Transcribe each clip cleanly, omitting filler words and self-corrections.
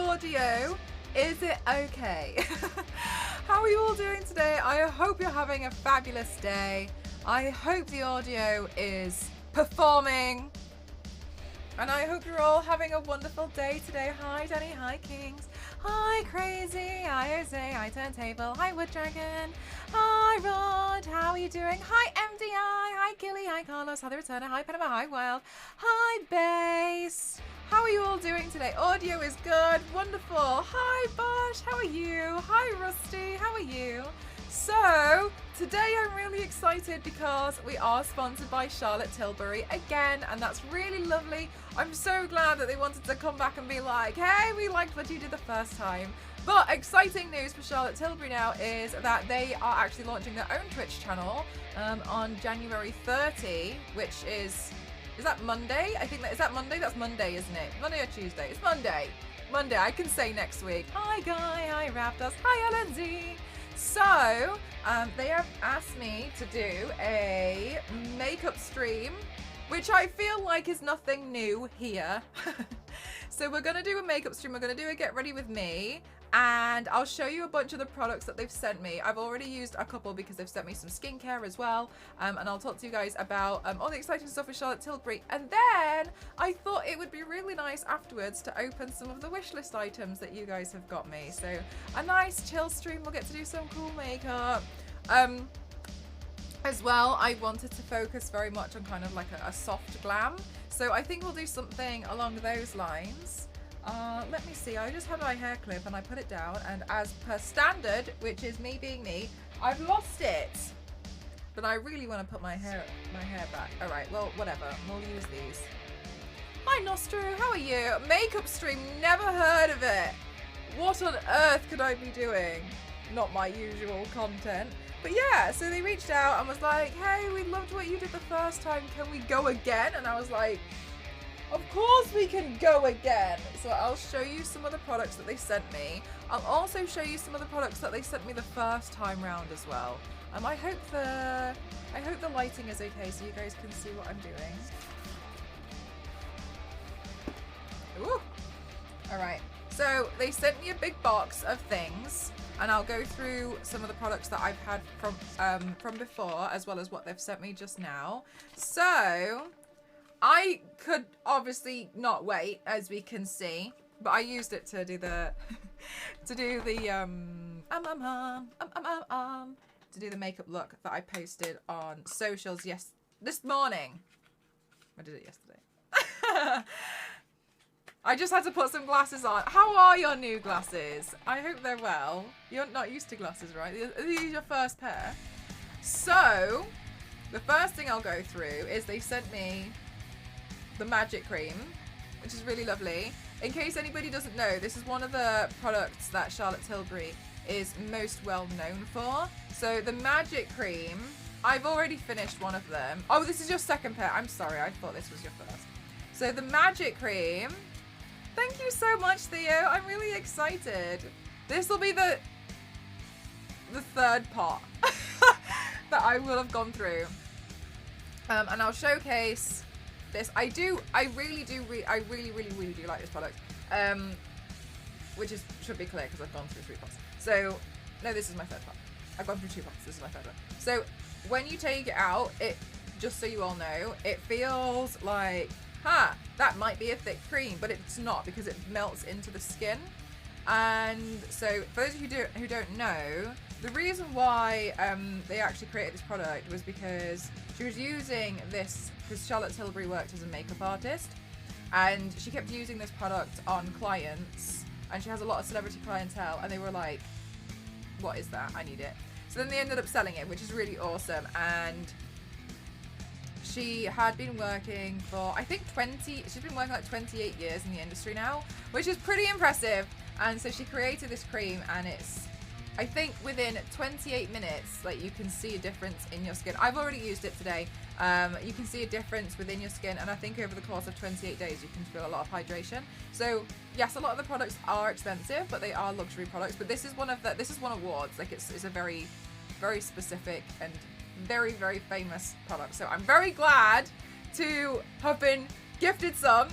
audio? Is it okay? How are you all doing today? I hope you're having a fabulous day. I hope the audio is performing. And I hope you're all having a wonderful day today. Hi Danny, hi Kings, hi Crazy, hi Jose, hi Turntable, hi Wood Dragon, hi Rod, how are you doing? Hi MDI, hi Gilly, hi Carlos, hi The Returner, hi Panama, hi Wild, hi Base. How are you all doing today? Audio is good, wonderful. Hi Bosh, how are you? Hi Rusty, how are you? So, today I'm really excited because we are sponsored by Charlotte Tilbury again, and that's really lovely. I'm so glad that they wanted to come back and be like, hey, we liked what you did the first time. But exciting news for Charlotte Tilbury now is that they are actually launching their own Twitch channel on January 30, which is that Monday? I think is that Monday? That's Monday, isn't it? Monday or Tuesday? It's Monday. Monday, I can say next week. Hi Guy, hi Raptors, hi LNZ. So, they have asked me to do a makeup stream, which I feel like is nothing new here. So we're going to do a makeup stream, we're going to do a get ready with me, and I'll show you a bunch of the products that they've sent me. I've already used a couple because they've sent me some skincare as well, and I'll talk to you guys about all the exciting stuff with Charlotte Tilbury. And then I thought it would be really nice afterwards to open some of the wishlist items that you guys have got me. So a nice chill stream, we'll get to do some cool makeup. As well, I wanted to focus very much on kind of like a soft glam. So I think we'll do something along those lines. Let me see, I just had my hair clip and I put it down, and as per standard, which is me being me, I've lost it. But I really want to put my hair back. Alright, well, whatever, we'll use these. Hi Nostru, how are you? Makeup stream, never heard of it. What on earth could I be doing? Not my usual content. But yeah, so they reached out and was like, hey, we loved what you did the first time, can we go again? And I was like, of course we can go again. So I'll show you some of the products that they sent me. I'll also show you some of the products that they sent me the first time round as well. I hope the lighting is okay so you guys can see what I'm doing. Ooh. Alright, so they sent me a big box of things, and I'll go through some of the products that I've had from before, as well as what they've sent me just now. So I could obviously not wait, as we can see, but I used it to do the to do the makeup look that I posted on socials this morning. I did it yesterday. I just had to put some glasses on. How are your new glasses? I hope they're well. You're not used to glasses, right? Are these your first pair? So, the first thing I'll go through is they sent me the Magic Cream, which is really lovely. In case anybody doesn't know, this is one of the products that Charlotte Tilbury is most well known for. So, the Magic Cream, I've already finished one of them. Oh, this is your second pair. I'm sorry, I thought this was your first. So, the Magic Cream... Thank you so much, Theo. I'm really excited. This will be the third pot that I will have gone through. And I'll showcase this. I really do like this product. Which should be clear because I've gone through 3 pots. So, no, this is my third pot. I've gone through 2 pots. This is my third one. So, when you take it out, just so you all know, it feels like, that might be a thick cream, but it's not, because it melts into the skin. And so for those of you who don't know, the reason why they actually created this product was because she was using this, because Charlotte Tilbury worked as a makeup artist, and she kept using this product on clients, and she has a lot of celebrity clientele, and they were like, what is that? I need it. So then they ended up selling it, which is really awesome. And she had been working for, I think she's been working like 28 years in the industry now, which is pretty impressive. And so she created this cream, and it's, I think within 28 minutes, like, you can see a difference in your skin. I've already used it today. You can see a difference within your skin, and I think over the course of 28 days you can feel a lot of hydration. So yes, a lot of the products are expensive, but they are luxury products. But this is one awards. Like, it's a very, very specific and very, very famous product. So I'm very glad to have been gifted some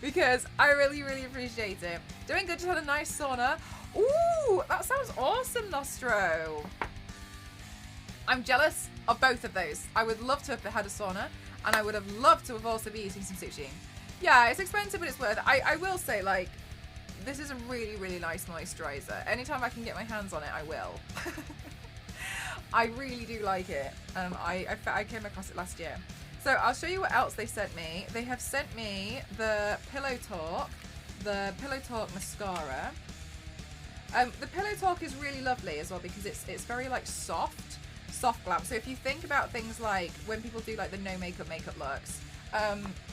because I really, really appreciate it. Doing good, just had a nice sauna. Ooh, that sounds awesome, Nostro. I'm jealous of both of those. I would love to have had a sauna, and I would have loved to have also been eating some sushi. Yeah, it's expensive, but it's worth it. I will say, like, this is a really, really nice moisturizer. Anytime I can get my hands on it, I will. I really do like it. I came across it last year. So I'll show you what else they sent me. They have sent me the Pillow Talk mascara. The Pillow Talk is really lovely as well because it's very like soft glam. So if you think about things like when people do like the no makeup looks,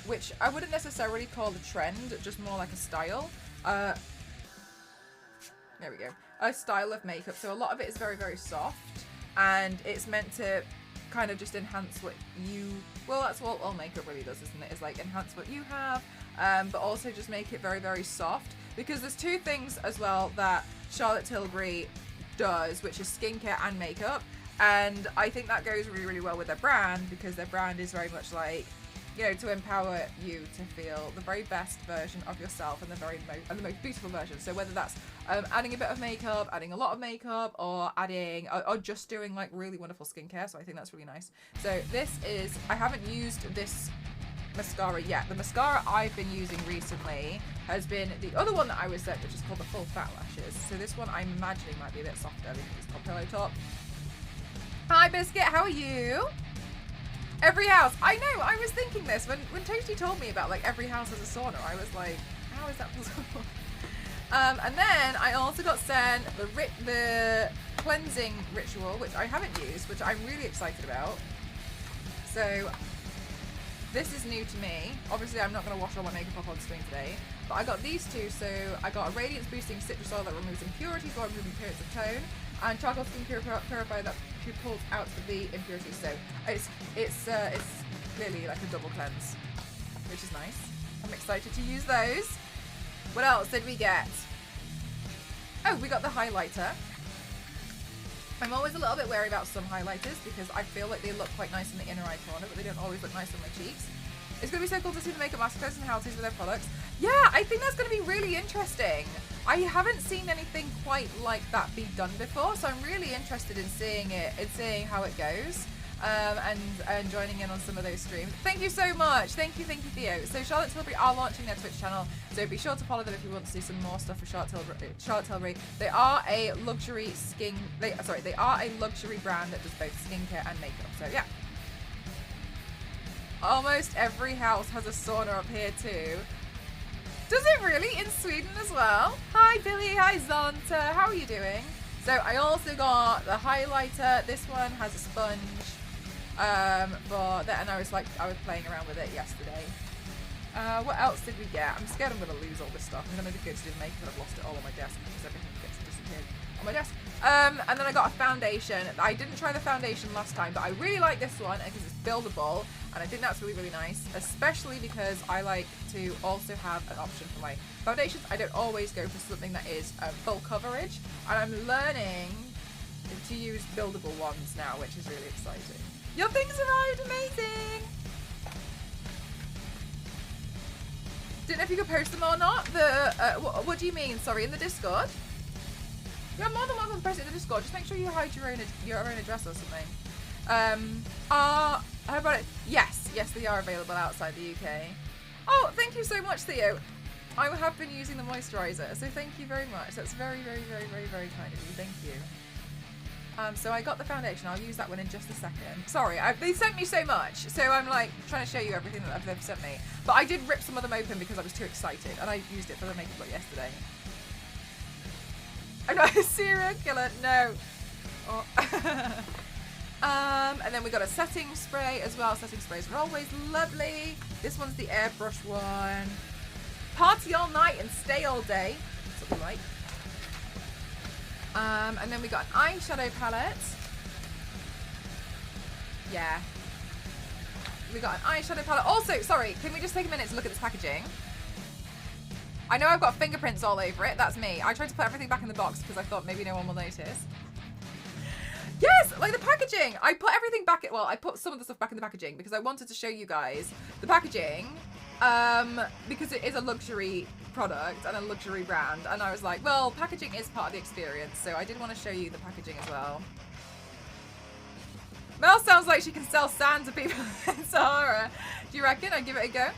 which I wouldn't necessarily call a trend, just more like a style. There we go. A style of makeup. So a lot of it is very, very soft, and it's meant to kind of just enhance what you, well, that's what all makeup really does, isn't it? Is like enhance what you have, but also just make it very, very soft. Because there's two things as well that Charlotte Tilbury does, which is skincare and makeup. And I think that goes really, really well with their brand, because their brand is very much like, you know, to empower you to feel the very best version of yourself and the most beautiful version. So whether that's adding a bit of makeup, adding a lot of makeup, or adding, or just doing like really wonderful skincare. So I think that's really nice. So this is, I haven't used this mascara yet. The mascara I've been using recently has been the other one that I was sent, which is called the Full Fat Lashes. So this one I'm imagining might be a bit softer because it's called Pillow Talk. Hi Biscuit, how are you? Every house. I know, I was thinking this when Toasty told me about like every house has a sauna. I was like, how is that possible? And then I also got sent the cleansing ritual, which I haven't used, which I'm really excited about. So this is new to me. Obviously, I'm not going to wash all my makeup off on screen today, but I got these two. So I got a radiance boosting citrus oil that removes impurities while removing periods of tone, and charcoal skin purifier that pulls out the impurities. So it's clearly like a double cleanse, which is nice. I'm excited to use those. What else did we get? Oh, we got the highlighter. I'm always a little bit wary about some highlighters because I feel like they look quite nice in the inner eye corner, but they don't always look nice on my cheeks. It's going to be so cool to see the makeup mask and how it is with their products. Yeah, I think that's going to be really interesting. I haven't seen anything quite like that be done before, so I'm really interested in seeing it and seeing how it goes, and joining in on some of those streams. Thank you so much. Thank you, Theo. So Charlotte Tilbury are launching their Twitch channel, so be sure to follow them if you want to see some more stuff for Charlotte Tilbury. They are a luxury they are a luxury brand that does both skincare and makeup. So yeah. Almost every house has a sauna up here too. Does it really? In Sweden as well? Hi Billy, hi Zonta, how are you doing? So I also got the highlighter. This one has a sponge. And I was playing around with it yesterday. What else did we get? I'm scared I'm gonna lose all this stuff. I'm gonna go to do the makeup and I've lost it all on my desk because everything gets disappeared on my desk. And then I got a foundation. I didn't try the foundation last time, but I really like this one because it's buildable, and I think that's really, really nice, especially because I like to also have an option for my foundations. I don't always go for something that is full coverage, and I'm learning to use buildable ones now, which is really exciting. Your things arrived, amazing! Didn't know if you could post them or not. What do you mean? Sorry, in the Discord? You're more than welcome to post it in the Discord. Just make sure you hide your own address or something. How about it? Yes, they are available outside the UK. Oh, thank you so much, Theo. I have been using the moisturizer, so thank you very much. That's very, very, very, very, very kind of you. Thank you. So I got the foundation. I'll use that one in just a second. Sorry, they sent me so much, so I'm like trying to show you everything that they've sent me. But I did rip some of them open because I was too excited, and I used it for the makeup look yesterday. I'm not a serial killer, no. Oh. And then we got a setting spray as well. Setting sprays are always lovely. This one's the airbrush one. Party all night and stay all day. That's what we like. And then we got an eyeshadow palette. Yeah. We got an eyeshadow palette. Also, sorry, can we just take a minute to look at this packaging? I know I've got fingerprints all over it. That's me. I tried to put everything back in the box because I thought maybe no one will notice. Yes, like the packaging. I put everything back. Well, I put some of the stuff back in the packaging because I wanted to show you guys the packaging because it is a luxury product and a luxury brand, and I was like, well, packaging is part of the experience, so I did want to show you the packaging as well. Mel sounds like she can sell sand to people in Sahara. Do you reckon? I'd give it a go.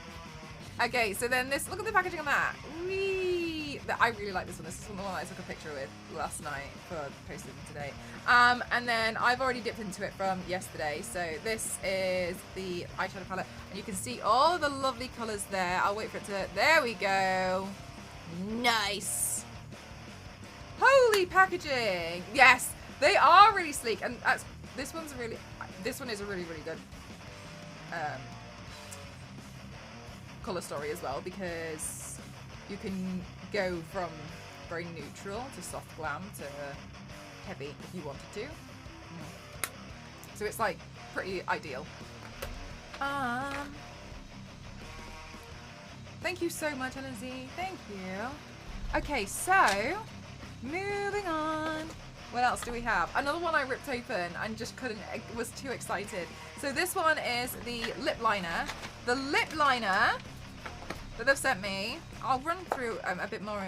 Okay, so then this, look at the packaging on that. Whee! I really like this one. This is the one I took a picture with last night for posting today. And then I've already dipped into it from yesterday. So this is the eyeshadow palette, and you can see all the lovely colours there. I'll wait for it to, there we go. Nice. Holy packaging. Yes, they are really sleek, and that's, this one is a really good colour story as well, because you can go from very neutral to soft glam to heavy if you wanted to. So it's like pretty ideal. Thank you so much, Lizzie. Thank you. Okay, so moving on. What else do we have? Another one I ripped open and just couldn't, was too excited. So this one is the lip liner. The lip liner that they've sent me, I'll run through a bit more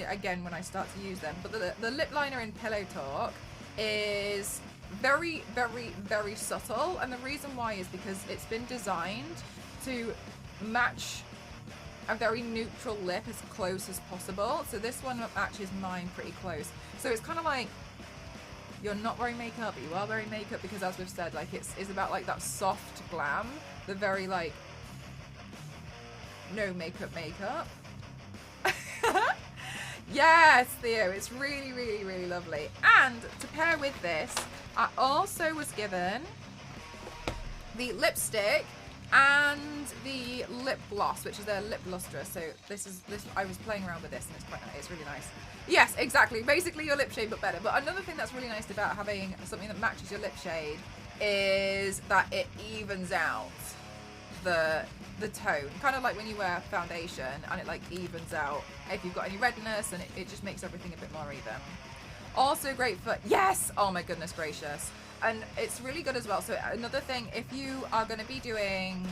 again when I start to use them, but the lip liner in Pillow Talk is very, very, very subtle, and the reason why is because it's been designed to match a very neutral lip as close as possible. So this one matches mine pretty close. So it's kind of like, you're not wearing makeup, but you are wearing makeup, because as we've said, like it's about like that soft glam, the very like no makeup. Yes, Theo, it's really, really, really lovely. And to pair with this, I also was given the lipstick and the lip gloss, which is their lip lustre. So this I was playing around with this, and it's quite nice. It's really nice. Yes, exactly. Basically your lip shade, but better. But another thing that's really nice about having something that matches your lip shade is that it evens out the tone, kind of like when you wear foundation, and it like evens out if you've got any redness, and it just makes everything a bit more even. Also great for, yes, oh my goodness gracious, and it's really good as well. So another thing, if you are going to be doing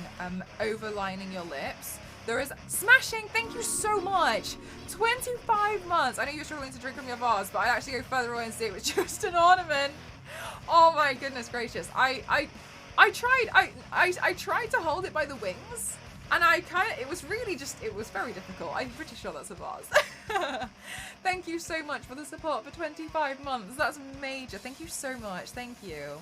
overlining your lips, there is smashing, thank you so much, 25 months. I know you're struggling to drink from your vase, but I actually go further away and see it was just an ornament. Oh my goodness gracious, I tried to hold it by the wings, and it was really just, it was very difficult. I'm pretty sure that's a vase. Thank you so much for the support for 25 months. That's major. Thank you so much. Thank you.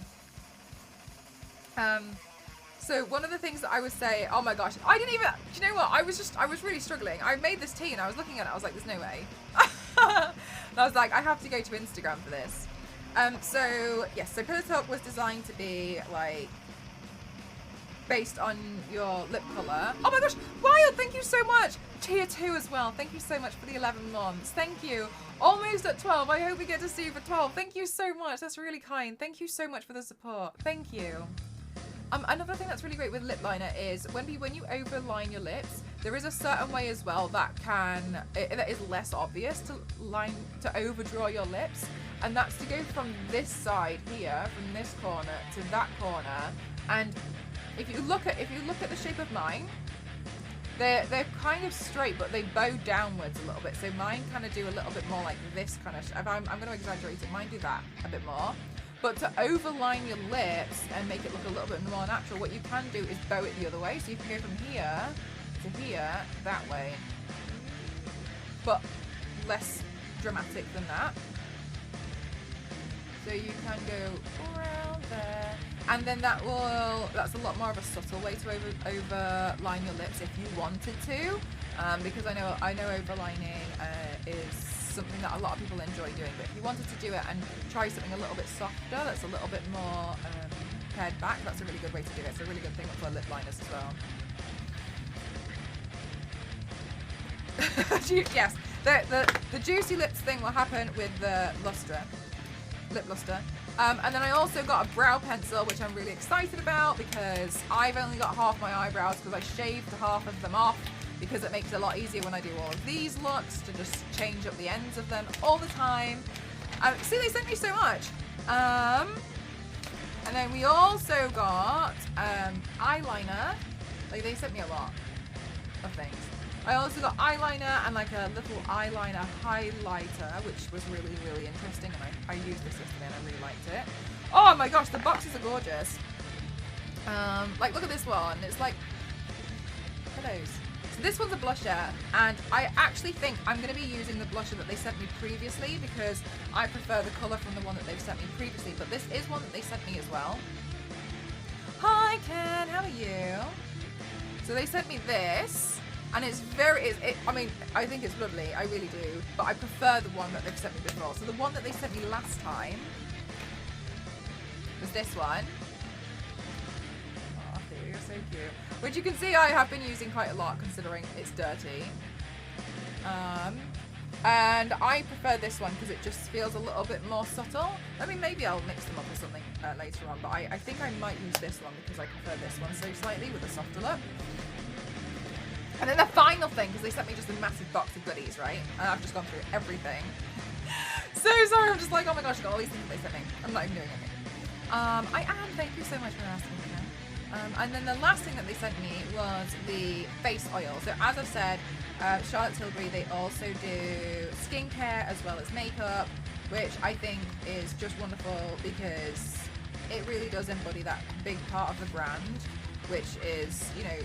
So one of the things that I would say, oh my gosh, I didn't even, do you know what? I was really struggling. I made this tea and I was looking at it. I was like, there's no way. And I was like, I have to go to Instagram for this. So yes, so Pillow Talk was designed to be like based on your lip colour. Oh my gosh, Wild, thank you so much. Tier 2 as well. Thank you so much for the 11 months. Thank you. Almost at 12. I hope we get to see you for 12. Thank you so much. That's really kind. Thank you so much for the support. Thank you. Another thing that's really great with lip liner is when you overline your lips, there is a certain way as well that is less obvious to overdraw your lips, and that's to go from this side here, from this corner to that corner. And if you look at the shape of mine, they're kind of straight, but they bow downwards a little bit. So mine kind of do a little bit more like this kind of. I'm going to exaggerate it. Mine do that a bit more. But to overline your lips and make it look a little bit more natural, what you can do is bow it the other way. So you can go from here to here, that way. But less dramatic than that. So you can go around there. And then that's a lot more of a subtle way to overline your lips if you wanted to. Because I know overlining is something that a lot of people enjoy doing, but if you wanted to do it and try something a little bit softer, that's a little bit more pared back, that's a really good way to do it. It's a really good thing for lip liners as well. Yes, the juicy lips thing will happen with the lip lustre. And then I also got a brow pencil, which I'm really excited about because I've only got half my eyebrows because I shaved half of them off, because it makes it a lot easier when I do all of these looks to just change up the ends of them all the time. See, they sent me so much. And then we also got eyeliner. Like, they sent me a lot. of things. I also got eyeliner and like a little eyeliner highlighter, which was really, really interesting, and I used this yesterday and I really liked it. Oh my gosh, the boxes are gorgeous. Like, look at this one. It's like, look at those. So this one's a blusher, and I actually think I'm going to be using the blusher that they sent me previously because I prefer the colour from the one that they've sent me previously, but this is one that they sent me as well. Hi Ken, how are you? So they sent me this, and it's very, I mean, I think it's lovely, I really do, but I prefer the one that they've sent me before. So the one that they sent me last time was this one. Oh, you're so cute. Which you can see I have been using quite a lot considering it's dirty. And I prefer this one because it just feels a little bit more subtle. I mean, maybe I'll mix them up with something later on, but I think I might use this one because I prefer this one so slightly with a softer look. And then the final thing, because they sent me just a massive box of goodies, right? And I've just gone through everything. So sorry, I'm just like, oh my gosh, I got all these things they sent me. I'm not even doing anything. I am, thank you so much for asking me. And then the last thing that they sent me was the face oil. So as I've said, Charlotte Tilbury, they also do skincare as well as makeup, which I think is just wonderful because it really does embody that big part of the brand, which is, you know,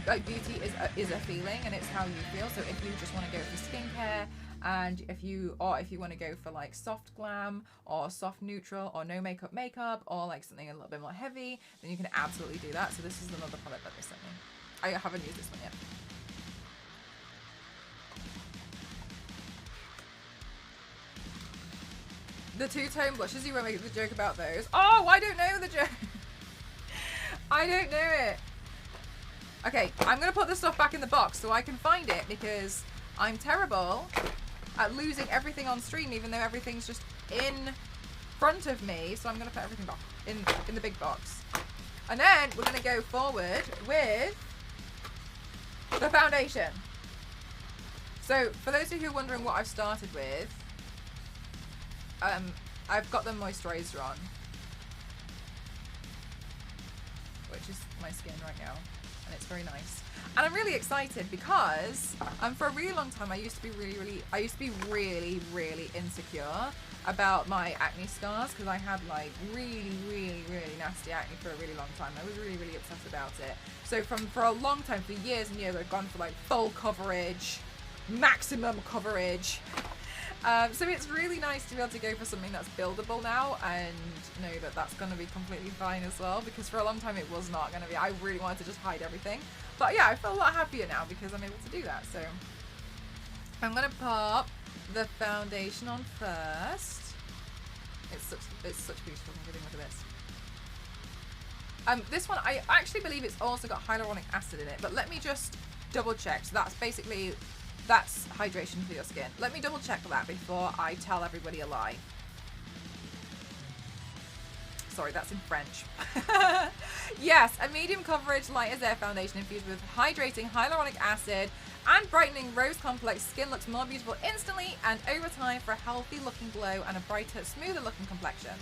like beauty is a feeling and it's how you feel. So if you just want to go for skincare, and if you want to go for like soft glam or soft neutral or no makeup or like something a little bit more heavy, then you can absolutely do that. So this is another product that they sent me. I haven't used this one yet. The two-tone blushes, you won't make the joke about those. Oh, I don't know the joke. I don't know it. Okay, I'm going to put the stuff back in the box so I can find it because I'm terrible at losing everything on stream, even though everything's just in front of me. So I'm going to put everything back in the big box. And then we're going to go forward with the foundation. So for those of you who are wondering what I've started with, I've got the moisturizer on, which is my skin right now, and it's very nice. And I'm really excited because for a really long time I used to be really insecure about my acne scars because I had like really nasty acne for a really long time. I was really obsessed about it. So for a long time, for years and years, I've gone for like full coverage, maximum coverage. So it's really nice to be able to go for something that's buildable now and know that that's going to be completely fine as well, because for a long time it was not going to be. I really wanted to just hide everything. But yeah, I feel a lot happier now because I'm able to do that. So I'm going to pop the foundation on first. It's such beautiful. Look at this. This one, I actually believe it's also got hyaluronic acid in it, but let me just double check. So that's hydration for your skin. Let me double check that before I tell everybody a lie. Sorry, that's in French. Yes, a medium coverage light as air foundation infused with hydrating hyaluronic acid and brightening rose complex. Skin looks more beautiful instantly and over time for a healthy looking glow and a brighter, smoother looking complexion.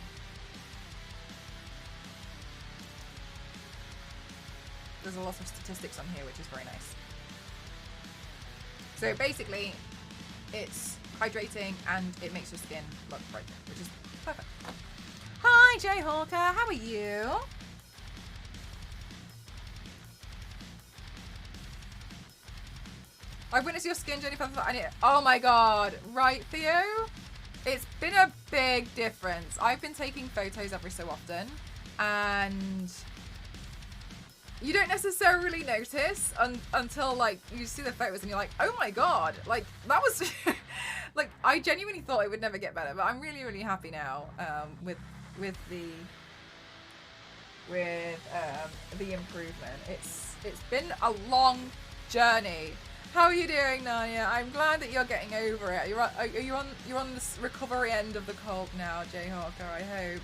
There's a lot of statistics on here, which is very nice. So basically, it's hydrating and it makes your skin look brighter, which is perfect. Hi, Jay Hawker, how are you? I've witnessed your skin journey from oh my god, right, Theo? It's been a big difference. I've been taking photos every so often, and you don't necessarily notice until like you see the photos and you're like, oh my god, like that was like I genuinely thought it would never get better, but I'm really happy now with the improvement. It's been a long journey. How are you doing, Nanya? I'm glad that you're getting over it. You're on this recovery end of the cold now, Jay Hawker, I hope.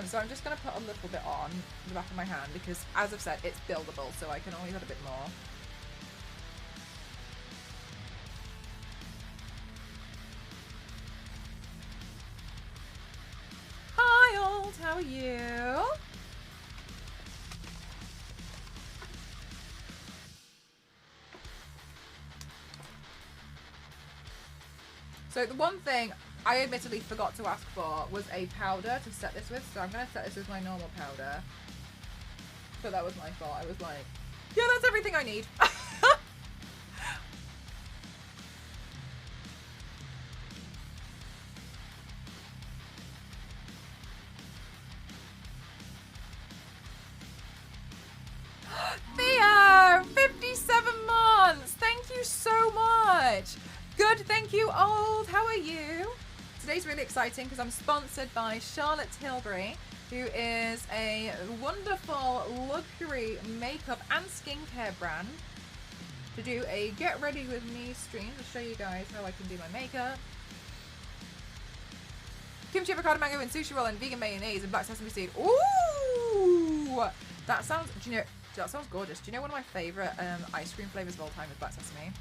So I'm just going to put a little bit on the back of my hand because, as I've said, it's buildable, so I can always add a bit more. Hi, old. How are you? So the one thing I admittedly forgot to ask for was a powder to set this with. So I'm going to set this with my normal powder. But that was my fault. I was like, yeah, that's everything I need. Theo, 57 months. Thank you so much. Good, thank you, Old. How are you? Today's really exciting because I'm sponsored by Charlotte Tilbury, who is a wonderful luxury makeup and skincare brand, to do a get ready with me stream to show you guys how I can do my makeup. Kimchi, avocado, mango, and sushi roll, and vegan mayonnaise, and black sesame seed. Ooh! That sounds, do you know, that sounds gorgeous. Do you know one of my favorite ice cream flavors of all time is black sesame?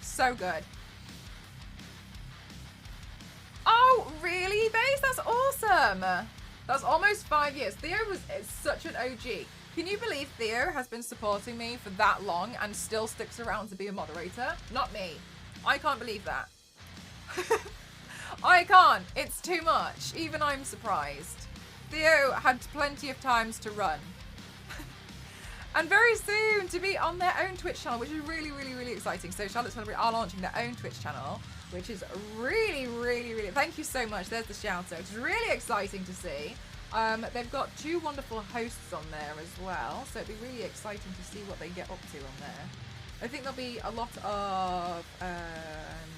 So good. Oh, really, Base? That's awesome. That's almost 5 years. Theo is such an OG. Can you believe Theo has been supporting me for that long and still sticks around to be a moderator? Not me. I can't believe that. I can't. It's too much. Even I'm surprised. Theo had plenty of times to run. And very soon to be on their own Twitch channel, which is really, really, really exciting. So Charlotte Tilbury are launching their own Twitch channel, which is really, really, really... Thank you so much. There's the shout out. It's really exciting to see. They've got 2 wonderful hosts on there as well, so it'd be really exciting to see what they get up to on there. I think there'll be a lot of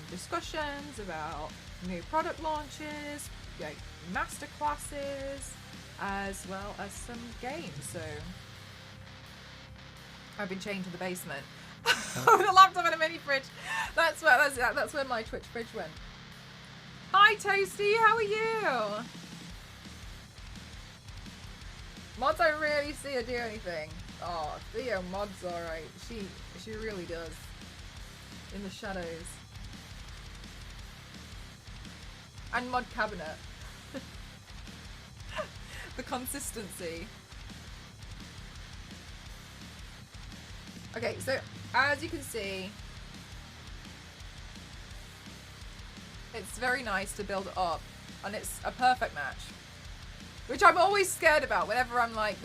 discussions about new product launches, like masterclasses, as well as some games. So I've been chained to the basement with a laptop and a mini fridge. That's where my Twitch fridge went. Hi Toasty, how are you? Mods, I rarely see her do anything. Oh, Theo mods alright. She really does. In the shadows. And mod cabinet. The consistency. Okay, so as you can see, it's very nice to build it up, and it's a perfect match. Which I'm always scared about whenever I'm like,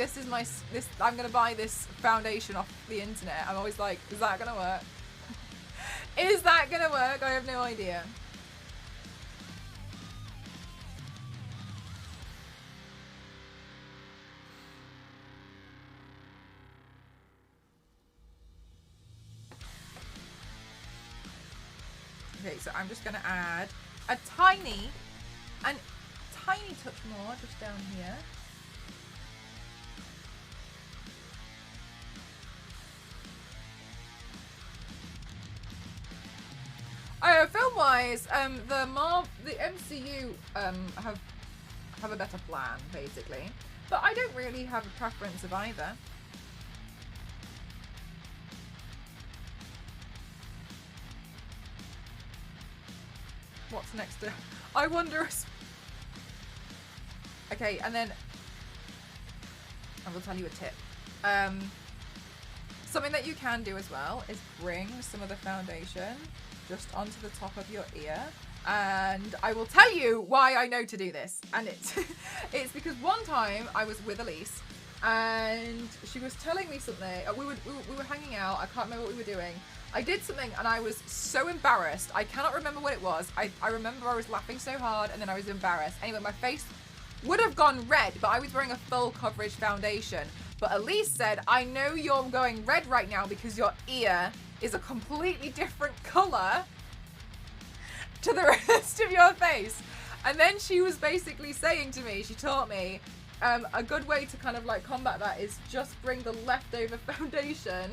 I'm gonna buy this foundation off the internet. I'm always like, is that gonna work? Is that gonna work? I have no idea. Okay, so I'm just gonna add a tiny touch more just down here. Film-wise, the MCU have a better plan basically, but I don't really have a preference of either. What's next to? I wonder. Okay, and then I will tell you a tip. Something that you can do as well is bring some of the foundation just onto the top of your ear, and I will tell you why I know to do this. And it's because one time I was with Elise and she was telling me something. We were hanging out. I can't remember what we were doing. I did something and I was so embarrassed. I cannot remember what it was. I remember I was laughing so hard and then I was embarrassed. Anyway, my face would have gone red, but I was wearing a full coverage foundation. But Elise said, I know you're going red right now because your ear is a completely different color to the rest of your face. And then she was basically saying to me, she taught me, a good way to kind of like combat that is just bring the leftover foundation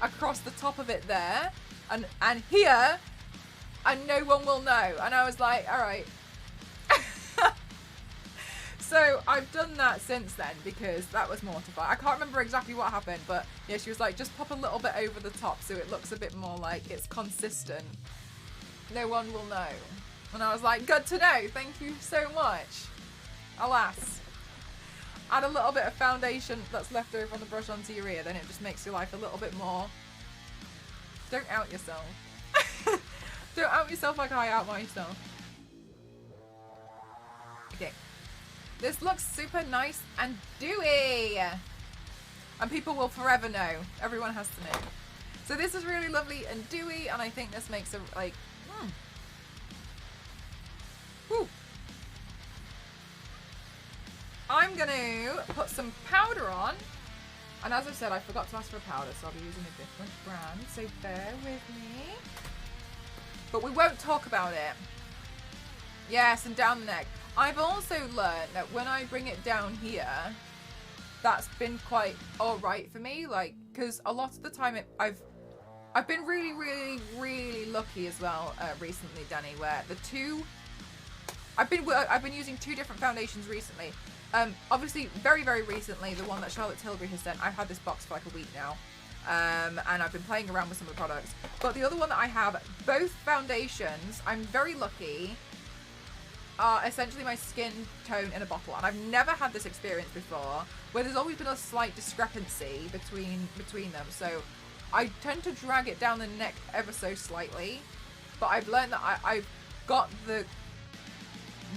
across the top of it there and here, and no one will know. And I was like, all right. So I've done that since then because that was mortifying. I can't remember exactly what happened, but yeah, she was like, just pop a little bit over the top so it looks a bit more like it's consistent. No one will know. And I was like, good to know. Thank you so much. Alas. Add a little bit of foundation that's left over on the brush onto your ear, then it just makes your life a little bit more... Don't out yourself. Don't out yourself like I out myself. Okay. This looks super nice and dewy. And people will forever know. Everyone has to know. So this is really lovely and dewy, and I think this makes a, like, Woo. I'm going to put some powder on. And as I said, I forgot to ask for a powder, so I'll be using a different brand. So bear with me. But we won't talk about it. Yes, and down the neck. I've also learned that when I bring it down here, that's been quite alright for me. Like, because a lot of the time I've been really, really, really lucky as well recently, Danny, where the two... I've been using two different foundations recently. Obviously, very, very recently, the one that Charlotte Tilbury has sent, I've had this box for like a week now. And I've been playing around with some of the products. But the other one that I have, both foundations, I'm very lucky, are essentially my skin tone in a bottle. And I've never had this experience before, where there's always been a slight discrepancy between them. So I tend to drag it down the neck ever so slightly. But I've learned that I've got the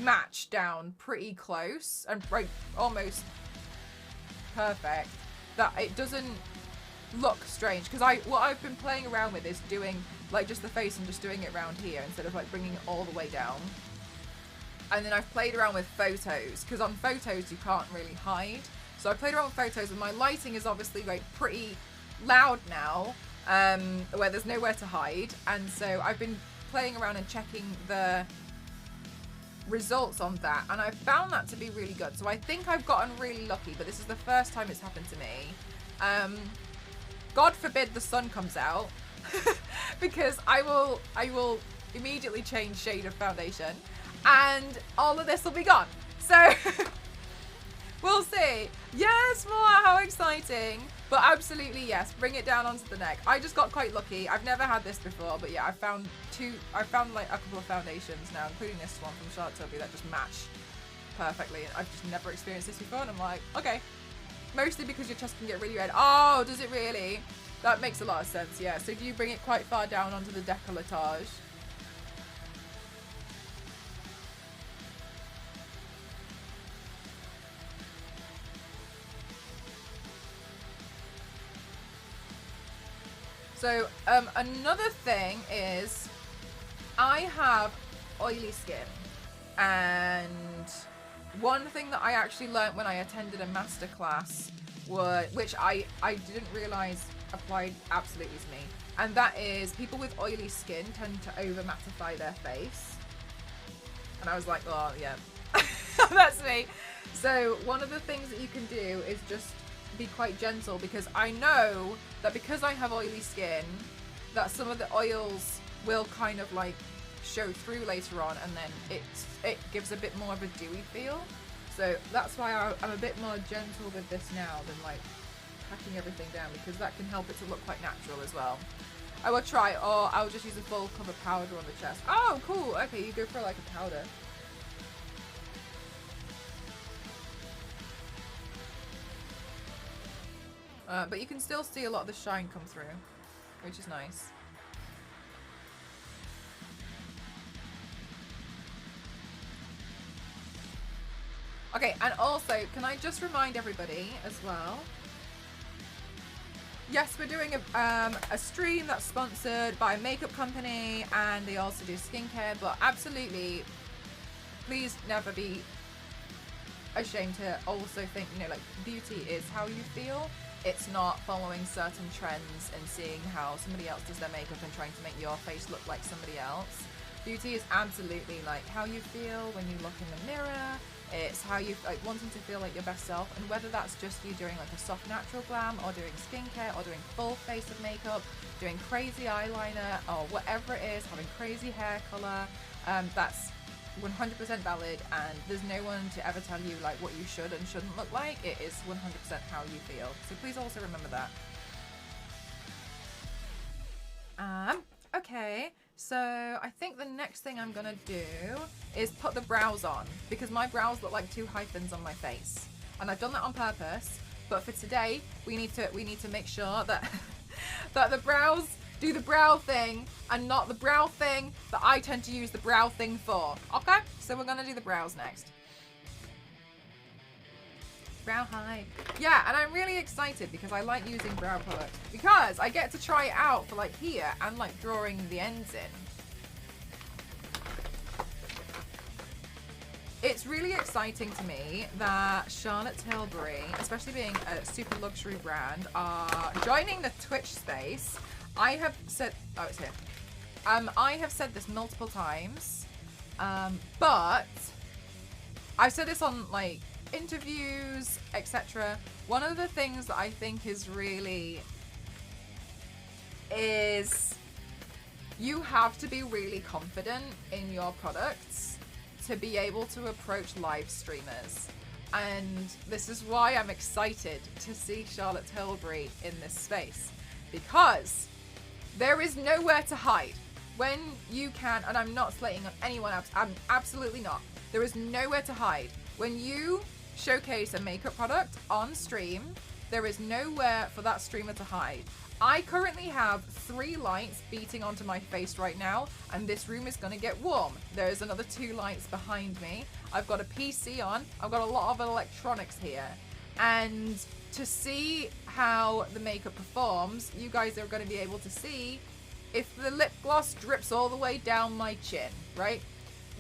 match down pretty close and like almost perfect, that it doesn't look strange. Because what I've been playing around with is doing like just the face and just doing it around here instead of like bringing it all the way down. And then I've played around with photos, because on photos you can't really hide. So I played around with photos, and my lighting is obviously like pretty loud now, where there's nowhere to hide. And so I've been playing around and checking the results on that, and I've found that to be really good. So I think I've gotten really lucky, but this is the first time it's happened to me. God forbid the sun comes out, because I will immediately change shade of foundation, and all of this will be gone. So we'll see. Yes, more, how exciting. But absolutely, yes, bring it down onto the neck. I just got quite lucky. I've never had this before, but yeah, I found like a couple of foundations now, including this one from Charlotte Tilbury, that just match perfectly. I've just never experienced this before, and I'm like, okay. Mostly because your chest can get really red. Oh, does it really? That makes a lot of sense, yeah. So do you bring it quite far down onto the décolletage? So another thing is I have oily skin, and one thing that I actually learnt when I attended a masterclass, which I didn't realise applied absolutely to me, and that is people with oily skin tend to over mattify their face. And I was like, oh yeah, that's me. So one of the things that you can do is just be quite gentle, because I know that because I have oily skin, that some of the oils will kind of like show through later on, and then it gives a bit more of a dewy feel. So that's why I'm a bit more gentle with this now than like packing everything down, because that can help it to look quite natural as well. I will try, or I'll just use a full cover powder on the chest. Oh, cool. Okay, you go for like a powder. But you can still see a lot of the shine come through, which is nice. Okay, and also, can I just remind everybody as well? Yes, we're doing a stream that's sponsored by a makeup company, and they also do skincare, but absolutely, please never be ashamed to also think, you know, like, beauty is how you feel. It's not following certain trends and seeing how somebody else does their makeup and trying to make your face look like somebody else. Beauty is absolutely like how you feel when you look in the mirror. It's how you like wanting to feel like your best self, and whether that's just you doing like a soft natural glam, or doing skincare, or doing full face of makeup, doing crazy eyeliner, or whatever it is, having crazy hair color, that's 100% valid, and there's no one to ever tell you like what you should and shouldn't look like. It is 100% how you feel. So please also remember that. Okay, so I think the next thing I'm gonna do is put the brows on, because my brows look like two hyphens on my face, and I've done that on purpose. But for today, we need to make sure that that the brows do the brow thing, and not the brow thing that I tend to use the brow thing for. Okay, so we're gonna do the brows next. Brow hide. Yeah, and I'm really excited because I like using brow products because I get to try it out for like here and like drawing the ends in. It's really exciting to me that Charlotte Tilbury, especially being a super luxury brand, are joining the Twitch space. I have said, oh, it's here. I have said this multiple times, but I've said this on like interviews, etc. One of the things that I think is you have to be really confident in your products to be able to approach live streamers. And this is why I'm excited to see Charlotte Tilbury in this space, because there is nowhere to hide. When you can, and I'm not slating on anyone else, I'm absolutely not. There is nowhere to hide. When you showcase a makeup product on stream, there is nowhere for that streamer to hide. I currently have 3 lights beating onto my face right now, and this room is gonna get warm. There's another 2 lights behind me. I've got a PC on. I've got a lot of electronics here. And to see how the makeup performs, you guys are gonna be able to see if the lip gloss drips all the way down my chin, right?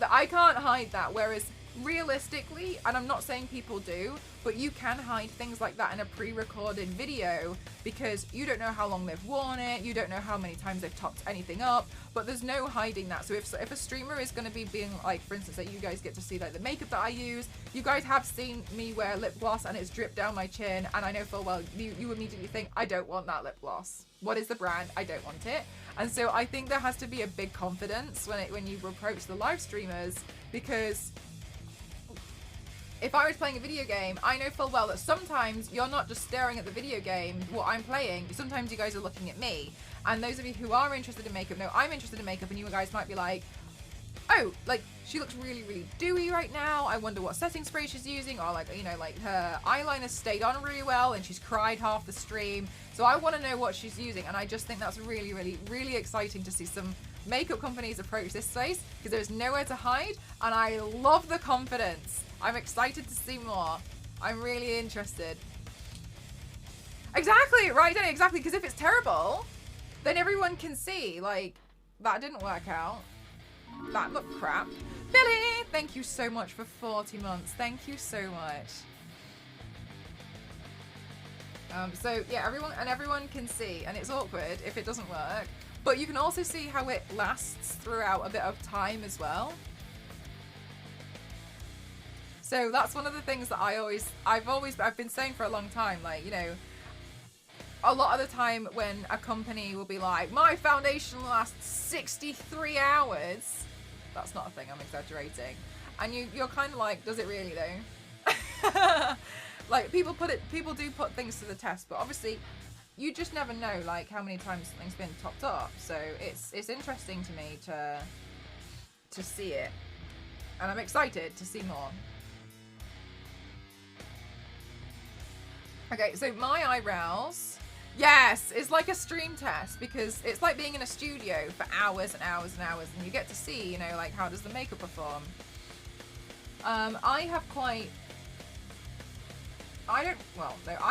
I can't hide that, whereas realistically, and I'm not saying people do, but you can hide things like that in a pre-recorded video because you don't know how long they've worn it, you don't know how many times they've topped anything up, but there's no hiding that. So if a streamer is going to be being like, for instance, that you guys get to see like the makeup that I use, you guys have seen me wear lip gloss and it's dripped down my chin, and I know full well you immediately think, I don't want that lip gloss. What is the brand? I don't want it. And so I think there has to be a big confidence when you approach the live streamers, because if I was playing a video game, I know full well that sometimes you're not just staring at the video game, what I'm playing, sometimes you guys are looking at me. And those of you who are interested in makeup know I'm interested in makeup, and you guys might be like, oh, like, she looks really, really dewy right now. I wonder what setting spray she's using, or like, you know, like her eyeliner stayed on really well and she's cried half the stream. So I want to know what she's using, and I just think that's really, really, really exciting to see some makeup companies approach this space, because there's nowhere to hide, and I love the confidence. I'm excited to see more. I'm really interested. Exactly, right, Danny, exactly, because if it's terrible, then everyone can see, like, that didn't work out. That looked crap. Billy, thank you so much for 40 months. Thank you so much. So, yeah, everyone can see, and it's awkward if it doesn't work, but you can also see how it lasts throughout a bit of time as well. So that's one of the things that I've been saying for a long time, like, you know, a lot of the time when a company will be like, my foundation lasts 63 hours. That's not a thing, I'm exaggerating. And you're kind of like, does it really though? Like, people do put things to the test, but obviously you just never know, like, how many times something's been topped up. So it's interesting to me to see it, and I'm excited to see more. Okay, so my eyebrows, yes, it's like a stream test, because it's like being in a studio for hours and hours and hours, and you get to see, you know, like, how does the makeup perform. I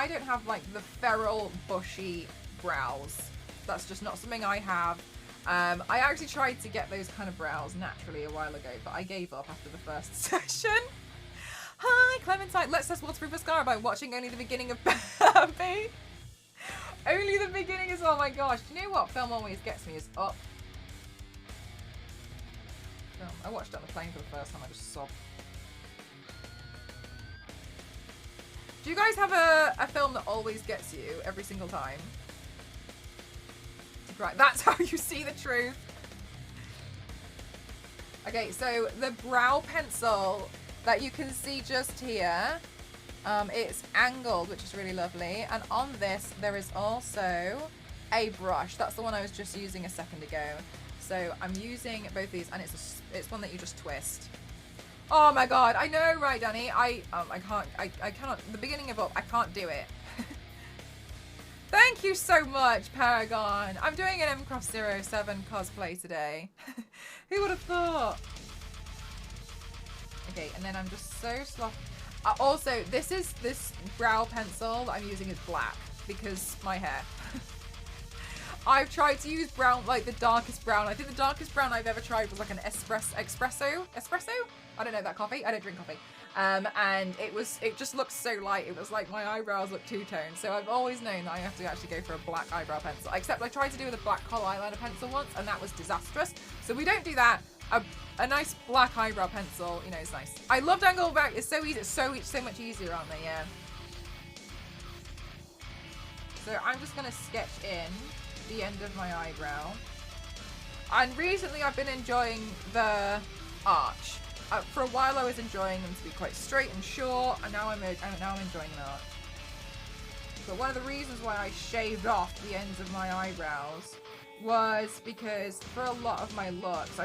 don't have like the feral bushy brows. That's just not something I have. I actually tried to get those kind of brows naturally a while ago, but I gave up after the first session. Hi, Clementine. Let's test Waterproof Mascara by watching only the beginning of Barbie. Only the beginning is, oh my gosh. Do you know what film always gets me is Up. I watched it on the plane for the first time. I just sobbed. Do you guys have a film that always gets you every single time? Right, that's how you see the truth. Okay, so the brow pencil that you can see just here, it's angled, which is really lovely. And on this, there is also a brush. That's the one I was just using a second ago. So I'm using both these, and it's one that you just twist. Oh my god, I know, right, Danny? I cannot. The beginning of Up, I can't do it. Thank you so much, Paragon. I'm doing an MCroft07 cosplay today. Who would have thought? Okay, and then I'm just so sloppy. Also, this brow pencil that I'm using is black because my hair. I've tried to use brown, like the darkest brown. I think the darkest brown I've ever tried was like an espresso? I don't know that coffee. I don't drink coffee. And it just looks so light. It was like my eyebrows look two-toned. So I've always known that I have to actually go for a black eyebrow pencil. Except I tried to do with a black kohl eyeliner pencil once, and that was disastrous. So we don't do that. A nice black eyebrow pencil, you know, is nice. I love angled back. It's so easy. It's so much easier, aren't they? Yeah. So I'm just gonna sketch in the end of my eyebrow. And recently I've been enjoying the arch. For a while I was enjoying them to be quite straight and short, and now I'm enjoying the arch. But one of the reasons why I shaved off the ends of my eyebrows was because for a lot of my looks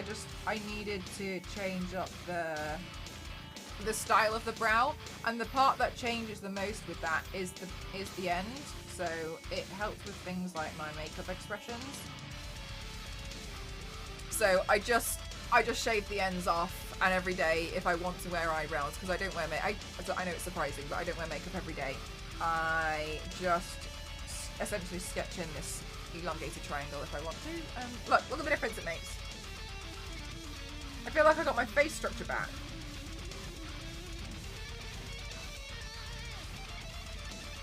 I needed to change up the style of the brow, and the part that changes the most with that is the end. So it helps with things like my makeup expressions. So I just shave the ends off, and every day if I want to wear eyebrows, because I don't wear makeup, I know it's surprising, but I don't wear makeup every day. I just essentially sketch in this elongated triangle if I want to. Look at the difference it makes. I feel like I got my face structure back.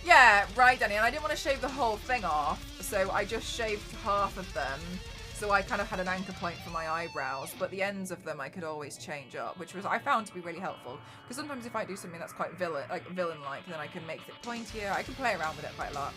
Yeah, right, Danny, and I didn't want to shave the whole thing off, so I just shaved half of them, so I kind of had an anchor point for my eyebrows, but the ends of them I could always change up, which I found to be really helpful, because sometimes if I do something that's quite villain-like, then I can make it pointier. I can play around with it quite a lot.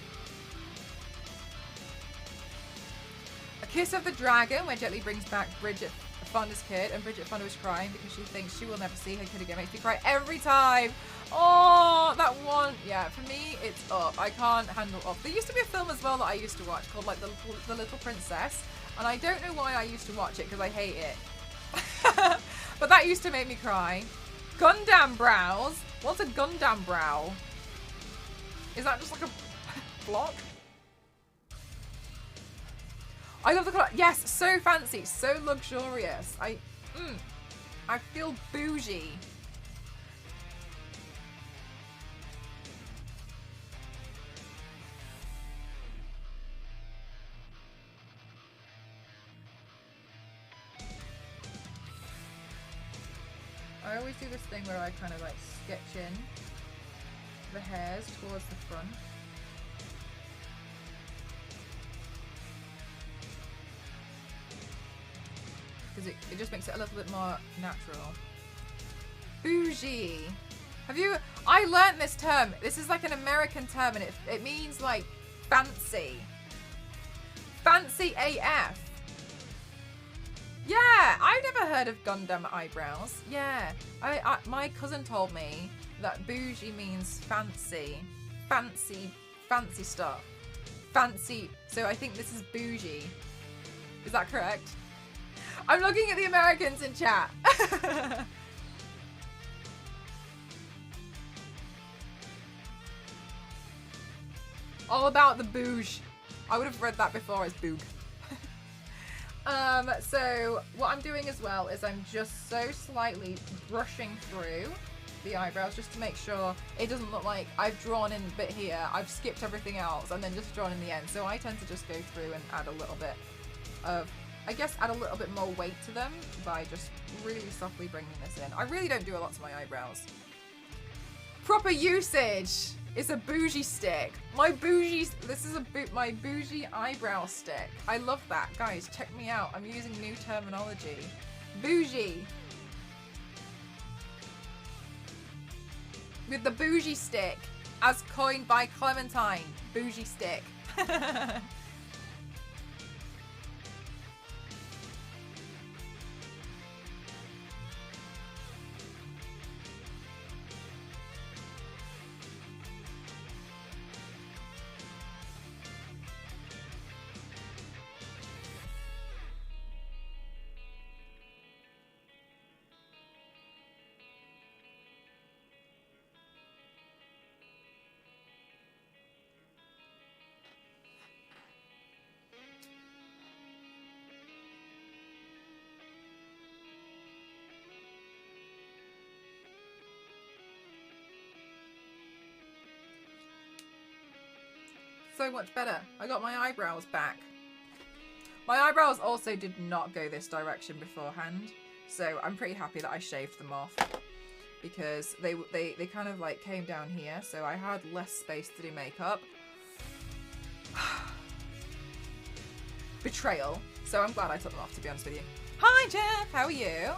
A Kiss of the Dragon, where Jet Li brings back Bridget Fonda's kid, and Bridget Fonda was crying because she thinks she will never see her kid again. Makes me cry every time. Oh, that one. Yeah, for me, it's Up. I can't handle Up. There used to be a film as well that I used to watch called like The Little Princess, and I don't know why I used to watch it because I hate it. But that used to make me cry. Gundam brows. What's a Gundam brow? Is that just like a block? I love the colour. Yes, so fancy, so luxurious. I feel bougie. I always do this thing where I kind of like sketch in the hairs towards the front. Because it just makes it a little bit more natural. Bougie. I learnt this term. This is like an American term, and it means like fancy. Fancy AF. Yeah, I've never heard of Gundam eyebrows. Yeah, my cousin told me that bougie means fancy. Fancy stuff. Fancy. So I think this is bougie. Is that correct? I'm looking at the Americans in chat. All about the bouge. I would have read that before as boog. So what I'm doing as well is I'm just so slightly brushing through the eyebrows just to make sure it doesn't look like I've drawn in a bit here, I've skipped everything else, and then just drawn in the end. So I tend to just go through and add a little bit of, I guess, add a little bit more weight to them by just really softly bringing this in. I really don't do a lot to my eyebrows. Proper usage is a bougie stick. My bougie eyebrow stick. I love that. Guys, check me out. I'm using new terminology. Bougie. With the bougie stick, as coined by Clementine. Bougie stick. So much better. I got my eyebrows back. My eyebrows also did not go this direction beforehand, so I'm pretty happy that I shaved them off because they kind of like came down here, so I had less space to do makeup. Betrayal. So I'm glad I took them off, to be honest with you. Hi Jeff, how are you?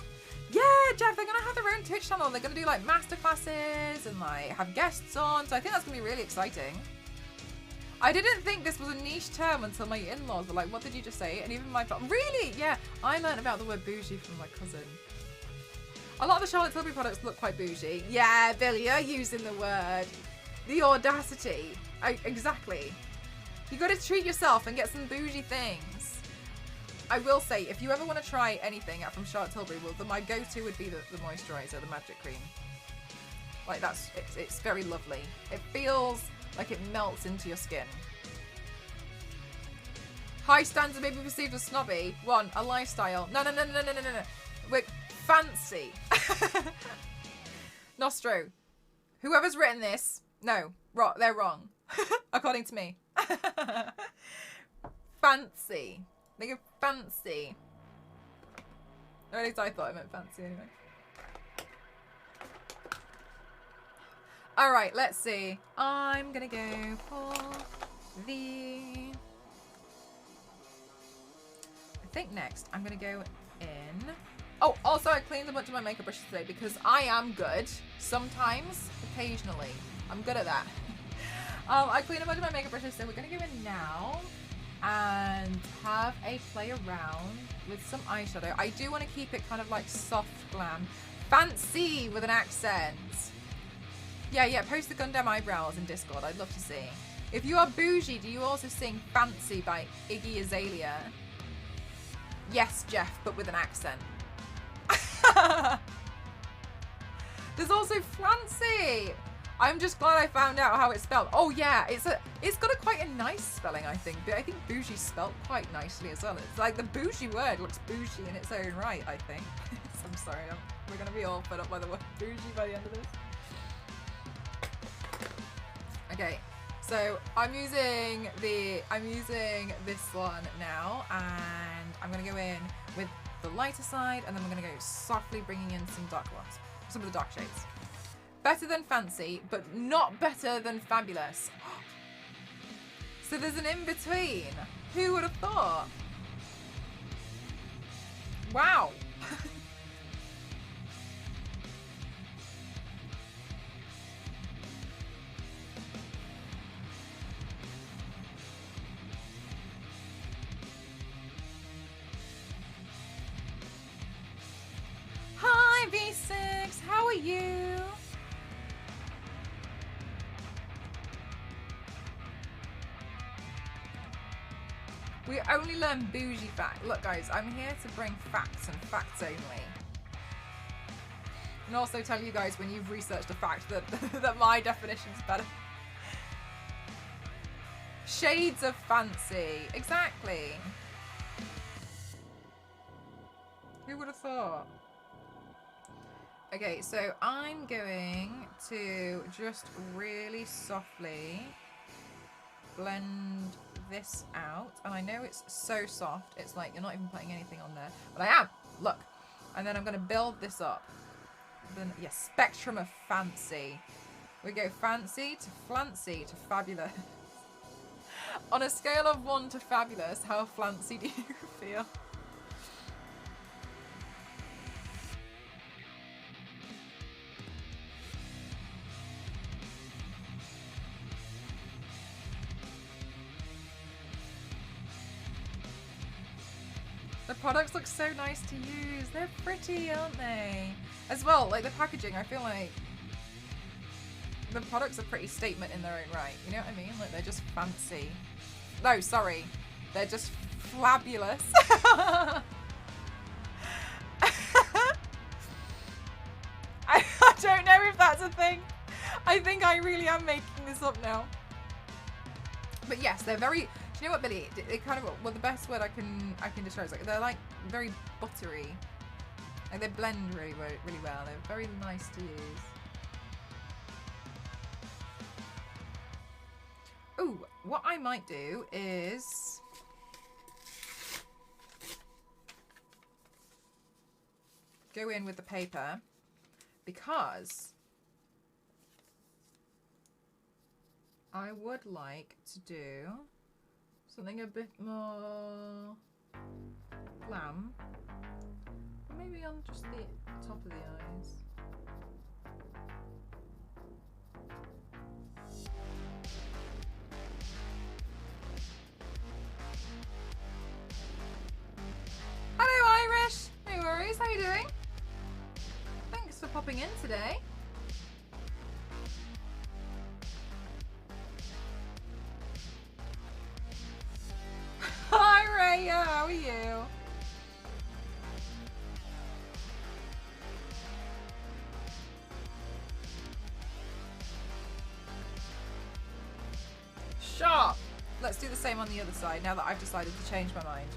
Yeah, Jeff, they're gonna have their own Twitch channel. They're gonna do like masterclasses and like have guests on, so I think that's gonna be really exciting. I didn't think this was a niche term until my in-laws were like, what did you just say? And even my really? Yeah, I learned about the word bougie from my cousin. A lot of the Charlotte Tilbury products look quite bougie. Yeah, Billy, you're using the word. The audacity. Exactly. You gotta treat yourself and get some bougie things. I will say, if you ever want to try anything from Charlotte Tilbury, well, my go-to would be the moisturizer, the Magic Cream. Like it's very lovely. It feels like it melts into your skin. High standards may be perceived as snobby. 1, a lifestyle. No. We're fancy. Nostro. Whoever's written this, no, they're wrong. According to me. Fancy. They go fancy. Or at least I thought I meant fancy anyway. Alright, let's see. I'm gonna go for the... I think next I'm gonna go in... Oh, also I cleaned a bunch of my makeup brushes today because I am good. Sometimes, occasionally. I'm good at that. I cleaned a bunch of my makeup brushes, so we're gonna go in now and have a play around with some eyeshadow. I do want to keep it kind of like soft glam. Fancy with an accent. Yeah, post the Gundam eyebrows in Discord. I'd love to see. If you are bougie, do you also sing Fancy by Iggy Azalea? Yes, Jeff, but with an accent. There's also Flancy. I'm just glad I found out how it's spelled. Oh yeah, it's got quite a nice spelling, I think. But I think bougie's spelled quite nicely as well. It's like the bougie word looks bougie in its own right, I think. I'm sorry, we're gonna be all fed up by the word bougie by the end of this. Okay, so I'm using this one now, and I'm gonna go in with the lighter side, and then we're gonna go softly bringing in some dark ones, some of the dark shades. Better than fancy, but not better than fabulous. So there's an in-between. Who would have thought? Wow. Hi V6, how are you? We only learn bougie fact. Look guys, I'm here to bring facts and facts only. And also tell you guys when you've researched a fact that, that my definition's better. Shades of fancy. Exactly. Who would have thought? Okay, so I'm going to just really softly blend this out, and I know it's so soft, it's like you're not even putting anything on there, but I am. Look, and then I'm going to build this up. Then yeah, spectrum of fancy. We go fancy to flancy to fabulous. On a scale of 1 to fabulous, how flancy do you feel? The products look so nice to use. They're pretty, aren't they? As well, like the packaging, I feel like the products are pretty statement in their own right. You know what I mean? Like they're just fancy. No, sorry. They're just flabulous. I don't know if that's a thing. I think I really am making this up now. But yes, they're very... Do you know what, Billy? It kind of, well, the best word I can describe is like they're like very buttery. Like they blend really well. They're very nice to use. Ooh, what I might do is go in with the paper, because I would like to do something a bit more glam. Maybe on just the top of the eyes. Hello Irish! No worries, how you doing? Thanks for popping in today. Hi Raya, how are you? Sharp! Let's do the same on the other side now that I've decided to change my mind.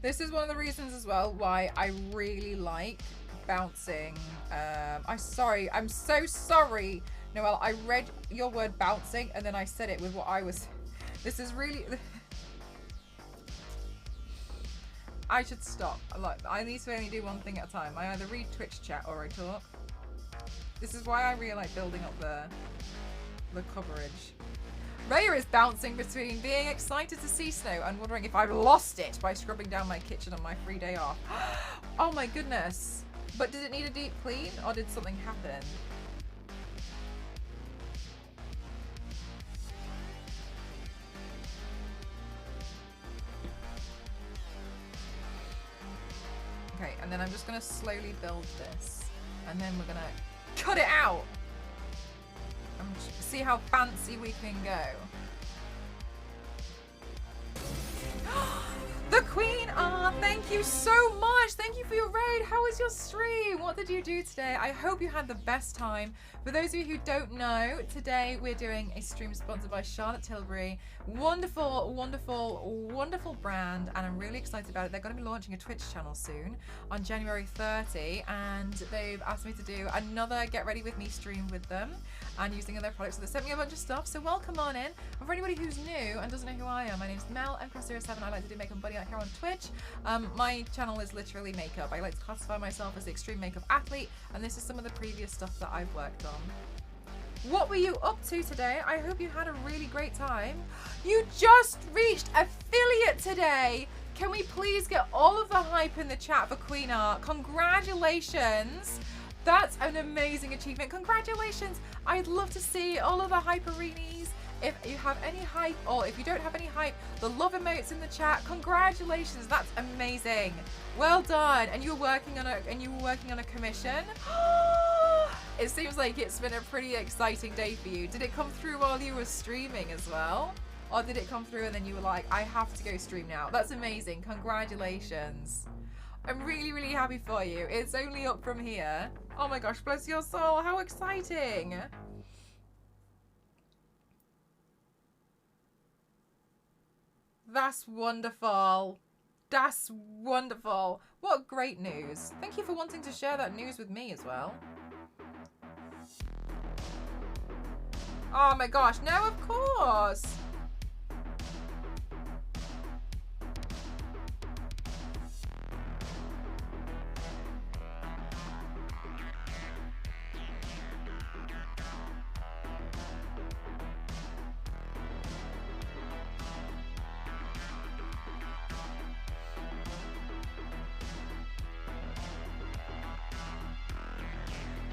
This is one of the reasons as well why I really like bouncing. I'm so sorry, Noelle. I read your word bouncing and then I said it with what I was. This is really. I should stop. Look, I need to only do one thing at a time. I either read Twitch chat or I talk. This is why I really like building up the coverage. Raya is bouncing between being excited to see snow and wondering if I've lost it by scrubbing down my kitchen on my free day off. Oh my goodness. But did it need a deep clean or did something happen? Okay, and then I'm just going to slowly build this. And then we're going to cut it out. And see how fancy we can go. The Queen! Ah, thank you so much! Thank you for your raid! How was your stream? What did you do today? I hope you had the best time. For those of you who don't know, today we're doing a stream sponsored by Charlotte Tilbury. Wonderful, wonderful, wonderful brand, and I'm really excited about it. They're going to be launching a Twitch channel soon on January 30, and they've asked me to do another Get Ready With Me stream with them and using their products. So they sent me a bunch of stuff, so welcome on in. And for anybody who's new and doesn't know who I am, my name's Mel, I'm Cross07. I like to do makeup and body art here on Twitch. My channel is literally makeup. I like to classify myself as the extreme makeup athlete, and this is some of the previous stuff that I've worked on. What were you up to today? I hope you had a really great time. You just reached affiliate today. Can we please get all of the hype in the chat for Queen Art? Congratulations. That's an amazing achievement. Congratulations. I'd love to see all of the hyperinis. If you have any hype, or if you don't have any hype, the love emotes in the chat. Congratulations, that's amazing. Well done. And you were working on a commission. It seems like it's been a pretty exciting day for you. Did it come through while you were streaming as well? Or did it come through and then you were like, I have to go stream now? That's amazing. Congratulations. I'm really, really happy for you. It's only up from here. Oh my gosh, bless your soul. How exciting. That's wonderful. That's wonderful. What great news. Thank you for wanting to share that news with me as well. Oh my gosh, no, of course.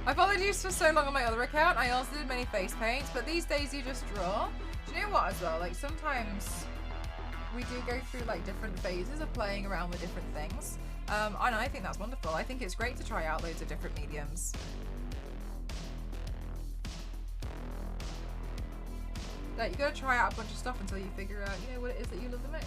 I followed you for so long on my other account. I also did many face paints, but these days you just draw. Do you know what as well? Like sometimes we do go through like different phases of playing around with different things. And I think that's wonderful. I think it's great to try out loads of different mediums. Like you gotta try out a bunch of stuff until you figure out, you know, what it is that you love the most.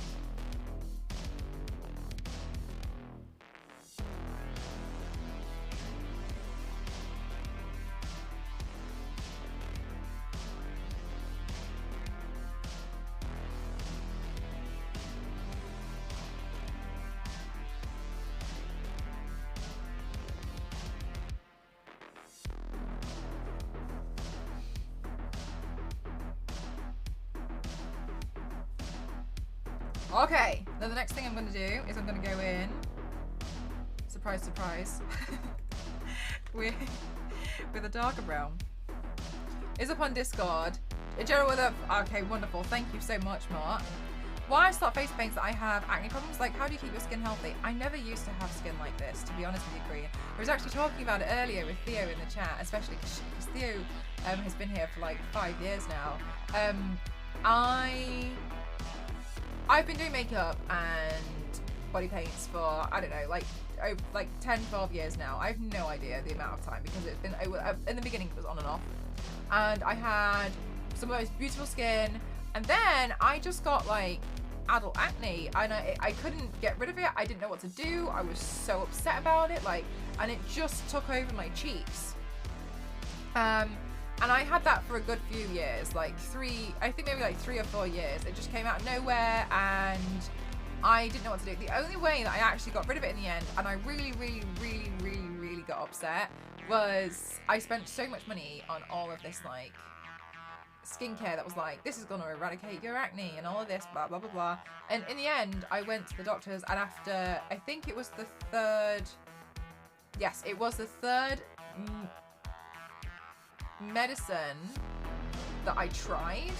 Okay, then the next thing I'm gonna do is I'm gonna go in, surprise, surprise, with a darker brown. Is up on Discord. Okay, wonderful. Thank you so much, Mark. Why I start face paints that I have acne problems? Like, how do you keep your skin healthy? I never used to have skin like this, to be honest with you, Korea. I was actually talking about it earlier with Theo in the chat, especially because Theo has been here for like 5 years now. I've been doing makeup and body paints for, I don't know, like 10, 12 years now. I have no idea the amount of time because it's been, in the beginning it was on and off. And I had some of the most beautiful skin, and then I just got like adult acne, and I couldn't get rid of it. I didn't know what to do. I was so upset about it, like, and it just took over my cheeks. And I had that for a good few years, like I think maybe like 3 or 4 years. It just came out of nowhere, and I didn't know what to do. The only way that I actually got rid of it in the end, and I really, really, really, really, really got upset, was I spent so much money on all of this like skincare that was like, this is gonna eradicate your acne and all of this, blah blah blah blah. And in the end I went to the doctors, and after, I think it was the third medicine that I tried,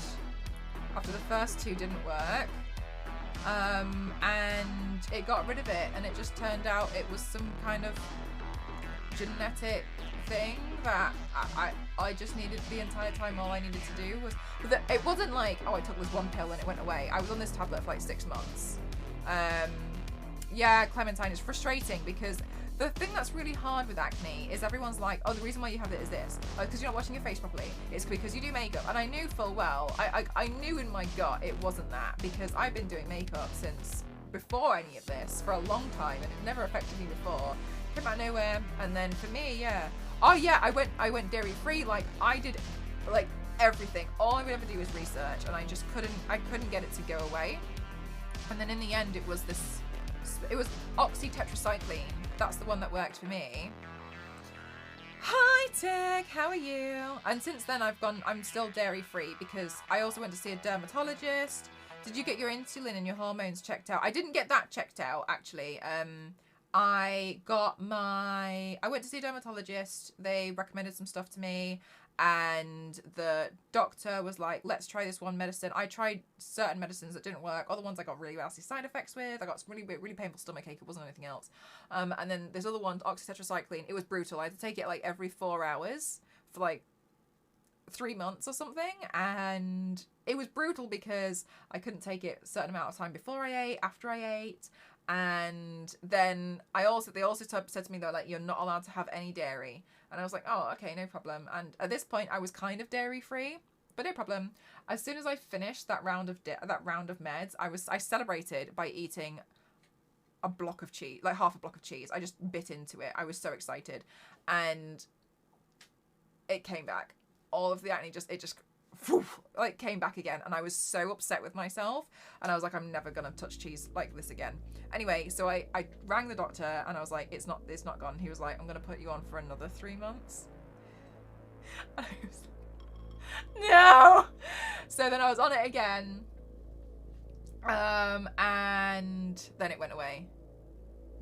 after the first 2 didn't work, and it got rid of it, and it just turned out it was some kind of genetic thing that I just needed. The entire time all I needed to do was, it wasn't like, oh, I took this one pill and it went away. I was on this tablet for like 6 months. Yeah, Clementine, it's frustrating because the thing that's really hard with acne is everyone's like, oh, the reason why you have it is this, because you're not washing your face properly. It's because you do makeup. And I knew full well, I knew in my gut it wasn't that, because I've been doing makeup since before any of this for a long time, and it never affected me before. Came out of nowhere. And then for me, yeah, oh yeah, I went dairy free. Like, I did like everything. All I would ever do was research, and I couldn't get it to go away. And then in the end, it was oxytetracycline. That's the one that worked for me. Hi Tech, how are you? And since then I'm still dairy free, because I also went to see a dermatologist. Did you get your insulin and your hormones checked out? I didn't get that checked out, actually. I went to see a dermatologist. They recommended some stuff to me, and the doctor was like, let's try this one medicine. I tried certain medicines that didn't work. Other ones I got really nasty side effects with. I got some really painful stomachache. It wasn't anything else. And then this other one, oxytetracycline, it was brutal. I had to take it like every 4 hours for like 3 months or something, and it was brutal because I couldn't take it a certain amount of time before I ate, after I ate. And then they also said to me, they're like, you're not allowed to have any dairy. And I was like, oh, okay, no problem. And at this point I was kind of dairy free, but no problem. As soon as I finished that round of meds, I celebrated by eating a block of cheese, like half a block of cheese. I just bit into it. I was so excited, and it came back. All of the acne just like came back again, and I was so upset with myself, and I was like, I'm never gonna touch cheese like this again. Anyway, so I rang the doctor, and I was like, it's not gone. He was like, I'm gonna put you on for another 3 months. And I was like, no. So then I was on it again, and then it went away.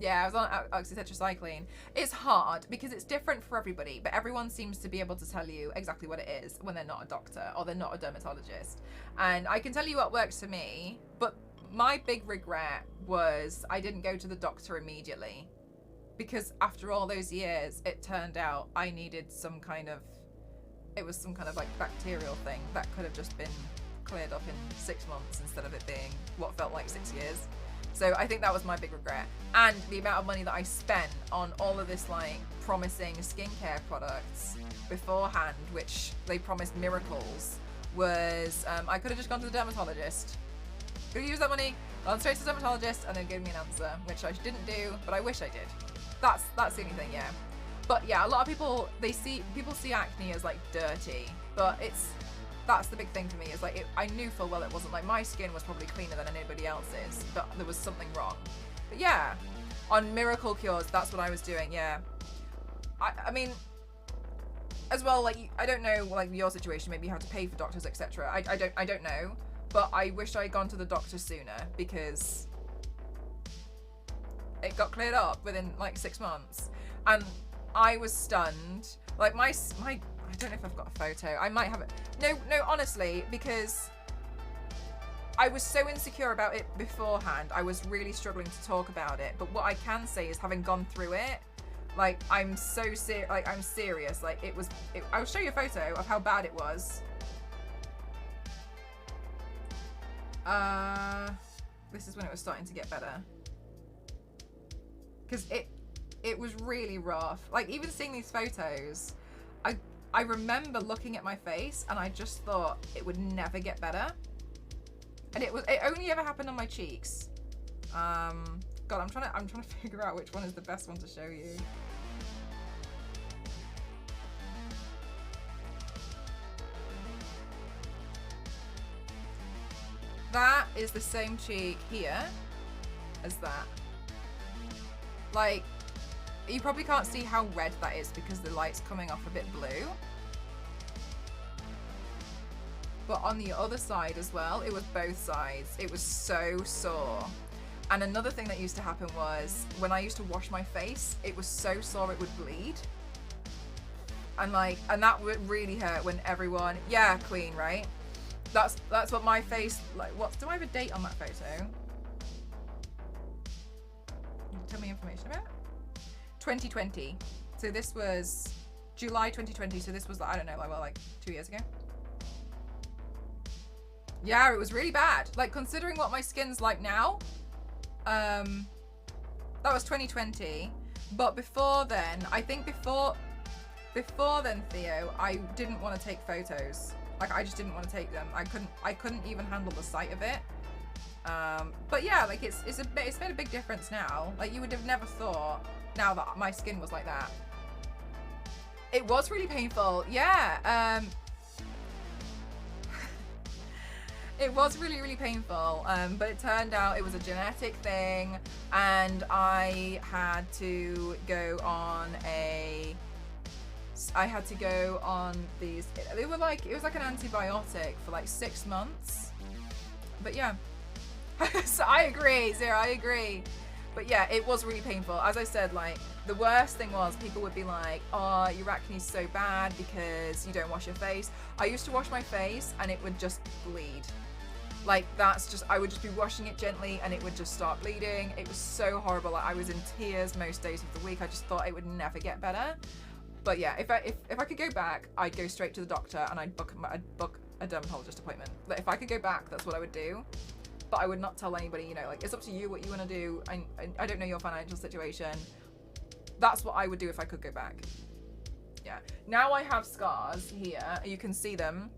Yeah, I was on oxytetracycline. It's hard because it's different for everybody, but everyone seems to be able to tell you exactly what it is when they're not a doctor or they're not a dermatologist. And I can tell you what works for me, but my big regret was I didn't go to the doctor immediately, because after all those years, it turned out I needed some kind of like bacterial thing that could have just been cleared up in 6 months instead of it being what felt like 6 years. So I think that was my big regret. And the amount of money that I spent on all of this like promising skincare products beforehand, which they promised miracles, was I could have just gone to the dermatologist. Could have used that money, gone straight to the dermatologist, and then give me an answer, which I didn't do, but I wish I did. That's the only thing, yeah. But yeah, a lot of people see acne as like dirty, but that's the big thing for me, is like, I knew full well it wasn't. Like, my skin was probably cleaner than anybody else's, but there was something wrong. But yeah, on miracle cures, that's what I was doing, yeah. I mean, as well, like, I don't know, like, your situation, maybe you have to pay for doctors, etc. I don't know, but I wish I had gone to the doctor sooner because it got cleared up within like 6 months, and I was stunned. Like my I don't know if I've got a photo. I might have it. No, honestly, because I was so insecure about it beforehand. I was really struggling to talk about it. But what I can say is, having gone through it, like I'm so serious. Like I'm serious. Like it was. I'll show you a photo of how bad it was. This is when it was starting to get better. Because it was really rough. Like even seeing these photos, I remember looking at my face and I just thought it would never get better. And it only ever happened on my cheeks. God, I'm trying to figure out which one is the best one to show you. That is the same cheek here as that. Like, you probably can't see how red that is because the light's coming off a bit blue. But on the other side as well, it was both sides. It was so sore. And another thing that used to happen was when I used to wash my face, it was so sore it would bleed. And that would really hurt when everyone, yeah, Queen, right? That's what my face, like, do I have a date on that photo? Tell me information about it. 2020. So this was July 2020. So this was, I don't know, like 2 years ago. Yeah, it was really bad. Like, considering what my skin's like now, that was 2020. But before then, I think before then, Theo, I didn't want to take photos. Like, I just didn't want to take them. I couldn't even handle the sight of it. But yeah, like it's made a big difference now. Like, you would have never thought now that my skin was like that. It was really painful. Yeah. It was really, really painful. But it turned out it was a genetic thing, and I had to go on these, it was like an antibiotic for like 6 months. But yeah. So I agree, Zara, I agree. But yeah, it was really painful. As I said, like, the worst thing was people would be like, oh, your acne's so bad because you don't wash your face. I used to wash my face and it would just bleed. Like, I would just be washing it gently and it would just start bleeding. It was so horrible. Like, I was in tears most days of the week. I just thought it would never get better. But yeah, if I could go back, I'd go straight to the doctor and I'd book a dermatologist appointment. But if I could go back, that's what I would do. But I would not tell anybody, you know, like, it's up to you what you want to do. I don't know your financial situation. That's what I would do if I could go back. Yeah. Now I have scars here. You can see them.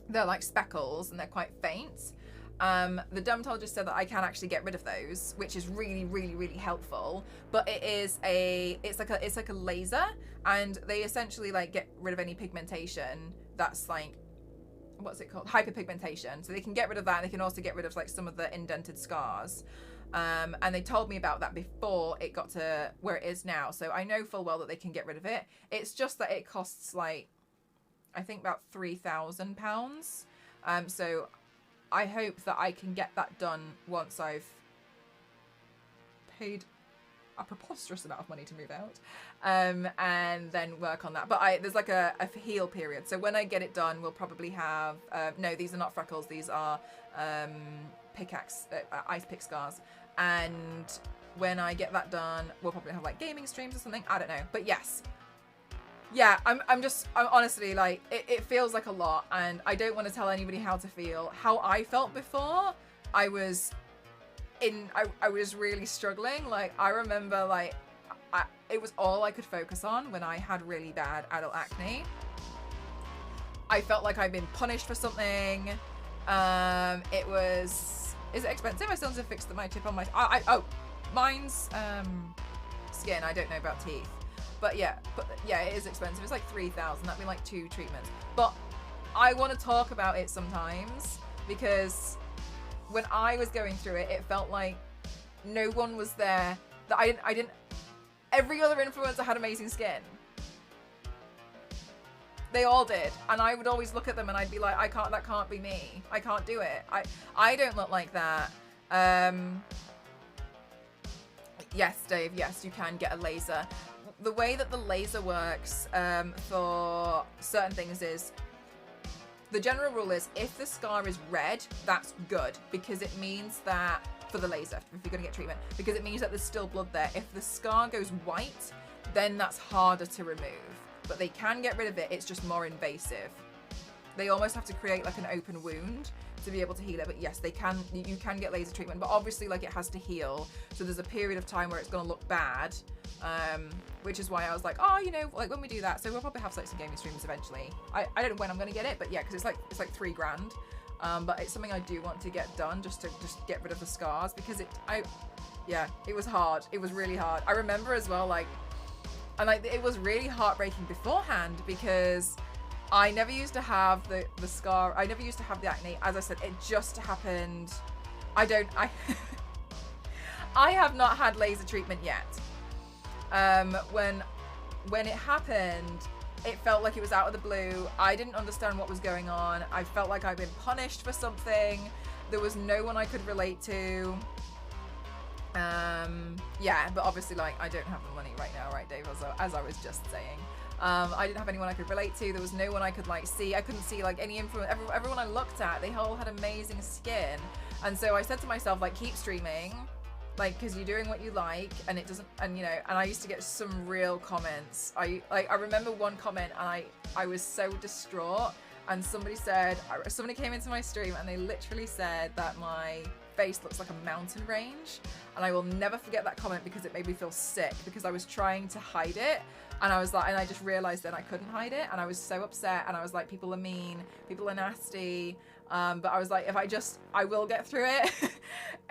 They're like speckles and they're quite faint. The dermatologist said that I can actually get rid of those, which is really, really, really helpful. But it's like a laser, and they essentially like get rid of any pigmentation that's like, what's it called? Hyperpigmentation. So they can get rid of that, and they can also get rid of like some of the indented scars. And they told me about that before it got to where it is now. So I know full well that they can get rid of it. It's just that it costs like, I think about £3,000. So I hope that I can get that done once I've paid a preposterous amount of money to move out, and then work on that. But there's like a heal period. So when I get it done, we'll probably have, no, these are not freckles. These are ice pick scars. And when I get that done, we'll probably have like gaming streams or something. I don't know. But yes. Yeah, I'm honestly, like, it feels like a lot, and I don't want to tell anybody how to feel. How I felt before, I was really struggling. Like, I remember, like, it was all I could focus on when I had really bad adult acne. I felt like I'd been punished for something. Is it expensive? I still need to fix my tip on my, mine's skin. I don't know about teeth. But yeah, it is expensive. It's like $3,000. That'd be like 2 treatments. But I want to talk about it sometimes, because when I was going through it, it felt like no one was there. That I didn't. Every other influencer had amazing skin. They all did. And I would always look at them and I'd be like, that can't be me. I can't do it. I don't look like that. Yes, Dave, yes, you can get a laser. The way that the laser works for certain things is, the general rule is if the scar is red, that's good, because it means that, for the laser, if you're gonna get treatment, because it means that there's still blood there. If the scar goes white, then that's harder to remove. But they can get rid of it, it's just more invasive. They almost have to create like an open wound to be able to heal it. But yes, they can, you can get laser treatment, but obviously like it has to heal. So there's a period of time where it's gonna look bad, which is why I was like, oh, you know, like when we do that, so we'll probably have like some gaming streams eventually. I don't know when I'm gonna get it, but yeah, because it's like $3 grand. But it's something I do want to get done, just to get rid of the scars, because yeah, it was hard. It was really hard. I remember as well, like, and like it was really heartbreaking beforehand, because I never used to have the scar. I never used to have the acne. As I said, it just happened. I have not had laser treatment yet. When it happened, it felt like it was out of the blue. I didn't understand what was going on. I felt like I'd been punished for something. There was no one I could relate to. Yeah, but obviously, like, I don't have the money right now, right, Dave? As I was just saying. I didn't have anyone I could relate to. There was no one I could, like, see. I couldn't see, like, any influence. Everyone I looked at, they all had amazing skin. And so I said to myself, like, keep streaming. Like, because you're doing what you like, and it doesn't, and you know, and I used to get some real comments. I remember one comment, and I was so distraught, and somebody came into my stream, and they literally said that my face looks like a mountain range, and I will never forget that comment, because it made me feel sick, because I was trying to hide it, and I was like, and I just realized that I couldn't hide it, and I was so upset, and I was like, people are mean, people are nasty. But I was like, I will get through it.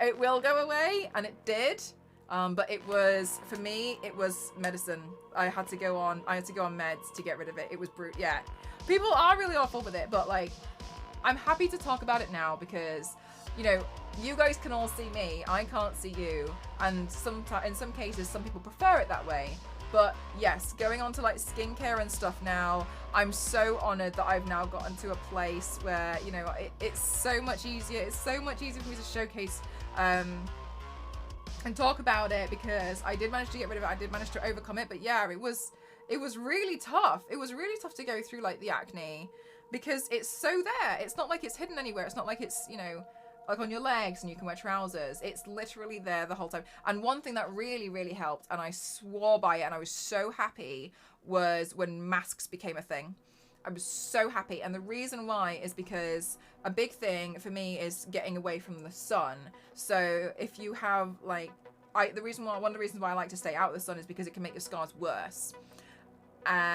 It will go away, and it did. But it was, for me, it was medicine. I had to go on meds to get rid of it. It was brutal. Yeah, people are really awful with it, but like, I'm happy to talk about it now, because, you know, you guys can all see me. I can't see you, and in some cases, some people prefer it that way. But yes, going on to like skincare and stuff now, I'm so honored that I've now gotten to a place where, you know, it's so much easier. It's so much easier for me to showcase and talk about it, because I did manage to get rid of it. I did manage to overcome it. But yeah, it was really tough. It was really tough to go through like the acne, because it's so there. It's not like it's hidden anywhere. It's not like it's, you know, like on your legs and you can wear trousers. It's literally there the whole time. And one thing that really, really helped, and I swore by it, and I was so happy, was when masks became a thing. I was so happy. And the reason why is because a big thing for me is getting away from the sun. So if you have like, one of the reasons why I like to stay out of the sun is because it can make your scars worse.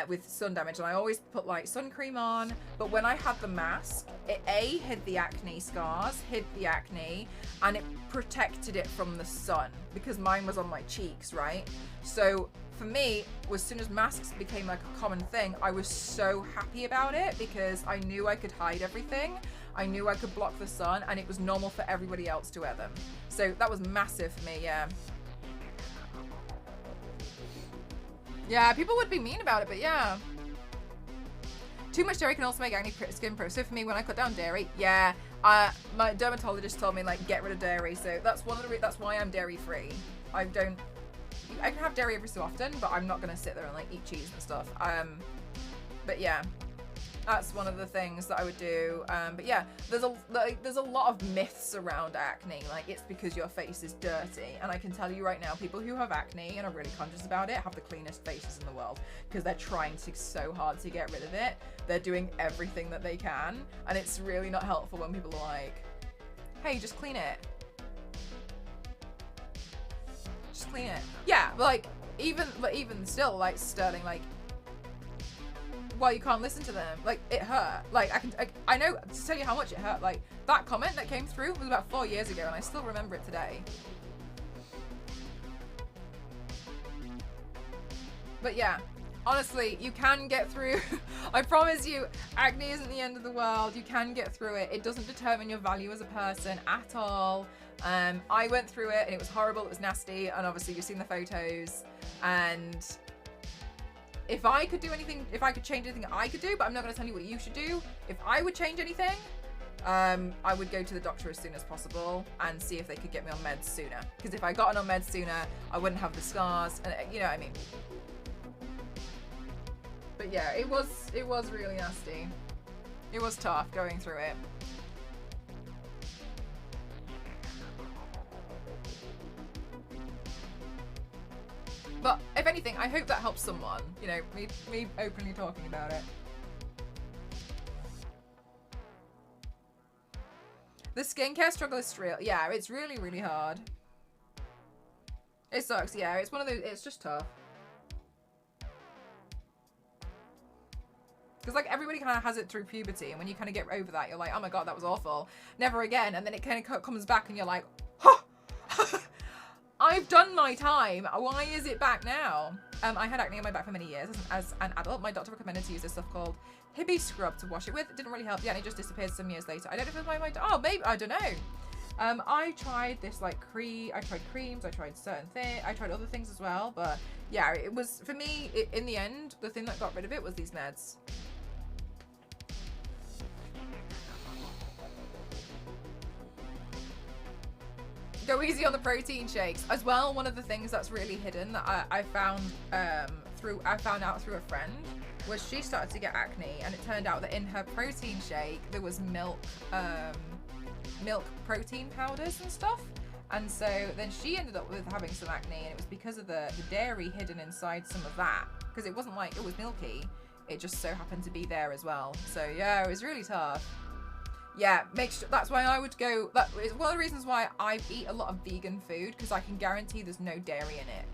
With sun damage, and I always put like sun cream on, but when I had the mask, it hid the acne scars, hid the acne, and it protected it from the sun, because mine was on my cheeks, right? So for me, as soon as masks became like a common thing, I was so happy about it, because I knew I could hide everything. I knew I could block the sun, and it was normal for everybody else to wear them. So that was massive for me, yeah. Yeah, people would be mean about it, but yeah. Too much dairy can also make acne skin pro. So for me, when I cut down dairy, yeah, my dermatologist told me like get rid of dairy. So that's that's why I'm dairy free. I can have dairy every so often, but I'm not gonna sit there and like eat cheese and stuff. But yeah, that's one of the things that I would do. But yeah, there's a lot of myths around acne. Like, it's because your face is dirty. And I can tell you right now, people who have acne and are really conscious about it have the cleanest faces in the world, because they're trying so hard to get rid of it. They're doing everything that they can. And it's really not helpful when people are like, hey, just clean it. Just clean it. Yeah, but like, even still, like, Sterling, like, well, you can't listen to them. Like, it hurt. Like, I know, to tell you how much it hurt, like, that comment that came through was about 4 years ago, and I still remember it today. But yeah, honestly, you can get through. I promise you, acne isn't the end of the world. You can get through it. It doesn't determine your value as a person at all. I went through it, and it was horrible. It was nasty, and obviously you've seen the photos, and if I could do anything, if I could change anything I could do, but I'm not going to tell you what you should do. If I would change anything, I would go to the doctor as soon as possible and see if they could get me on meds sooner. Because if I got on meds sooner, I wouldn't have the scars, and you know what I mean. But yeah, it was really nasty. It was tough going through it. But if anything, I hope that helps someone. You know, me openly talking about it. The skincare struggle is real. Yeah, it's really, really hard. It sucks, yeah. It's one of those, it's just tough. Because like everybody kind of has it through puberty, and when you kind of get over that, you're like, oh my god, that was awful. Never again. And then it kind of comes back and you're like, huh! I've done my time. Why is it back now? I had acne on my back for many years. As an adult, my doctor recommended to use this stuff called Hibby Scrub to wash it with. It didn't really help. Yeah, and it just disappeared some years later. I don't know if it was my oh, maybe, I don't know. I tried this like I tried creams, I tried certain things, I tried other things as well. But yeah, it was, for me, in the end, the thing that got rid of it was these meds. Go easy on the protein shakes as well. One of the things that's really hidden that I found out through a friend was she started to get acne, and it turned out that in her protein shake there was milk protein powders and stuff, and so then she ended up with having some acne, and it was because of the dairy hidden inside some of that, because it wasn't like it was milky, it just so happened to be there as well. So yeah, it was really tough. Yeah, make sure, that's why I would go, that is one of the reasons why I eat a lot of vegan food, because I can guarantee there's no dairy in it.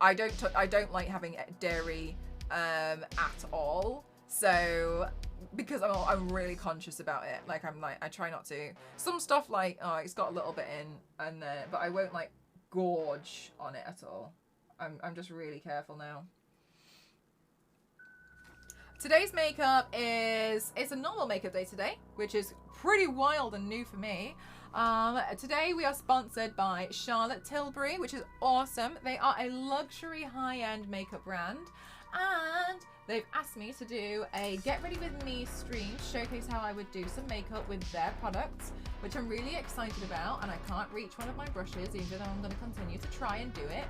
I don't like having dairy at all, so because I'm really conscious about it, like I try not to. Some stuff like, oh, it's got a little bit in, and but I won't like gorge on it at all. I'm just really careful now. Today's makeup it's a normal makeup day today, which is pretty wild and new for me. Today we are sponsored by Charlotte Tilbury, which is awesome. They are a luxury high-end makeup brand, and they've asked me to do a Get Ready With Me stream, showcase how I would do some makeup with their products, which I'm really excited about, and I can't reach one of my brushes, even though I'm going to continue to try and do it.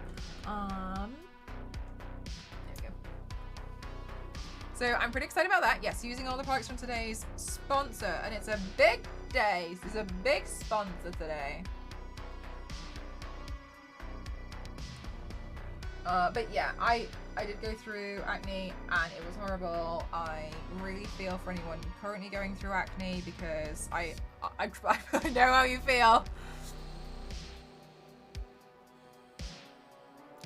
So I'm pretty excited about that. Yes, using all the products from today's sponsor, and it's a big day. This is a big sponsor today. But yeah, I did go through acne, and it was horrible. I really feel for anyone currently going through acne, because I know how you feel.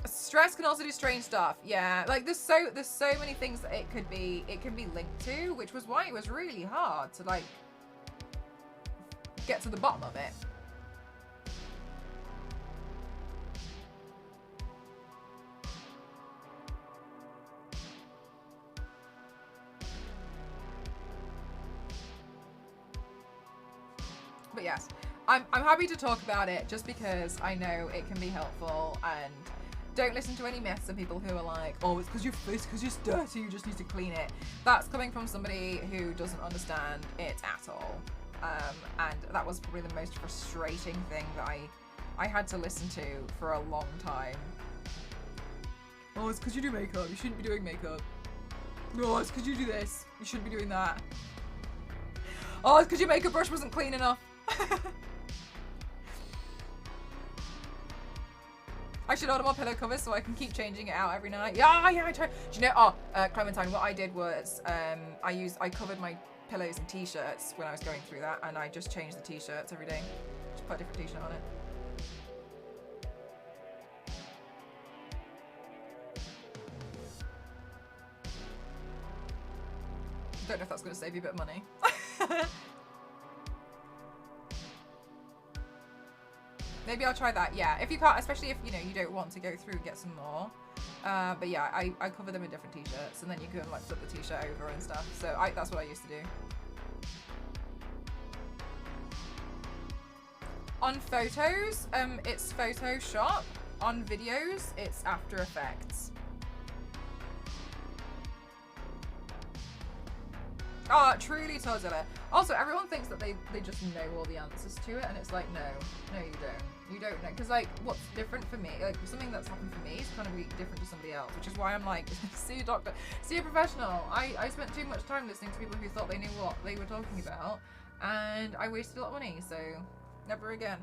Stress can also do strange stuff. Yeah, like there's so many things that it can be linked to, which was why it was really hard to like get to the bottom of it. But yes, I'm happy to talk about it just because I know it can be helpful, and don't listen to any myths of people who are like, oh, it's because you're dirty, you just need to clean it. That's coming from somebody who doesn't understand it at all. And that was probably the most frustrating thing that I had to listen to for a long time. Oh, it's because you do makeup, you shouldn't be doing makeup. No, it's because you do this, you shouldn't be doing that. Oh, it's because your makeup brush wasn't clean enough. I should order more pillow covers so I can keep changing it out every night. Yeah, I try. Do you know, Clementine, what I did was, I covered my pillows in t-shirts when I was going through that, and I just changed the t-shirts every day. Just put a different t-shirt on it. Don't know if that's going to save you a bit of money. Maybe I'll try that, yeah. If you can't, especially if, you know, you don't want to go through and get some more. But yeah, I cover them in different t-shirts, and then you can like flip the t-shirt over and stuff. So that's what I used to do. On photos, it's Photoshop. On videos, it's After Effects. Oh, truly Torzilla. Also, everyone thinks that they just know all the answers to it, and it's like, no, you don't. You don't know. Because, like, what's different for me, like, something that's happened for me is kind of really different to somebody else, which is why I'm like, see a doctor, see a professional. I spent too much time listening to people who thought they knew what they were talking about, and I wasted a lot of money, so never again.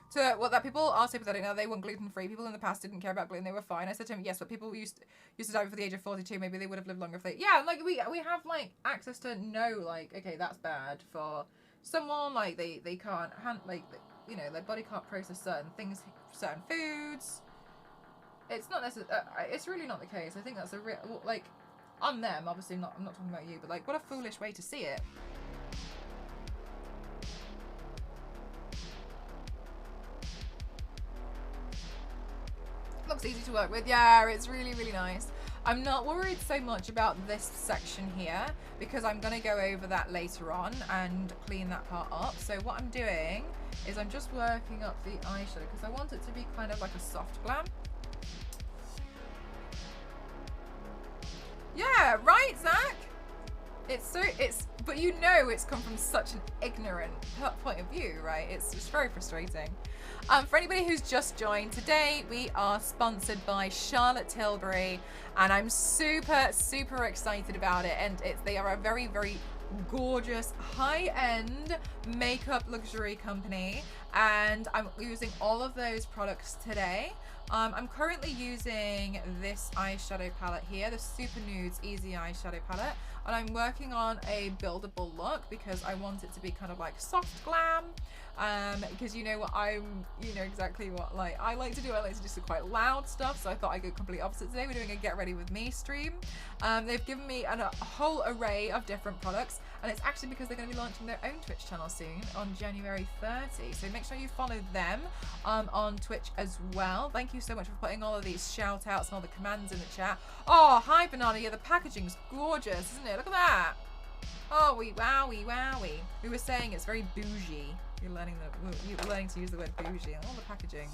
So what that people are sympathetic now, they want gluten-free. People in the past didn't care about gluten, they were fine. I said to him, yes, but people used to die before the age of 42, maybe they would have lived longer if they, yeah, like we have like access to know, like, okay, that's bad for someone, like they can't like, you know, their body can't process certain things, certain foods. It's not necessarily, it's really not the case. I think that's a real, like, on them, obviously, I'm not talking about you, but like, what a foolish way to see it. Looks easy to work with. Yeah, it's really, really nice. I'm not worried so much about this section here because I'm going to go over that later on and clean that part up. So what I'm doing is I'm just working up the eyeshadow because I want it to be kind of like a soft glam. Yeah, right, Zach? But you know it's come from such an ignorant point of view, right? It's just very frustrating. For anybody who's just joined, today we are sponsored by Charlotte Tilbury, and I'm super, super excited about it. And they are a very, very gorgeous, high-end makeup luxury company, and I'm using all of those products today. I'm currently using this eyeshadow palette here, the Super Nudes Easy Eyeshadow Palette, and I'm working on a buildable look because I want it to be kind of like soft glam, because you know what, you know exactly what like I like to do. I like to do some quite loud stuff, so I thought I'd go complete opposite today. We're doing a Get Ready With Me stream. They've given me a whole array of different products, and it's actually because they're going to be launching their own Twitch channel soon on January 30. So make sure you follow them on Twitch as well. Thank you so much for putting all of these shout outs and all the commands in the chat. Oh, hi Banana, yeah, the packaging's gorgeous, isn't it? Look at that. Oh, wowie. We were saying it's very bougie. You're learning to use the word bougie and all the packaging.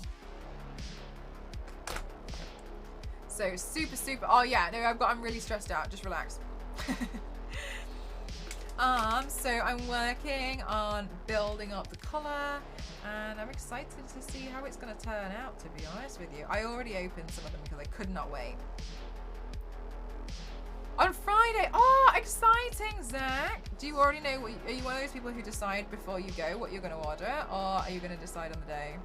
So super, super. Oh yeah, no, I'm really stressed out. Just relax. So I'm working on building up the colour, and I'm excited to see how it's going to turn out, to be honest with you. I already opened some of them because I could not wait. On Friday, oh, exciting, Zach. Do you already know, are you one of those people who decide before you go what you're going to order, or are you going to decide on the day?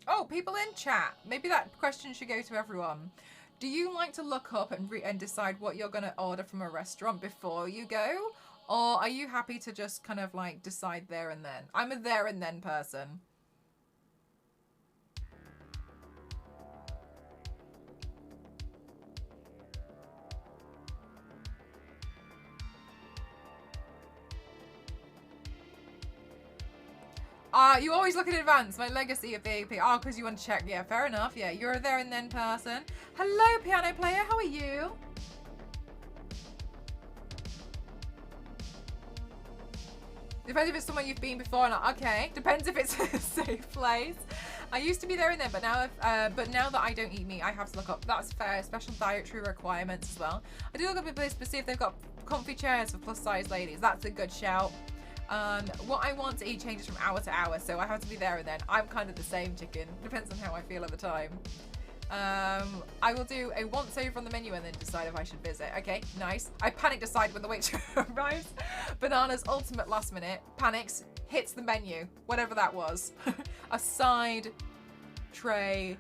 Oh, people in chat. Maybe that question should go to everyone. Do you like to look up and decide what you're going to order from a restaurant before you go? Or are you happy to just kind of like decide there and then? I'm a there and then person. You always look in advance. My legacy of VAP. Oh, because you want to check. Yeah, fair enough. Yeah, you're a there and then person. Hello, piano player. How are you? Depends if it's somewhere you've been before or not. Okay. Depends if it's a safe place. I used to be there and then, but now that I don't eat meat, I have to look up. That's fair. Special dietary requirements as well. I do look up a place to see if they've got comfy chairs for plus size ladies. That's a good shout. What I want to eat changes from hour to hour, so I have to be there and then. I'm kind of the same chicken. Depends on how I feel at the time. I will do a once over on the menu and then decide if I should visit. Okay, nice. I panic decide when the waiter arrives. Bananas ultimate last minute. Panics, hits the menu, whatever that was. A side tray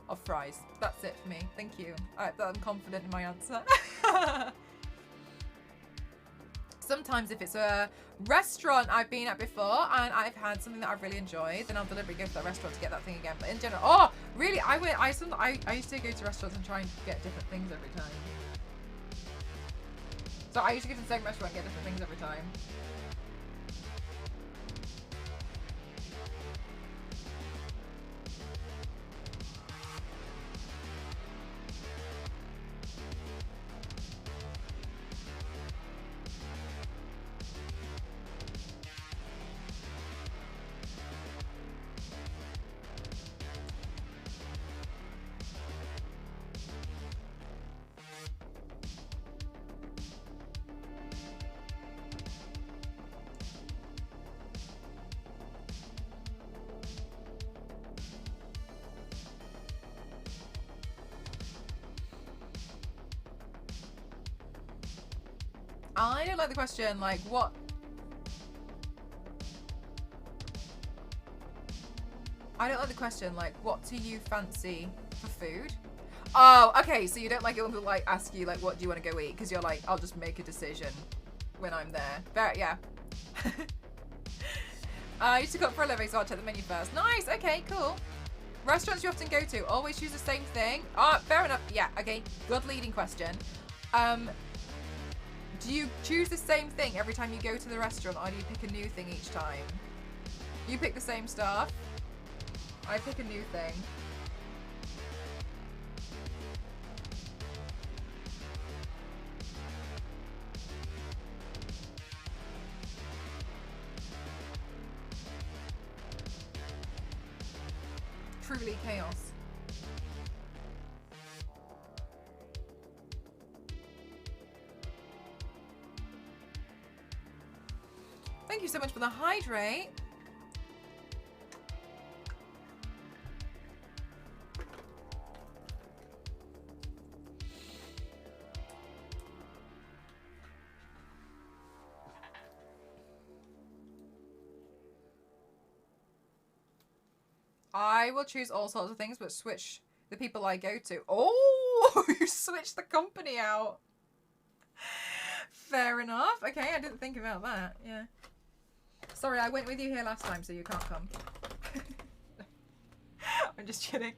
of fries. That's it for me. Thank you. I'm confident in my answer. Sometimes if it's a restaurant I've been at before and I've had something that I've really enjoyed, then I'll deliberately go to that restaurant to get that thing again. But in general, oh, really? I used to go to restaurants and try and get different things every time. So I used to go to the same restaurant and get different things every time. I don't like the question, like, what? I don't like the question, like, what do you fancy for food? Oh, okay, so you don't like it when people, like, ask you, like, what do you want to go eat? Because you're like, I'll just make a decision when I'm there. Very, yeah. I used to cook for a living, so I'll check the menu first. Nice, okay, cool. Restaurants you often go to, always choose the same thing? Ah, fair enough. Yeah, okay, good leading question. Do you choose the same thing every time you go to the restaurant, or do you pick a new thing each time? You pick the same stuff. I pick a new thing. Truly chaos. Thank you so much for the hydrate. I will choose all sorts of things, but switch the people I go to. Oh, you switched the company out. Fair enough. Okay, I didn't think about that. Yeah. Sorry, I went with you here last time, so you can't come. I'm just kidding.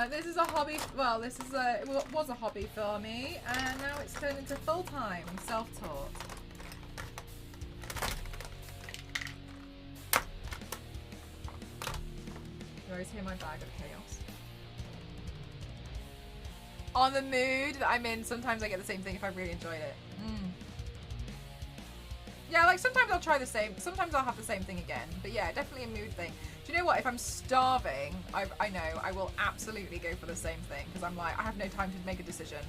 This is a hobby. Well, this is it was a hobby for me, and now it's turned into full-time self-taught. You always hear my bag of chaos. On the mood that I'm in, sometimes I get the same thing if I really enjoyed it. Yeah, like sometimes I'll try the same, sometimes I'll have the same thing again. But yeah, definitely a mood thing. Do you know what? If I'm starving, I know I will absolutely go for the same thing because I'm like, I have no time to make a decision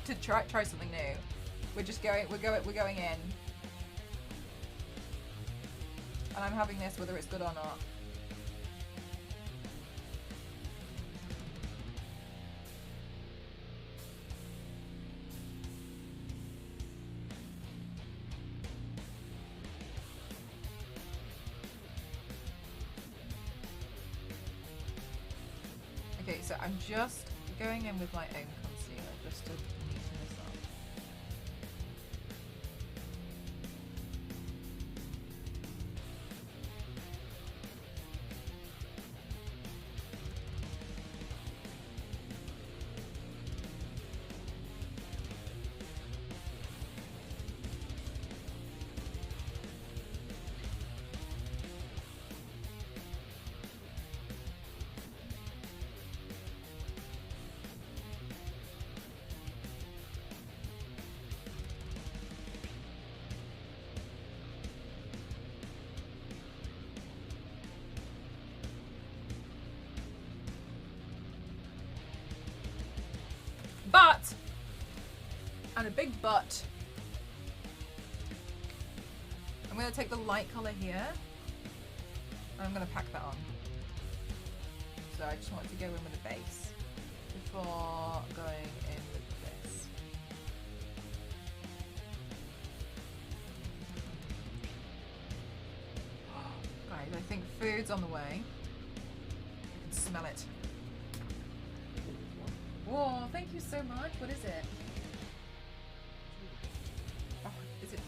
to try something new. We're just going, we're going in, and I'm having this whether it's good or not. Okay, so I'm just going in with my own concealer just to neaten this up. But, and a big but, I'm going to take the light colour here, and I'm going to pack that on. though. I just wanted to go in with a base before going in with this. Guys, I think food's on the way. I can smell it. Whoa, thank you so much. What is it? Oh, is it?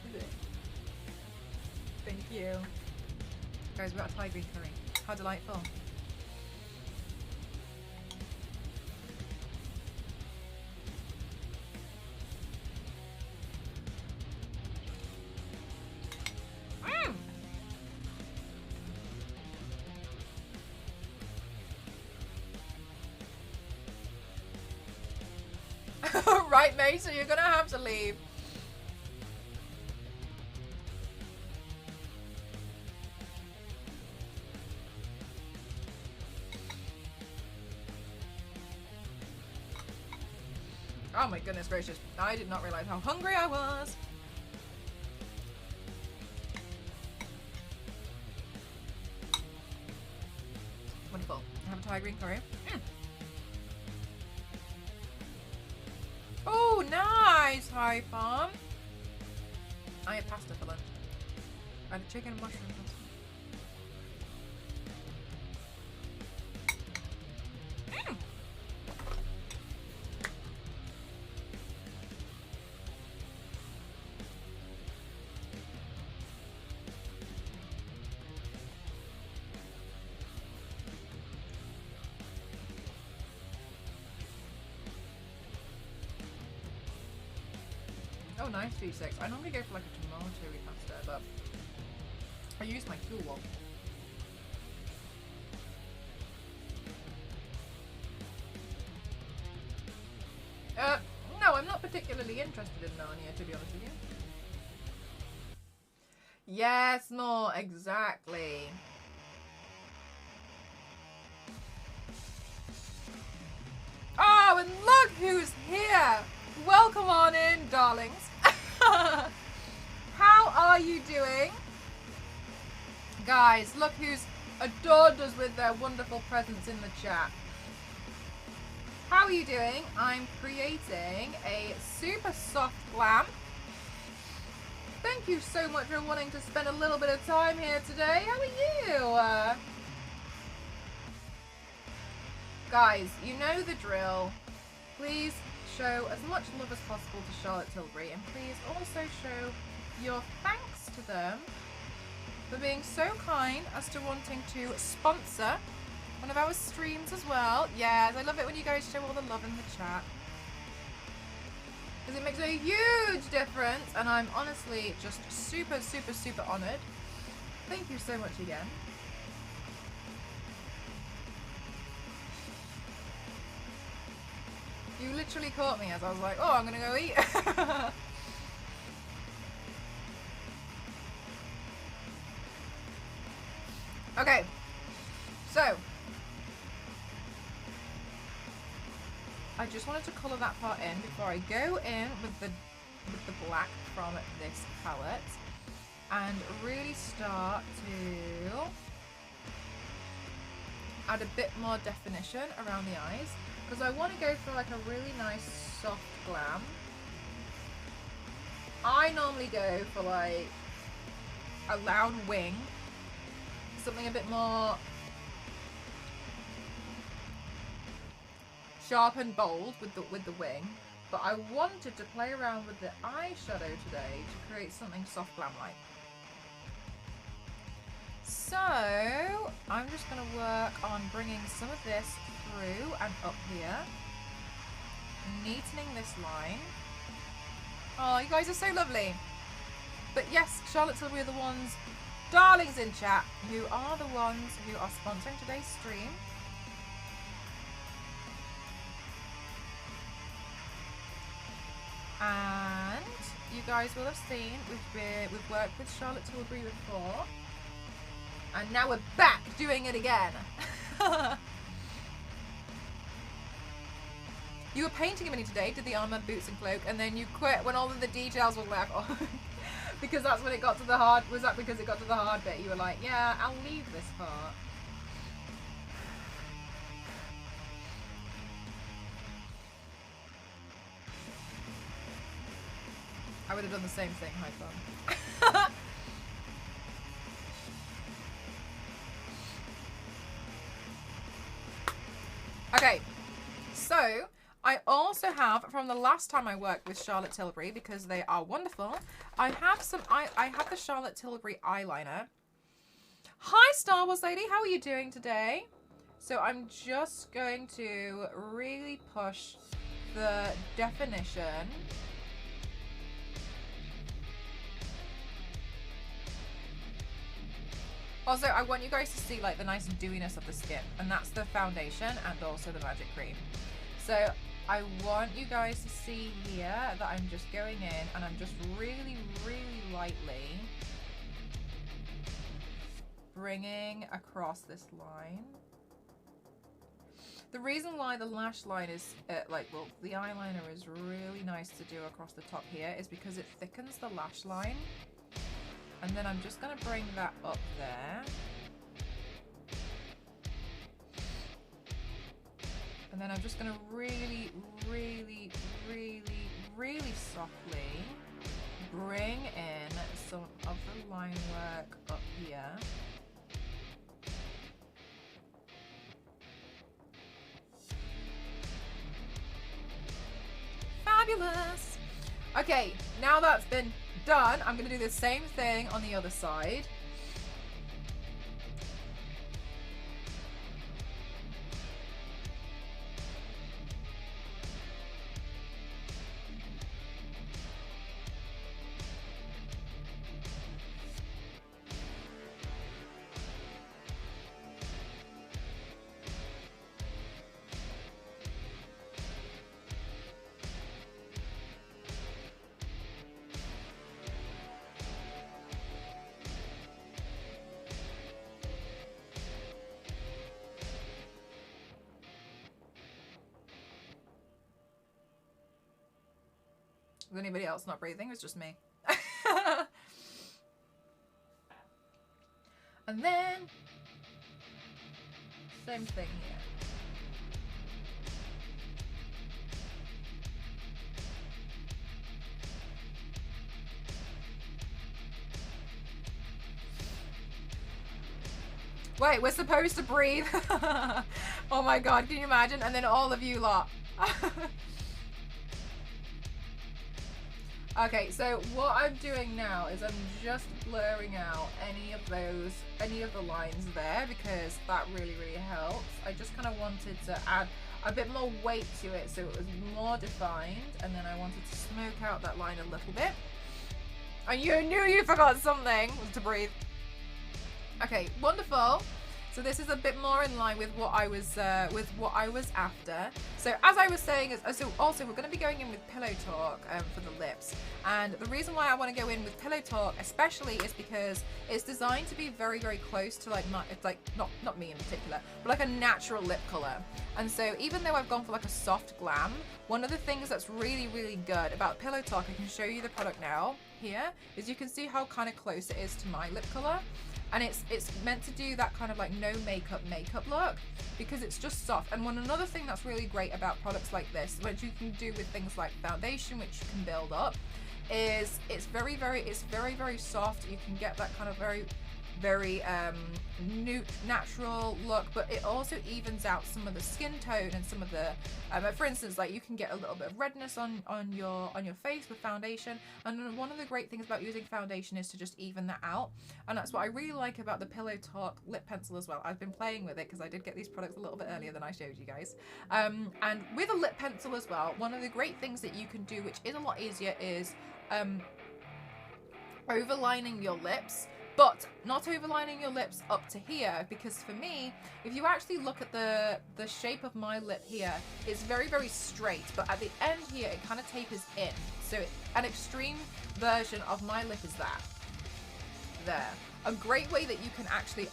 Is it? Thank you. Guys, we got Thai green curry. How delightful. Right, mate, so you're gonna have to leave. Oh my goodness gracious. I did not realize how hungry I was. Wonderful. I have a Thai green curry. Oh, nice, Thai farm. I had pasta for lunch. I had chicken and mushroom pasta. Oh, nice V6. I normally go for like a tomato-y pasta, but I use my cool one. No, I'm not particularly interested in Narnia, to be honest with you. Yes, more, exactly. Oh, and look who's here! Welcome on in, darlings. How are you doing? Guys, look who's adored us with their wonderful presence in the chat. How are you doing? I'm creating a super soft glam. Thank you so much for wanting to spend a little bit of time here today. How are you? Guys, you know the drill. Please show as much love as possible to Charlotte Tilbury, and please also show your thanks to them for being so kind as to wanting to sponsor one of our streams as well. Yes, I love it when you guys show all the love in the chat, because it makes a huge difference, and I'm honestly just super, super, super honoured. Thank you so much again. You literally caught me as I was like, oh, I'm gonna go eat. Okay, so I just wanted to colour that part in before I go in with the black from this palette and really start to add a bit more definition around the eyes, because I want to go for like a really nice soft glam. I normally go for like a loud wing, something a bit more sharp and bold with the wing, but I wanted to play around with the eyeshadow today to create something soft glam like. So I'm just going to work on bringing some of this through and up here, neatening this line. Oh, you guys are so lovely. But yes, Charlotte Tilbury are the ones, darlings in chat, who are the ones who are sponsoring today's stream. And you guys will have seen we've worked with Charlotte Tilbury before, and now we're back doing it again. You were painting a mini today, did the armor, boots and cloak, and then you quit when all of the details were left. Oh. Because that's when it got to the hard, was that because it got to the hard bit? You were like, yeah, I'll leave this part. I would have done the same thing, high fun. Okay, so I also have, from the last time I worked with Charlotte Tilbury, because they are wonderful, I have the Charlotte Tilbury eyeliner. Hi, Star Wars lady, how are you doing today? So I'm just going to really push the definition. Also, I want you guys to see like the nice dewiness of the skin, and that's the foundation and also the magic cream. So I want you guys to see here that I'm just going in and I'm just really, really lightly bringing across this line. The reason why the lash line is the eyeliner is really nice to do across the top here is because it thickens the lash line. And then I'm just going to bring that up there. And then I'm just going to really, really, really, really softly bring in some of the line work up here. Fabulous! Okay, now that's been done, I'm going to do the same thing on the other side. Is anybody else not breathing? It's just me. And then, same thing here. Wait, we're supposed to breathe? Oh my god, can you imagine? And then all of you lot. Okay, so what I'm doing now is I'm just blurring out any of the lines there because that really, really helps. I just kind of wanted to add a bit more weight to it so it was more defined, and then I wanted to smoke out that line a little bit. And you knew you forgot something, was to breathe. Okay, wonderful. So this is a bit more in line with what I was after. So as I was saying, so also we're going to be going in with Pillow Talk for the lips. And the reason why I want to go in with Pillow Talk especially is because it's designed to be very, very close to like not me in particular, but like a natural lip color. And so even though I've gone for like a soft glam, one of the things that's really, really good about Pillow Talk, I can show you the product now here, is you can see how kind of close it is to my lip color. And it's meant to do that kind of like no makeup look because it's just soft. And another thing that's really great about products like this, which you can do with things like foundation, which you can build up, is it's very, very soft. You can get that kind of very natural look, but it also evens out some of the skin tone and some of the for instance, like you can get a little bit of redness on your face with foundation, and one of the great things about using foundation is to just even that out. And that's what I really like about the Pillow Talk lip pencil as well. I've been playing with it because I did get these products a little bit earlier than I showed you guys, and with a lip pencil as well, one of the great things that you can do, which is a lot easier, is overlining your lips. But not overlining your lips up to here, because for me, if you actually look at the shape of my lip here, it's very, very straight, but at the end here, it kind of tapers in. So an extreme version of my lip is that. There. A great way that you can actually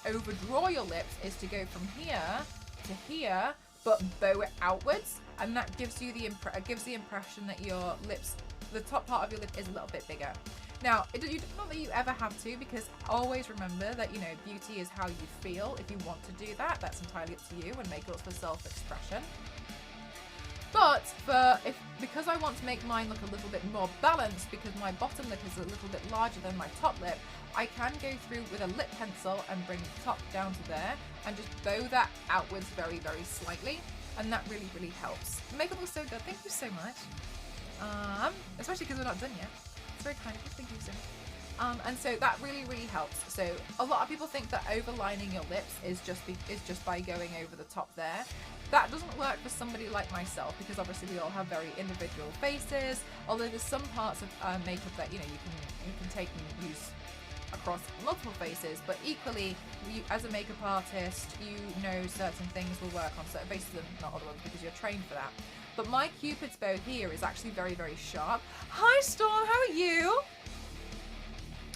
overdraw your lips is to go from here to here, but bow it outwards, and that gives you the impression that your lips, the top part of your lip is a little bit bigger. Now, not that you ever have to, because always remember that, you know, beauty is how you feel. If you want to do that, that's entirely up to you, and makeup's for self-expression. But because I want to make mine look a little bit more balanced, because my bottom lip is a little bit larger than my top lip, I can go through with a lip pencil and bring the top down to there and just bow that outwards very, very slightly. And that really, really helps. The makeup looks so good. Thank you so much. Especially because we're not done yet. It's very kind of you. Thank you so much. And so that really, really helps. So a lot of people think that overlining your lips is just by going over the top there. That doesn't work for somebody like myself, because obviously we all have very individual faces. Although there's some parts of makeup that, you know, you can take and use across multiple faces, but equally, as a makeup artist, you know certain things will work on certain faces and not other ones because you're trained for that. But my Cupid's bow here is actually very, very sharp. Hi Storm, how are you?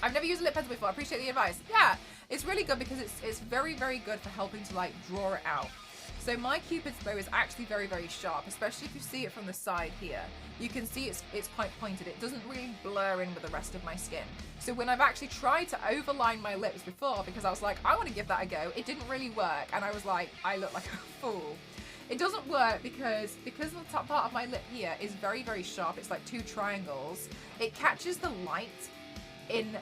I've never used a lip pencil before. I appreciate the advice. Yeah, it's really good because it's very, very good for helping to like draw it out. So my Cupid's bow is actually very, very sharp, especially if you see it from the side here. You can see it's quite pointed. It doesn't really blur in with the rest of my skin. So when I've actually tried to overline my lips before, because I was like, I want to give that a go, it didn't really work. And I was like, I look like a fool. It doesn't work because the top part of my lip here is very, very sharp. It's like two triangles. It catches the light in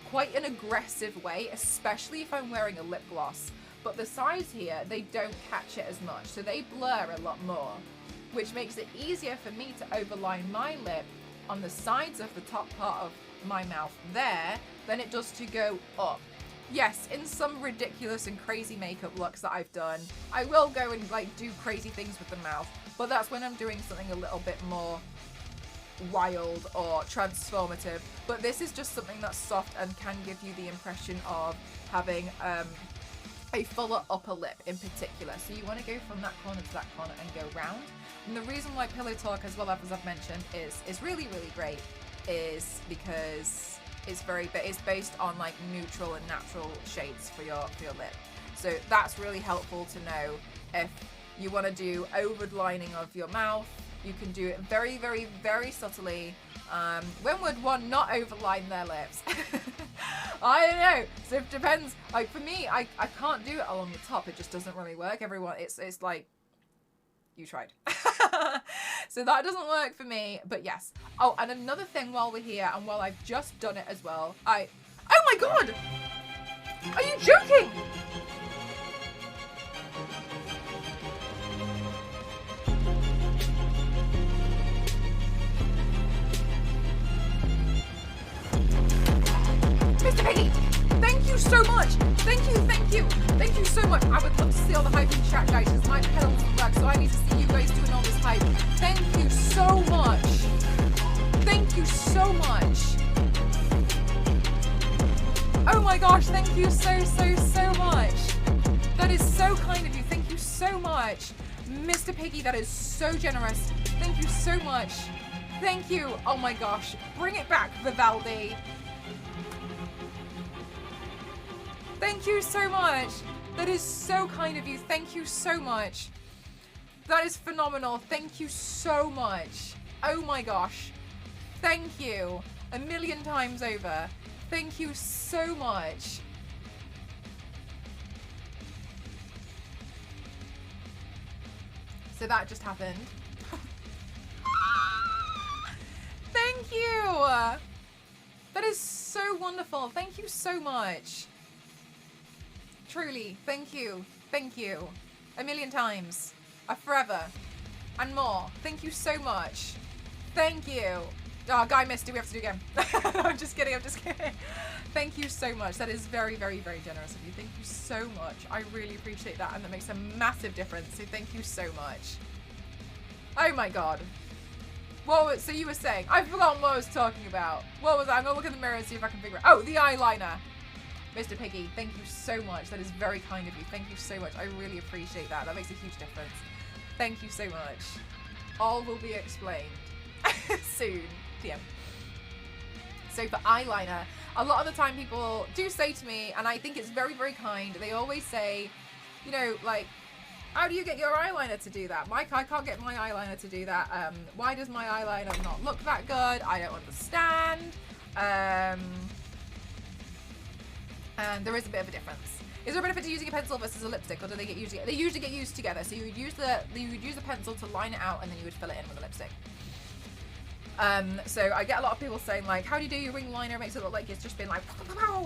quite an aggressive way, especially if I'm wearing a lip gloss. But the sides here, they don't catch it as much, so they blur a lot more, which makes it easier for me to overline my lip on the sides of the top part of my mouth there than it does to go up. Yes, in some ridiculous and crazy makeup looks that I've done, I will go and like do crazy things with the mouth, but that's when I'm doing something a little bit more wild or transformative. But this is just something that's soft and can give you the impression of having a fuller upper lip in particular. So you want to go from that corner to that corner and go round. And the reason why Pillow Talk, as well as I've mentioned, is really, really great is because it's based on like neutral and natural shades for your lip. So that's really helpful to know if you want to do overlining of your mouth. You can do it very, very, very subtly. When would one not overline their lips? I don't know. So it depends. Like for me, I can't do it along the top. It just doesn't really work. Everyone, it's like, you tried. So that doesn't work for me, but yes. Oh, and another thing while we're here and while I've just done it as well, oh my God! Are you joking? Mr. Piggy, thank you so much. Thank you so much. I would love to see all the hype in chat, guys. Because my pedal doesn't work, so I need to see you guys doing all this hype. Thank you so much. Thank you so much. Oh my gosh, thank you so much. That is so kind of you. Thank you so much. Mr. Piggy, that is so generous. Thank you so much. Thank you. Oh my gosh. Bring it back, Vivaldi. Thank you so much. That is so kind of you. Thank you so much. That is phenomenal. Thank you so much. Oh my gosh. Thank you. 1,000,000 times over. Thank you so much. So that just happened. Thank you. That is so wonderful. Thank you so much. Truly, thank you. Thank you. 1,000,000 times. Forever. And more. Thank you so much. Thank you. Oh, Guy missed it. We have to do it again. I'm just kidding. Thank you so much. That is very, very, very generous of you. Thank you so much. I really appreciate that. And that makes a massive difference. So thank you so much. Oh my God. So you were saying, I've forgotten what I was talking about. What was I? I'm going to look in the mirror and see if I can figure it out. Oh, the eyeliner. Mr. Piggy, thank you so much. That is very kind of you. Thank you so much. I really appreciate that. That makes a huge difference. Thank you so much. All will be explained soon. PM. So for eyeliner, a lot of the time people do say to me, and I think it's very, very kind, they always say, you know, like, how do you get your eyeliner to do that? Mike, I can't get my eyeliner to do that. Why does my eyeliner not look that good? I don't understand. And there is a bit of a difference. Is there a benefit to using a pencil versus a lipstick, or do they get used? They usually get used together. So you would use the pencil to line it out, and then you would fill it in with a lipstick. So I get a lot of people saying like, how do you do your ring liner? It makes it look like it's just been like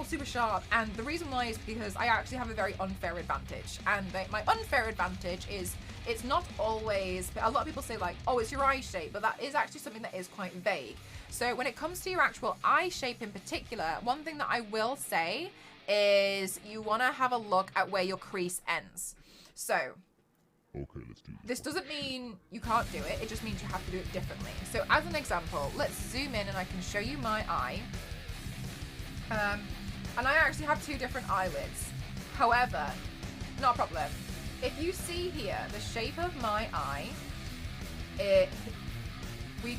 super sharp. And the reason why is because I actually have a very unfair advantage. And my unfair advantage is it's not always, a lot of people say like, oh, it's your eye shape, but that is actually something that is quite vague. So when it comes to your actual eye shape in particular, one thing that I will say is you want to have a look at where your crease ends. So, okay, let's do this doesn't mean you can't do it, it just means you have to do it differently. So as an example, let's zoom in and I can show you my eye. And I actually have two different eyelids. However, not a problem. If you see here, the shape of my eye, you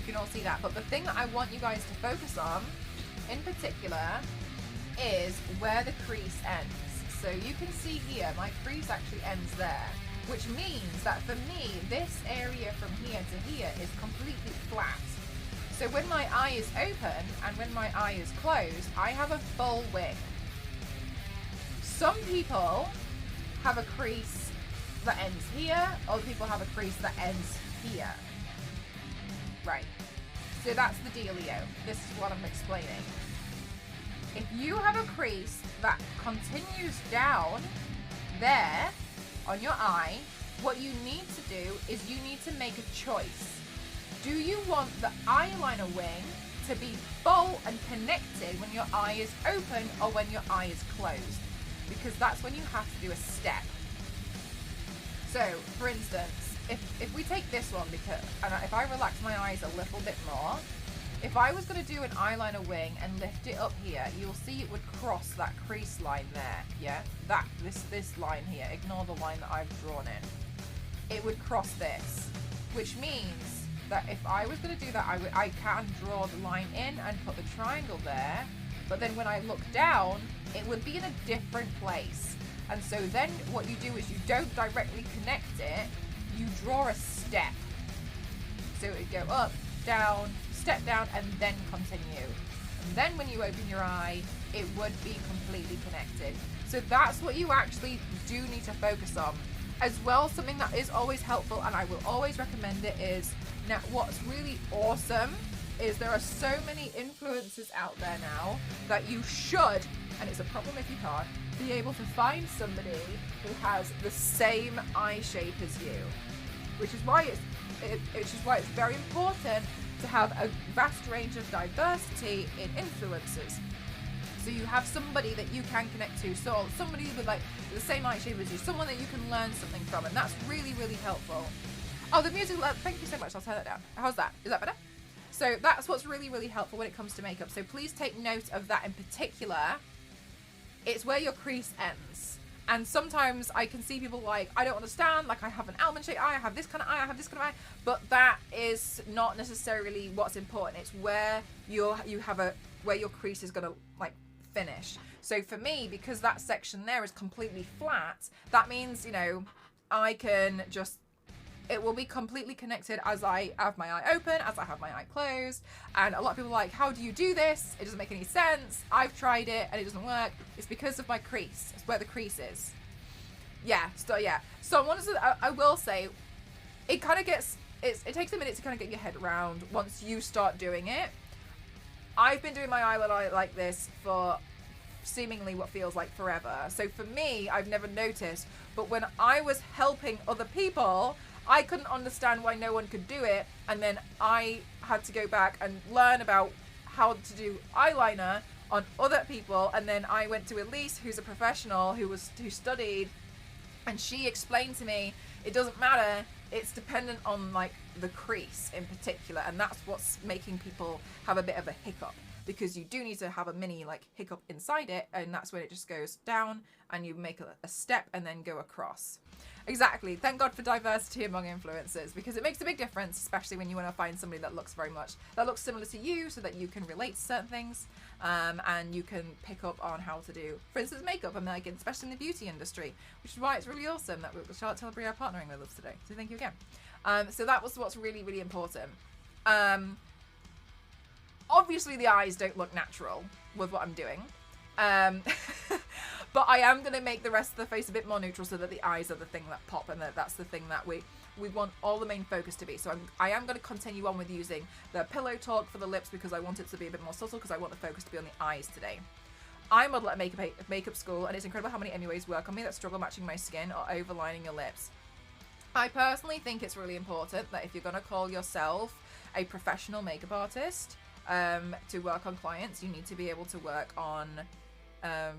can all see that. But the thing that I want you guys to focus on, in particular, is where the crease ends. So you can see here, my crease actually ends there, which means that for me, this area from here to here is completely flat. So when my eye is open and when my eye is closed, I have a full wing. Some people have a crease that ends here, other people have a crease that ends here. Right. So that's the dealio. This is what I'm explaining. If you have a crease that continues down there on your eye, what you need to do is you need to make a choice. Do you want the eyeliner wing to be full and connected when your eye is open or when your eye is closed? Because that's when you have to do a step. So, for instance, if we take this one, if I relax my eyes a little bit more, if I was going to do an eyeliner wing and lift it up here, you'll see it would cross that crease line there, yeah? This line here, ignore the line that I've drawn in. It would cross this, which means that if I was going to do that, I can draw the line in and put the triangle there, but then when I look down, it would be in a different place. And so then what you do is you don't directly connect it, you draw a step. So it would go up, down, step down, and then continue. And then when you open your eye, it would be completely connected. So that's what you actually do need to focus on. As well, something that is always helpful, and I will always recommend it, is now what's really awesome is there are so many influencers out there now that you should, and it's a problem if you can't, be able to find somebody who has the same eye shape as you. Which is why it's very important to have a vast range of diversity in influencers. So you have somebody that you can connect to, so somebody with like the same eye shape as you, someone that you can learn something from, and that's really, really helpful. Oh, the music, thank you so much, I'll turn that down. How's that? Is that better? So that's what's really, really helpful when it comes to makeup. So please take note of that in particular. It's where your crease ends. And sometimes I can see people like, I don't understand, like I have an almond shaped eye, I have this kind of eye, I have this kind of eye, but that is not necessarily what's important. It's where where your crease is gonna like finish. So for me, because that section there is completely flat, that means, you know, I can just, it will be completely connected as I have my eye open, as I have my eye closed. And a lot of people are like, how do you do this? It doesn't make any sense. I've tried it and it doesn't work. It's because of my crease. It's where the crease is. Yeah, so yeah. So I will say, it kind of gets, it takes a minute to kind of get your head around once you start doing it. I've been doing my eyeliner like this for seemingly what feels like forever. So for me, I've never noticed. But when I was helping other people, I couldn't understand why no one could do it, and then I had to go back and learn about how to do eyeliner on other people, and then I went to Elise, who's a professional, who studied, and she explained to me it doesn't matter, it's dependent on like the crease in particular, and that's what's making people have a bit of a hiccup, because you do need to have a mini like hiccup inside it, and that's when it just goes down and you make a step and then go across. Exactly. Thank God for diversity among influencers, because it makes a big difference, especially when you want to find somebody that looks similar to you, so that you can relate to certain things, and you can pick up on how to do, for instance, makeup, and like, especially in the beauty industry, which is why it's really awesome that Charlotte Tilbury are partnering with us today. So thank you again. So that was what's really, really important. obviously the eyes don't look natural with what I'm doing. But I am going to make the rest of the face a bit more neutral so that the eyes are the thing that pop, and that's the thing that we want all the main focus to be. So I am going to continue on with using the pillow talk for the lips because I want it to be a bit more subtle, because I want the focus to be on the eyes today. I model at makeup school, and it's incredible how many MUAs work on me that struggle matching my skin or overlining your lips. I personally think it's really important that if you're going to call yourself a professional makeup artist, to work on clients, you need to be able to work on a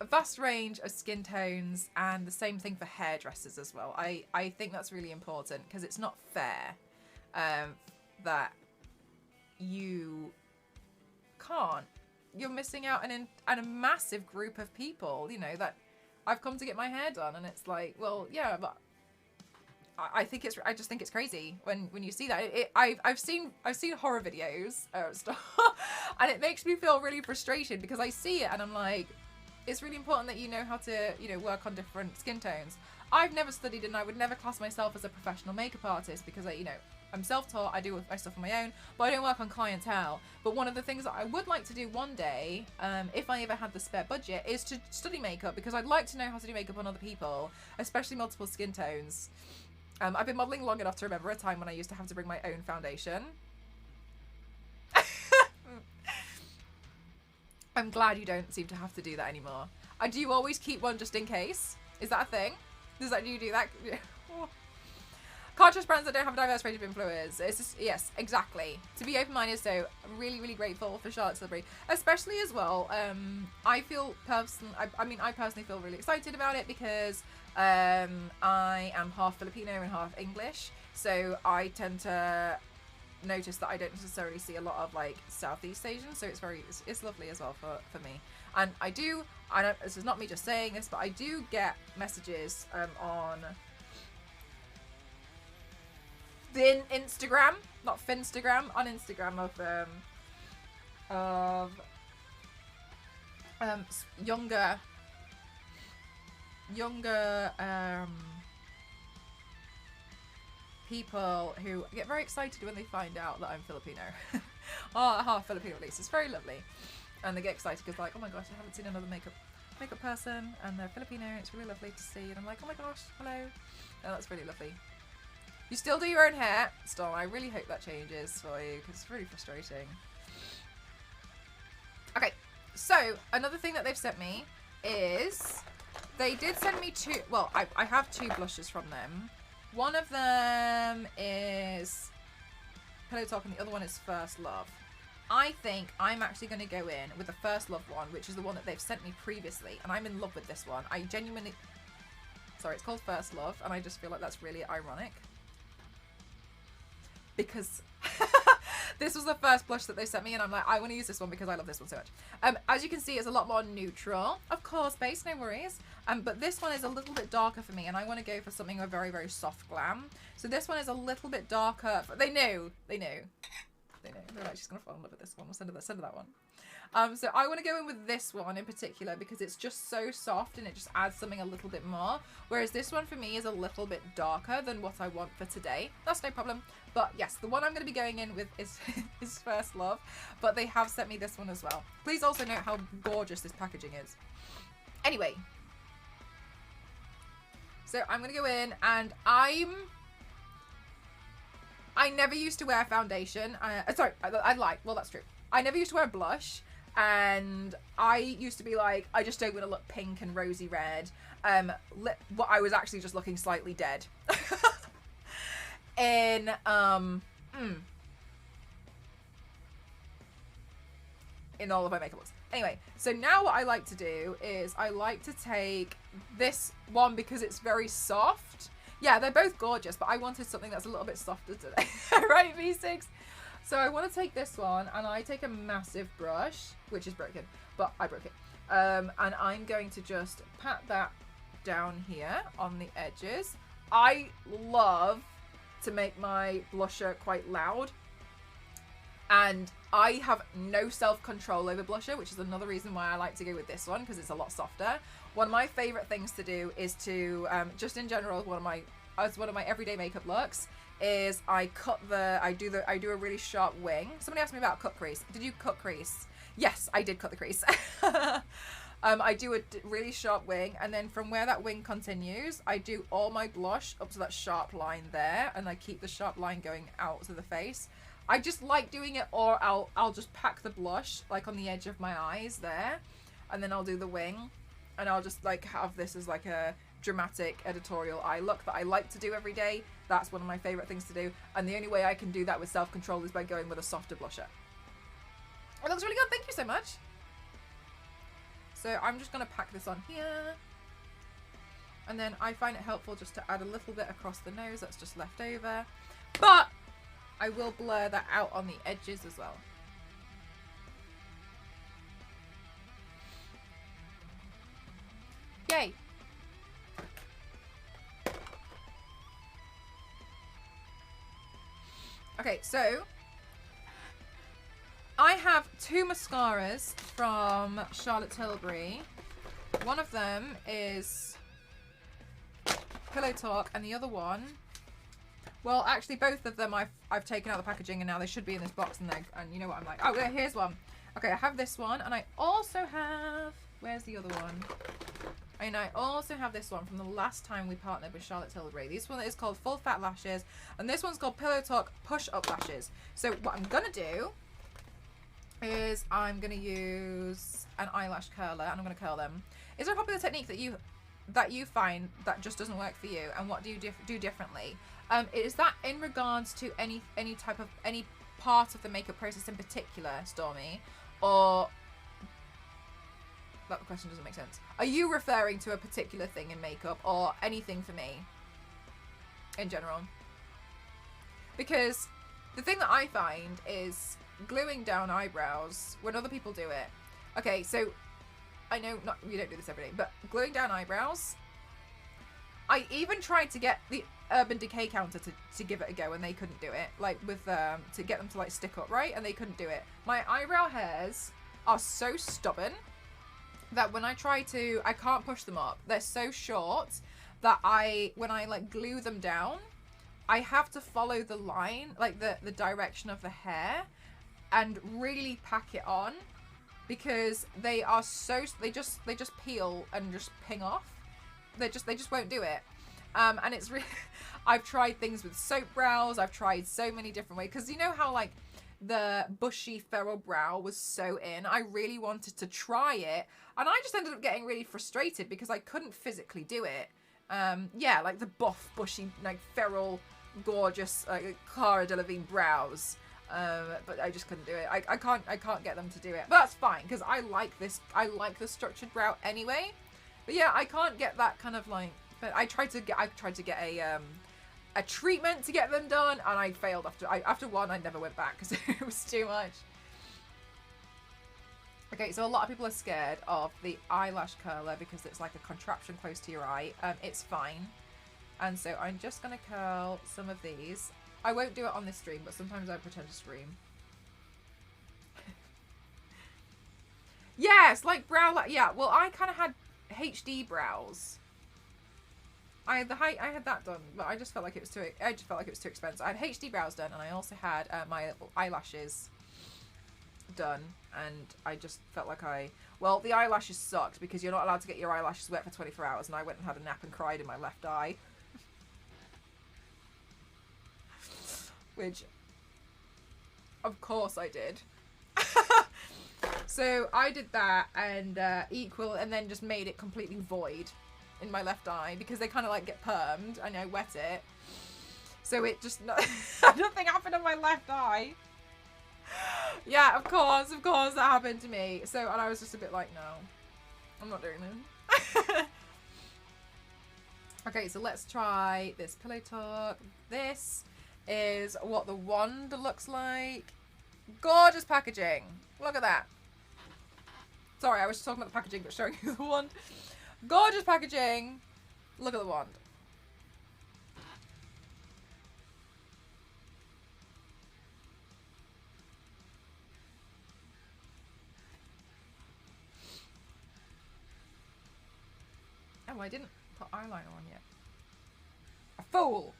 vast range of skin tones, and the same thing for hairdressers as well. I think that's really important, because it's not fair that you can't. You're missing out on a massive group of people, you know, that I've come to get my hair done, and it's like, well, yeah, but I just think it's crazy when you see that. I've seen horror videos stuff, and it makes me feel really frustrated because I see it and I'm like, it's really important that you know how to, you know, work on different skin tones. I've never studied, and I would never class myself as a professional makeup artist because I'm self-taught. I do my stuff on my own, but I don't work on clientele. But one of the things that I would like to do one day, if I ever had the spare budget, is to study makeup, because I'd like to know how to do makeup on other people, especially multiple skin tones. I've been modelling long enough to remember a time when I used to have to bring my own foundation. I'm glad you don't seem to have to do that anymore. Do you always keep one just in case? Is that a thing? Do you do that? Can't trust brands that don't have a diverse range of influencers. It's just, yes, exactly. To be open-minded, so I'm really, really grateful for Charlotte Tilbury. Especially as well, I personally feel really excited about it because I am half Filipino and half English. So I tend to notice that I don't necessarily see a lot of like Southeast Asian, so it's lovely as well for me. And this is not me just saying this, but I do get messages on Instagram, not Finstagram, on Instagram of younger people who get very excited when they find out that I'm Filipino. Half Filipino at least. It's very lovely. And they get excited because like, oh my gosh, I haven't seen another makeup person, and they're Filipino, and it's really lovely to see. And I'm like, oh my gosh, hello. And that's really lovely. You still do your own hair? Still, I really hope that changes for you, because it's really frustrating. Okay, so another thing that they've sent me is they did send me two. Well, I have two blushes from them. One of them is Pillow Talk, and the other one is First Love. I think I'm actually going to go in with the First Love one, which is the one that they've sent me previously, and I'm in love with this one. I genuinely... Sorry, it's called First Love, and I just feel like that's really ironic. Because this was the first blush that they sent me, and I'm like, I want to use this one because I love this one so much. As you can see, it's a lot more neutral. Of course, base, no worries. But this one is a little bit darker for me, and I want to go for something a very, very soft glam. So this one is a little bit darker. They knew. They're like, she's going to fall in love with this one. We'll send her that one. So I want to go in with this one in particular because it's just so soft and it just adds something a little bit more. Whereas this one for me is a little bit darker than what I want for today. That's no problem. But yes, the one I'm going to be going in with is First Love. But they have sent me this one as well. Please also note how gorgeous this packaging is. Anyway. So I'm going to go in, and I never used to wear foundation. Well, that's true. I never used to wear blush. And I used to be like, I just don't want to look pink and rosy red. But I was actually just looking slightly dead. in all of my makeup looks. Anyway, so now what I like to do is I like to take this one because it's very soft. Yeah, they're both gorgeous, but I wanted something that's a little bit softer today. Right, V6? So I want to take this one, and I take a massive brush, which is broken, but I broke it. And I'm going to just pat that down here on the edges. I love to make my blusher quite loud. And I have no self-control over blusher, which is another reason why I like to go with this one, because it's a lot softer. One of my favourite things to do is to, just in general, one of my everyday makeup looks, is I do a really sharp wing. Somebody asked me about cut crease. Did you cut crease? Yes, I did cut the crease. I do a really sharp wing, and then from where that wing continues, I do all my blush up to that sharp line there, and I keep the sharp line going out to the face. I just like doing it, or I'll just pack the blush like on the edge of my eyes there, and then I'll do the wing, and I'll just like have this as like a dramatic editorial eye look that I like to do every day. That's one of my favorite things to do, and the only way I can do that with self-control is by going with a softer blusher. It looks really good. Thank you so much. So I'm just going to pack this on here. And then I find it helpful just to add a little bit across the nose that's just left over. But I will blur that out on the edges as well. Yay! Okay, so I have two mascaras from Charlotte Tilbury. One of them is Pillow Talk, and the other one, well, actually both of them I've taken out the packaging, and now they should be in this box, and you know what I'm like. Oh, yeah, here's one. Okay, I have this one, and I also have, where's the other one? And I also have this one from the last time we partnered with Charlotte Tilbury. This one is called Full Fat Lashes, and this one's called Pillow Talk Push Up Lashes. So what I'm gonna do is I'm gonna use an eyelash curler, and I'm gonna curl them. Is there a popular technique that you find that just doesn't work for you, and what do you do differently? Is that in regards to any part of the makeup process in particular, Stormy, or that question doesn't make sense? Are you referring to a particular thing in makeup, or anything for me in general? Because the thing that I find is gluing down eyebrows when other people do it. Okay, so I know you don't do this every day, but gluing down eyebrows, I even tried to get the Urban Decay counter to give it a go, and they couldn't do it, like with to get them to like stick up right, and they couldn't do it. My eyebrow hairs are so stubborn that when I try to, I can't push them up. They're so short that when I like glue them down, I have to follow the line, like the direction of the hair, and really pack it on, because they are so, they just peel and just ping off. They just won't do it. And it's really, I've tried things with soap brows. I've tried so many different ways, because you know how like the bushy feral brow was so in. I really wanted to try it, and I just ended up getting really frustrated because I couldn't physically do it. Yeah, like the buff, bushy, like feral, gorgeous Cara Delevingne brows. But I just couldn't do it. I can't get them to do it. But that's fine, because I like this. I like the structured brow anyway. But yeah, I can't get that kind of like. But I tried to get a treatment to get them done, and I failed after one. I never went back because it was too much. Okay, so a lot of people are scared of the eyelash curler because it's like a contraption close to your eye. It's fine. And so I'm just going to curl some of these. I won't do it on this stream, but sometimes I pretend to scream. Yes, like brow, yeah, well, I kind of had HD brows. I had that done, but I just felt like it was too expensive. I had HD brows done, and I also had my eyelashes done, and I just felt like well, the eyelashes sucked because you're not allowed to get your eyelashes wet for 24 hours, and I went and had a nap and cried in my left eye. Which, of course I did. So I did that, and and then just made it completely void in my left eye, because they kind of like get permed and I wet it, so it just nothing happened on my left eye. Yeah, of course that happened to me. So, and I was just a bit like, no, I'm not doing this. Okay, so let's try this Pillow Talk. This is what the wand looks like. Gorgeous packaging. Look at that. Sorry, I was just talking about the packaging but showing you the wand. Gorgeous packaging. Look at the wand. Oh, I didn't put eyeliner on yet. A fool.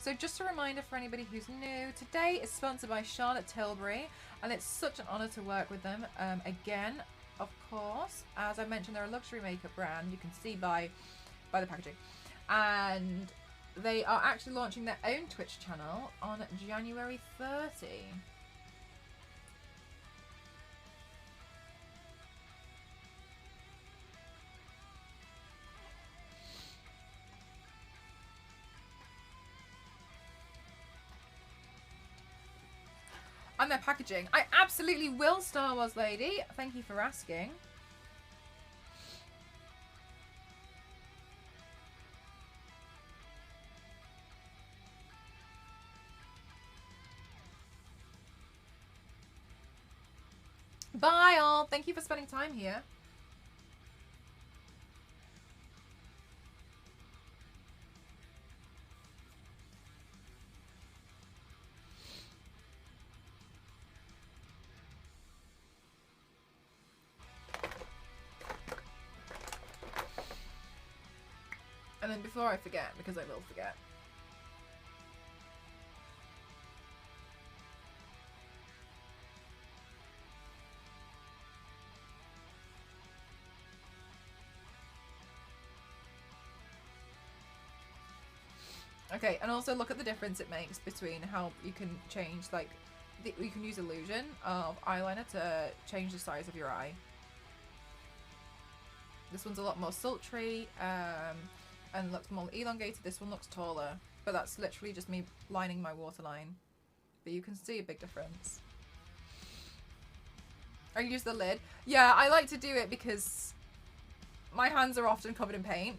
So just a reminder for anybody who's new, today is sponsored by Charlotte Tilbury, and it's such an honour to work with them. Again, of course, as I mentioned, they're a luxury makeup brand. You can see by the packaging. And they are actually launching their own Twitch channel on January 30. And their packaging. I absolutely will, Star Wars Lady. Thank you for asking. Bye all. Thank you for spending time here. And then before I forget, because I will forget. Okay, and also look at the difference it makes between how you can change, like, you can use illusion of eyeliner to change the size of your eye. This one's a lot more sultry, and looks more elongated. This one looks taller, but that's literally just me lining my waterline. But you can see a big difference. I use the lid. Yeah, I like to do it because my hands are often covered in paint.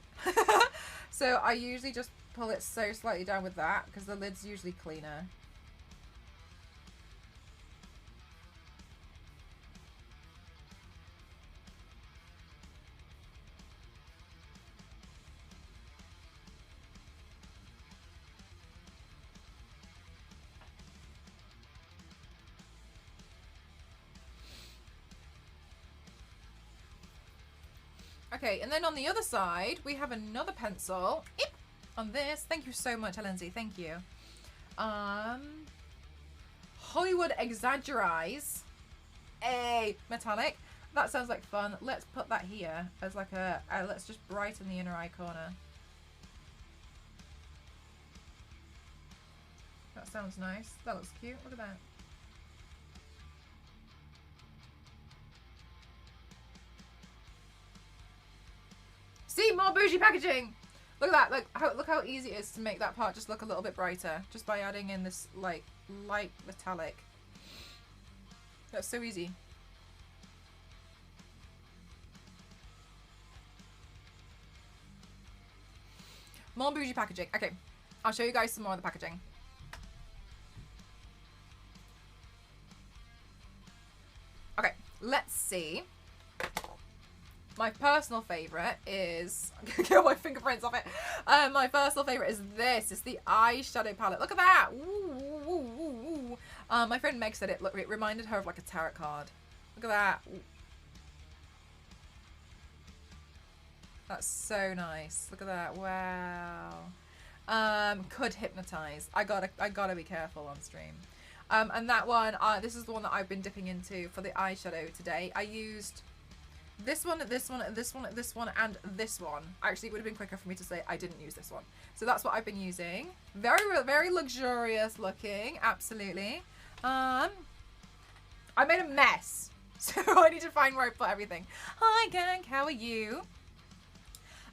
So I usually just pull it so slightly down with that because the lid's usually cleaner. Okay, and then on the other side, we have another pencil. Eep! On this. Thank you so much, Lindsay. Thank you. Hollywood Exaggerize. A metallic. That sounds like fun. Let's put that here as like a... let's just brighten the inner eye corner. That sounds nice. That looks cute. Look at that. See, more bougie packaging. Look at that. Look how easy it is to make that part just look a little bit brighter, just by adding in this like light metallic. That's so easy. More bougie packaging. Okay, I'll show you guys some more of the packaging. Okay, let's see. My personal favourite is... I'm going to get my fingerprints off it. My personal favourite is this. It's the eyeshadow palette. Look at that. Ooh, ooh, ooh, ooh. My friend Meg said it reminded her of like a tarot card. Look at that. Ooh. That's so nice. Look at that. Wow. Could hypnotise. I gotta be careful on stream. And that one, this is the one that I've been dipping into for the eyeshadow today. I used... this one, this one, this one, this one, and this one. Actually, it would have been quicker for me to say I didn't use this one. So that's what I've been using. Very, very luxurious looking. Absolutely. I made a mess. So I need to find where I put everything. Hi, gang. How are you?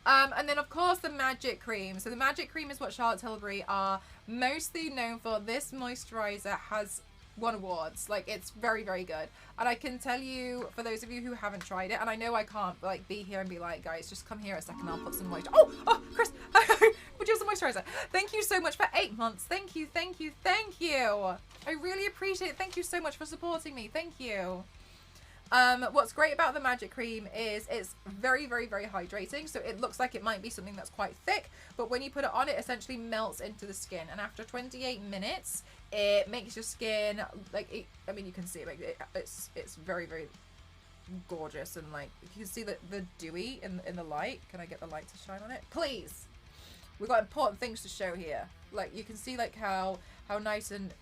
And then, of course, the Magic Cream. So the Magic Cream is what Charlotte Tilbury are mostly known for. This moisturizer has won awards. Like, it's very, very good. And I can tell you, for those of you who haven't tried it, and I know I can't like be here and be like, guys, just come here a second, I'll put some moisture. Oh, Chris, would you have some moisturizer? Thank you so much for 8 months. Thank you, thank you, thank you. I really appreciate it. Thank you so much for supporting me. Thank you. What's great about the Magic Cream is it's very, very, very hydrating. So it looks like it might be something that's quite thick, but when you put it on, it essentially melts into the skin. And after 28 minutes, it makes your skin like, I mean, you can see like it's very, very gorgeous. And like, you can see the dewy in the light. Can I get the light to shine on it? Please. we've got important things to show here. Like, you can see, like, how nice and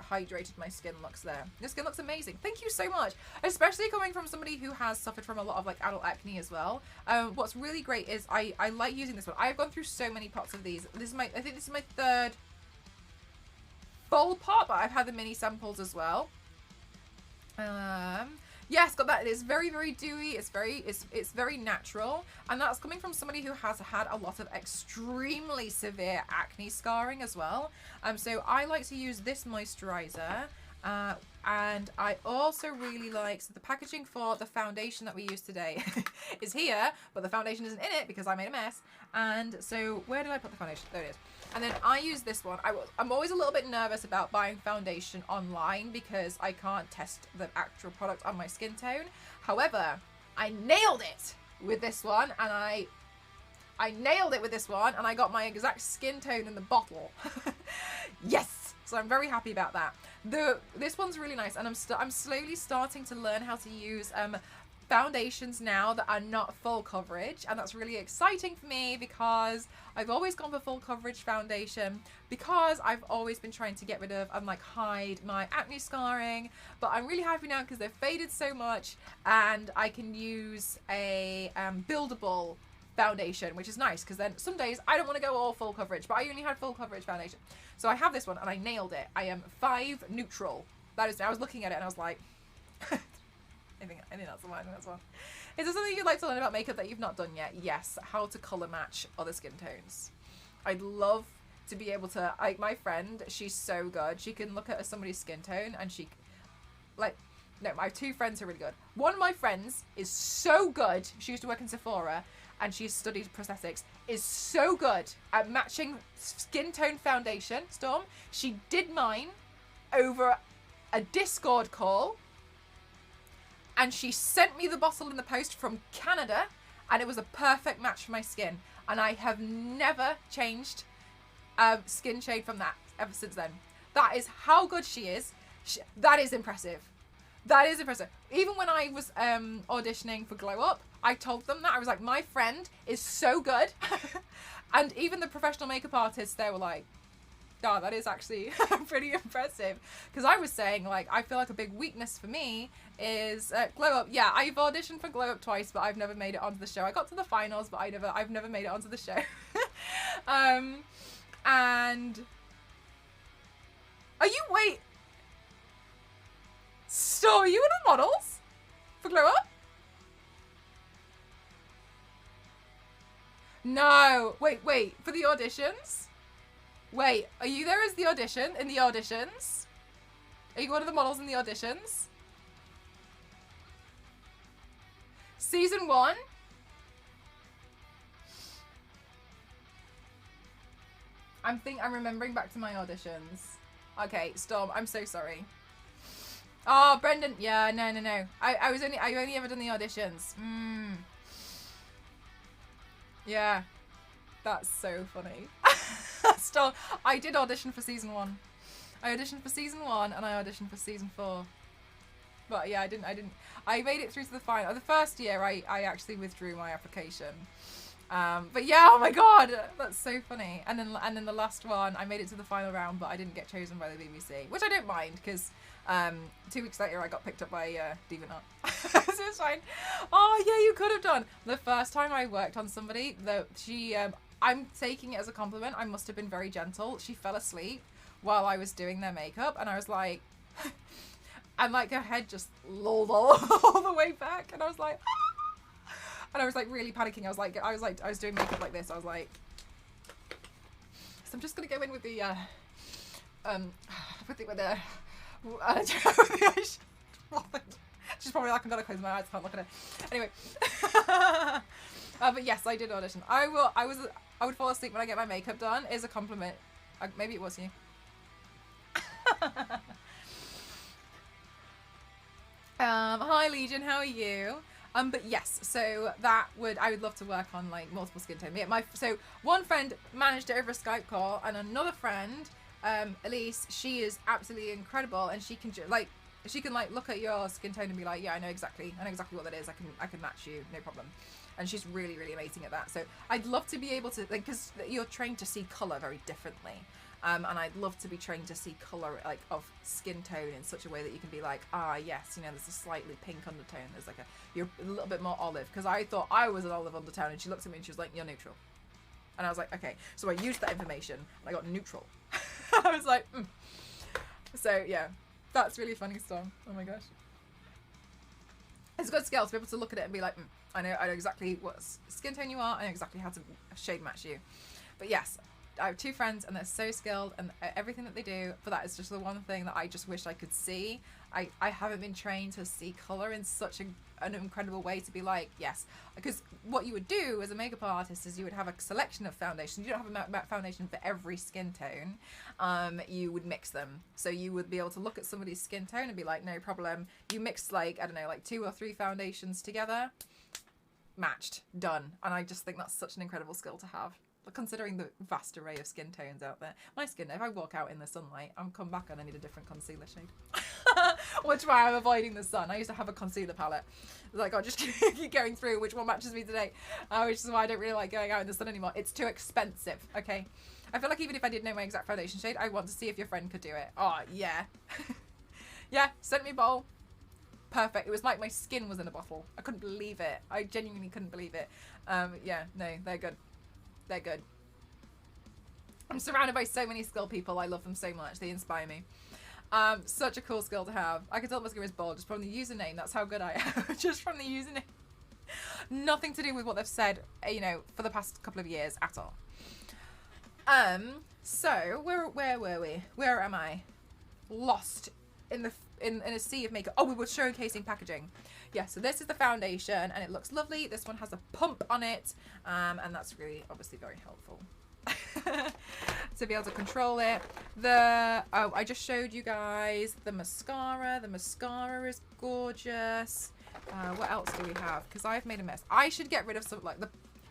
hydrated my skin looks there. Your skin looks amazing. Thank you so much. Especially coming from somebody who has suffered from a lot of, like, adult acne as well. What's really great is I like using this one. I've gone through so many pots of these. I think this is my third full pot, but I've had the mini samples as well. Yes, got that. It is very, very dewy. It's very natural, and that's coming from somebody who has had a lot of extremely severe acne scarring as well. So I like to use this moisturizer, and I also really like, so the packaging for the foundation that we use today is here, but the foundation isn't in it because I made a mess. And so where did I put the foundation? There it is. And then I use this one. I'm always a little bit nervous about buying foundation online because I can't test the actual product on my skin tone. However, I nailed it with this one, and I nailed it with this one, and I got my exact skin tone in the bottle. Yes! So I'm very happy about that. This one's really nice, and I'm slowly starting to learn how to use foundations now that are not full coverage, and that's really exciting for me because I've always gone for full coverage foundation because I've always been trying to get rid of and like hide my acne scarring, but I'm really happy now because they've faded so much, and I can use a buildable foundation, which is nice because then some days I don't want to go all full coverage, but I only had full coverage foundation. So I have this one and I nailed it. I am 5 neutral. That is, I was looking at it and I was like, I think that's the one. That's one. Is there something you'd like to learn about makeup that you've not done yet? Yes, how to colour match other skin tones. I'd love to be able to, like my friend, she's so good. She can look at somebody's skin tone and she, like, no, my 2 friends are really good. One of my friends is so good. She used to work in Sephora and she studied prosthetics, is so good at matching skin tone foundation. Storm, she did mine over a Discord call, and she sent me the bottle in the post from Canada, and it was a perfect match for my skin. And I have never changed skin shade from that ever since then. That is how good she is. That is impressive. That is impressive. Even when I was auditioning for Glow Up, I told them that. I was like, my friend is so good. And even the professional makeup artists, they were like, oh, that is actually pretty impressive. Because I was saying, like, I feel like a big weakness for me is Glow Up. Yeah, I've auditioned for Glow Up twice, but I've never made it onto the show. I got to the finals, but I've never made it onto the show. And wait. So, are you in the models for Glow Up? No. Wait. For the auditions? Wait, are you there as the audition, in the auditions? Are you one of the models in the auditions? Season 1? I'm remembering back to my auditions. Okay, Storm, I'm so sorry. Oh, Brendan, yeah, no. I only ever done the auditions. Yeah. That's so funny. Still, I did audition for season 1. I auditioned for season 1 and I auditioned for season 4. But yeah, I made it through to the final. The first year I actually withdrew my application. But yeah, oh my god, that's so funny. And then the last one, I made it to the final round, but I didn't get chosen by the BBC, which I don't mind because 2 weeks later I got picked up by Divanart. So it's fine. Oh yeah, you could have done. The first time I worked on somebody, I'm taking it as a compliment. I must have been very gentle. She fell asleep while I was doing their makeup, and I was like, and like her head just lolled all the way back, and I was like, and I was like really panicking. I was doing makeup like this. I was like, so I'm just gonna go in with the she's probably like, I'm gonna close my eyes, can't look at it. Anyway. But yes, I did audition. I would fall asleep when I get my makeup done is a compliment. Maybe it was you. Hi Legion, how are you? But yes, so I would love to work on like multiple skin tone. Yeah, so one friend managed it over a Skype call, and another friend, Elise, she is absolutely incredible, and she can look at your skin tone and be like, yeah, I know exactly what that is. I can match you, no problem. And she's really, really amazing at that. So I'd love to be able to, like, because you're trained to see colour very differently. And I'd love to be trained to see colour, like, of skin tone in such a way that you can be like, ah, yes, you know, there's a slightly pink undertone. There's like you're a little bit more olive. Because I thought I was an olive undertone, and she looked at me and she was like, you're neutral. And I was like, okay. So I used that information and I got neutral. I was like, So yeah, that's really funny stuff. Oh my gosh. It's a good skill to be able to look at it and be like, I know exactly what skin tone you are. I know exactly how to shade match you. But yes, I have 2 friends and they're so skilled, and everything that they do for that is just the one thing that I just wish I could see. I haven't been trained to see colour in such an incredible way to be like, yes. Because what you would do as a makeup artist is you would have a selection of foundations. You don't have a foundation for every skin tone. You would mix them. So you would be able to look at somebody's skin tone and be like, no problem. You mix like, I don't know, like 2 or 3 foundations together. Matched. Done. And I just think that's such an incredible skill to have. Considering the vast array of skin tones out there. My skin, if I walk out in the sunlight, I'm come back and I need a different concealer shade. Which why I'm avoiding the sun. I used to have a concealer palette. Like, I'll just keep going through which one matches me today. Which is why I don't really like going out in the sun anymore. It's too expensive, okay? I feel like even if I did know my exact foundation shade, I want to see if your friend could do it. Oh, yeah. Yeah, sent me a bowl. Perfect. It was like my skin was in a bottle. I couldn't believe it. I genuinely couldn't believe it. Yeah, no, they're good. They're good. I'm surrounded by so many skilled people. I love them so much. They inspire me. Such a cool skill to have. I can tell mascara is bold just from the username. That's how good I am. Just from the username. Nothing to do with what they've said, you know, for the past couple of years at all. So where were we? Where am I? Lost in the in a sea of makeup. Oh, we were showcasing packaging. Yeah, so this is the foundation and it looks lovely. This one has a pump on it, and that's really obviously very helpful. To be able to control it. I just showed you guys the mascara. The mascara is gorgeous. What else do we have? Because I've made a mess. I should get rid of some, like,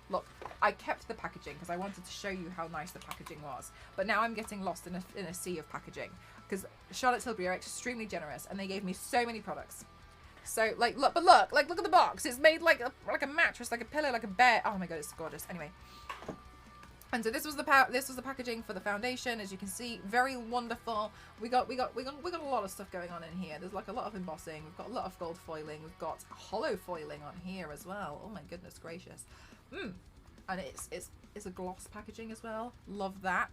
look, I kept the packaging because I wanted to show you how nice the packaging was. But now I'm getting lost in a sea of packaging because Charlotte Tilbury are extremely generous and they gave me so many products. So, like, look at the box. It's made like a mattress, like a pillow, like a bed. Oh my god, it's gorgeous. Anyway. And so this was the packaging for the foundation. As you can see, very wonderful. We got a lot of stuff going on in here. There's like a lot of embossing. We've got a lot of gold foiling. We've got hollow foiling on here as well. Oh my goodness gracious. And it's a gloss packaging as well. Love that.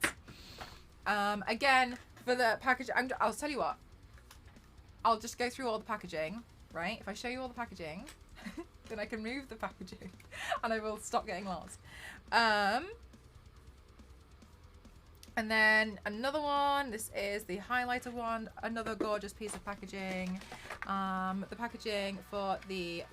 Again, for the package, I'll tell you what. I'll just go through all the packaging, right? If I show you all the packaging, then I can move the packaging, and I will stop getting lost. And then another one, this is the highlighter one, another gorgeous piece of packaging. The packaging for the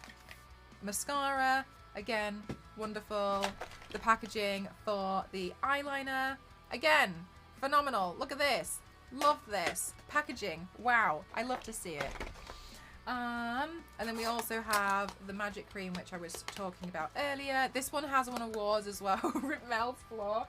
mascara, again, wonderful. The packaging for the eyeliner, again, phenomenal. Look at this, love this. Packaging, wow, I love to see it. And then we also have the magic cream, which I was talking about earlier. This one has won awards as well. Rip Mel's floor.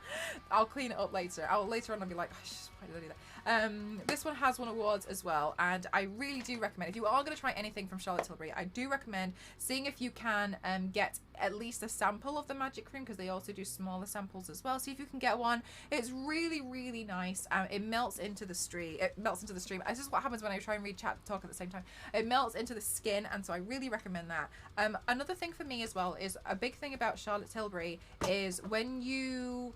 I'll clean it up later. Later on I'll be like, oh, why did I do that? This one has won awards as well, and I really do recommend, if you are going to try anything from Charlotte Tilbury, I do recommend seeing if you can get at least a sample of the magic cream, because they also do smaller samples as well. See if you can get one. It's really, really nice. It melts into the stream. This is what happens when I try and read chat and talk at the same time. It melts into the skin, and so I really recommend that. Another thing for me as well is a big thing about Charlotte Tilbury is when you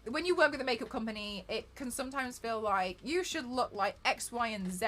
work with a makeup company, it can sometimes feel like you should look like X, Y, and Z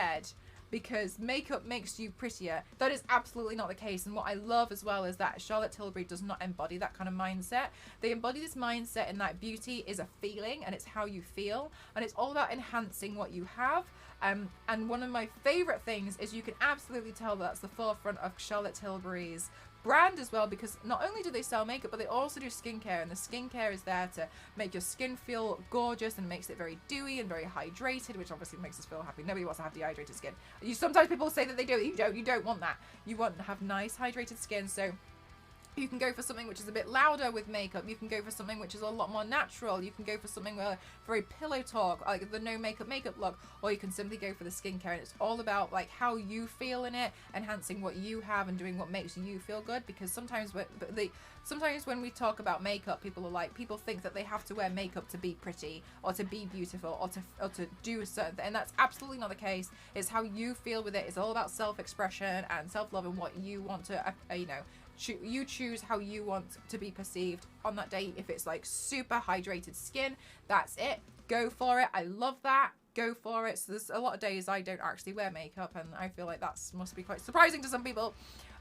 because makeup makes you prettier. That is absolutely not the case. And what I love as well is that Charlotte Tilbury does not embody that kind of mindset. They embody this mindset in that beauty is a feeling and it's how you feel. And it's all about enhancing what you have. And one of my favorite things is you can absolutely tell that's the forefront of Charlotte Tilbury's brand as well, because not only do they sell makeup, but they also do skincare, and the skincare is there to make your skin feel gorgeous and makes it very dewy and very hydrated, which obviously makes us feel happy. Nobody wants to have dehydrated skin. Sometimes people say that they do. You don't want that. You want to have nice hydrated skin. So You can go for something which is a bit louder with makeup. You can go for something which is a lot more natural. You can go for something very pillow talk, like the no makeup makeup look, or you can simply go for the skincare. And it's all about like how you feel in it, enhancing what you have and doing what makes you feel good. Because sometimes when we talk about makeup, people think that they have to wear makeup to be pretty or to be beautiful or to do a certain thing. And that's absolutely not the case. It's how you feel with it. It's all about self-expression and self-love and what you want to, you choose how you want to be perceived on that day. If it's like super hydrated skin, that's it. Go for it. I love that. Go for it. So there's a lot of days I don't actually wear makeup, and I feel like that must be quite surprising to some people.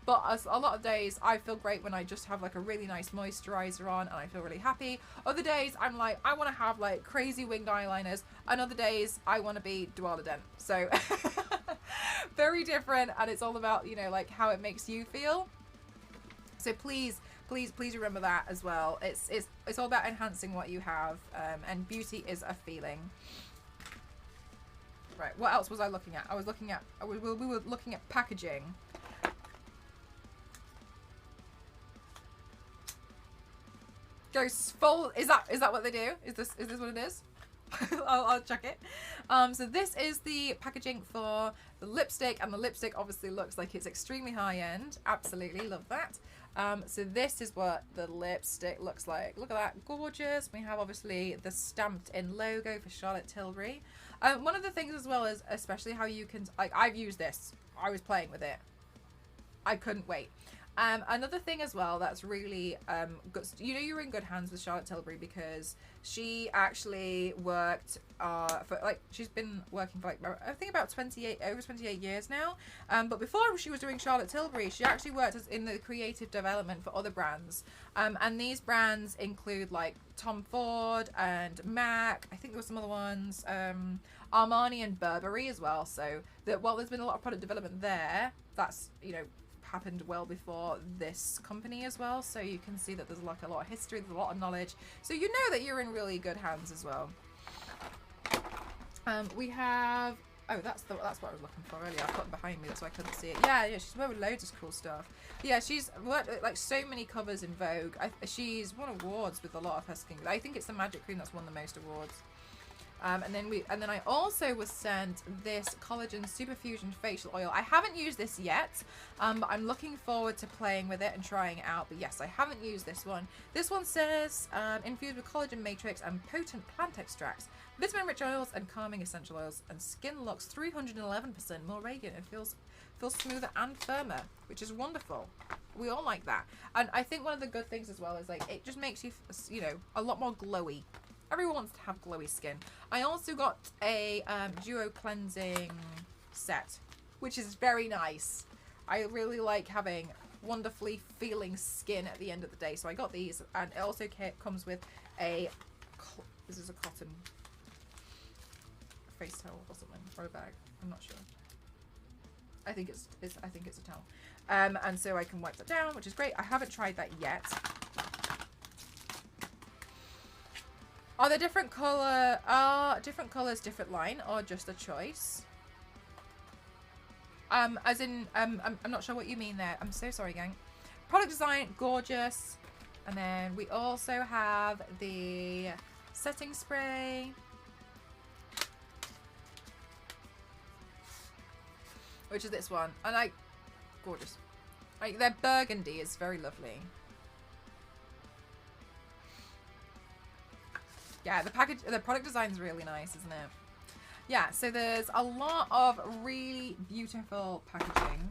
But a lot of days I feel great when I just have like a really nice moisturizer on and I feel really happy. Other days I'm like, I want to have like crazy winged eyeliners, and other days I want to be Dwala Dent. So very different, and it's all about, you know, like how it makes you feel. So please remember that as well. It's all about enhancing what you have, and beauty is a feeling. Right, what else was I looking at? We were looking at packaging. Goes full. Is that what they do? Is this what it is? I'll check it. So this is the packaging for the lipstick, and the lipstick obviously looks like it's extremely high end. Absolutely love that. So this is what the lipstick looks like. Look at that, gorgeous. We have obviously the stamped in logo for Charlotte Tilbury. One of the things as well is especially how you can, like, I've used this. I was playing with it. I couldn't wait. Another thing as well that's really good, you know, you're in good hands with Charlotte Tilbury because she actually worked for, like, she's been working for like I think about over 28 years now. But before she was doing Charlotte Tilbury, she actually worked in the creative development for other brands. And these brands include like Tom Ford and MAC. I think there were some other ones, Armani and Burberry as well. So that while there's been a lot of product development there, that's, you know, happened well before this company as well. So you can see that there's like a lot of history, there's a lot of knowledge, so you know that you're in really good hands as well. We have, oh, that's what I was looking for earlier. I put it behind me, that's why I couldn't see it. Yeah, she's worked with loads of cool stuff. Yeah, she's worked with like so many covers in Vogue. She's won awards with a lot of her skin. I think it's the Magic Cream that's won the most awards. And then I also was sent this Collagen Superfusion facial oil. I haven't used this yet, but I'm looking forward to playing with it and trying it out. But yes, I haven't used this one. This one says infused with collagen matrix and potent plant extracts, vitamin-rich oils and calming essential oils, and skin looks 311% more radiant. It feels smoother and firmer, which is wonderful. We all like that. And I think one of the good things as well is like it just makes you, you know, a lot more glowy. Everyone wants to have glowy skin. I also got a duo cleansing set, which is very nice. I really like having wonderfully feeling skin at the end of the day. So I got these, and it also comes with this is a cotton face towel or something, or a bag. I'm not sure. I think it's a towel. And so I can wipe that down, which is great. I haven't tried that yet. Are there different colours different line, or just a choice? As in, I'm not sure what you mean there. I'm so sorry, gang. Product design, gorgeous. And then we also have the setting spray. Which is this one. And gorgeous. Like, their burgundy is very lovely. Yeah, the product design is really nice, isn't it? Yeah, so there's a lot of really beautiful packaging.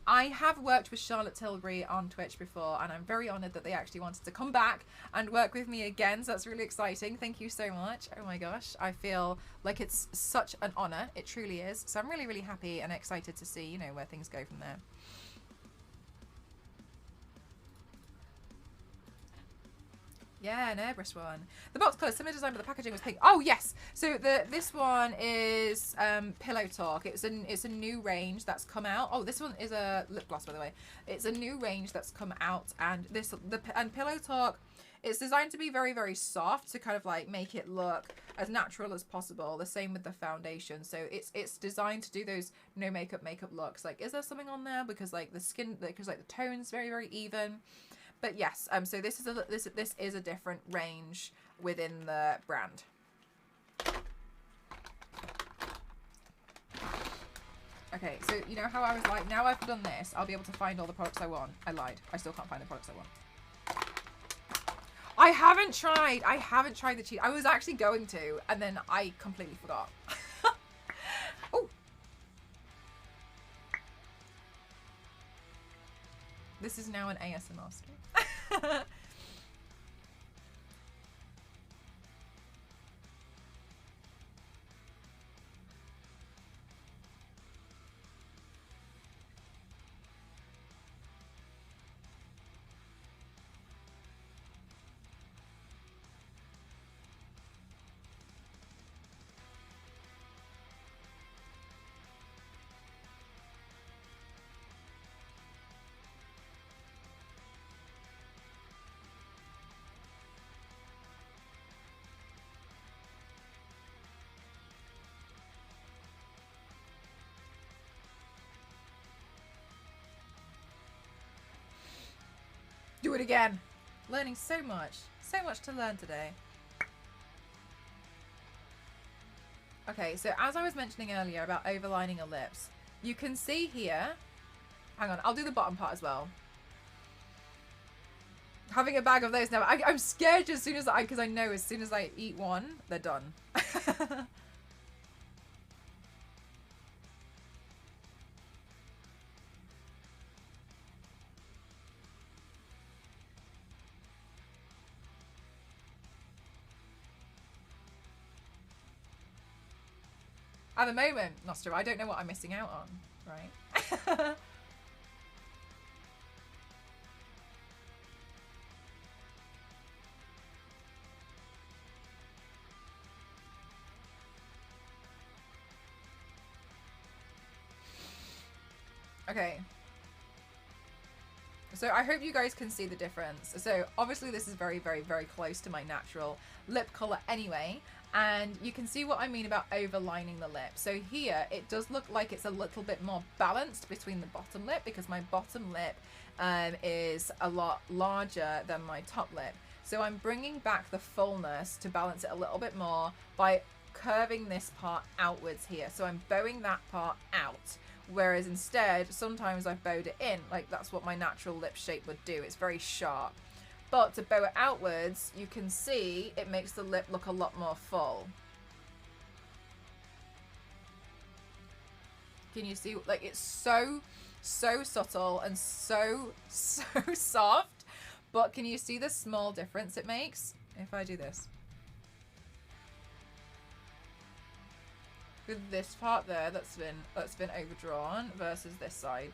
I have worked with Charlotte Tilbury on Twitch before, and I'm very honoured that they actually wanted to come back and work with me again, so that's really exciting. Thank you so much. Oh my gosh, I feel like it's such an honour. It truly is. So I'm really, really happy and excited to see, you know, where things go from there. Yeah, an airbrush one. The box colour, similar design, but the packaging was pink. Oh yes. So this one is Pillow Talk. It's a new range that's come out. Oh, this one is a lip gloss, by the way. It's a new range that's come out, and Pillow Talk. It's designed to be very, very soft to kind of like make it look as natural as possible. The same with the foundation. So it's designed to do those no makeup looks. Like, is there something on there? Because like the skin, because like the tone's very, very even. But yes, so this is a different range within the brand. Okay, so you know how I was like, now I've done this, I'll be able to find all the products I want. I lied. I still can't find the products I want. I haven't tried the cheese. I was actually going to, and then I completely forgot. Oh. This is now an ASMR stream. Do it again. Learning so much to learn today. Okay, so as I was mentioning earlier about overlining your lips, you can see here, hang on, I'll do the bottom part as well. Having a bag of those now, I'm scared as soon as because I know as soon as I eat one, they're done. At the moment, Nostra, I don't know what I'm missing out on, right? Okay. So I hope you guys can see the difference. So obviously this is very, very, very close to my natural lip colour anyway. And you can see what I mean about overlining the lip. So here it does look like it's a little bit more balanced between the bottom lip because my bottom lip is a lot larger than my top lip. So I'm bringing back the fullness to balance it a little bit more by curving this part outwards here. So I'm bowing that part out. Whereas instead, sometimes I've bowed it in. Like that's what my natural lip shape would do. It's very sharp. But to bow it outwards, you can see it makes the lip look a lot more full. Can you see? Like it's so subtle and so soft. But can you see the small difference it makes? If I do this. With this part there that's been overdrawn versus this side.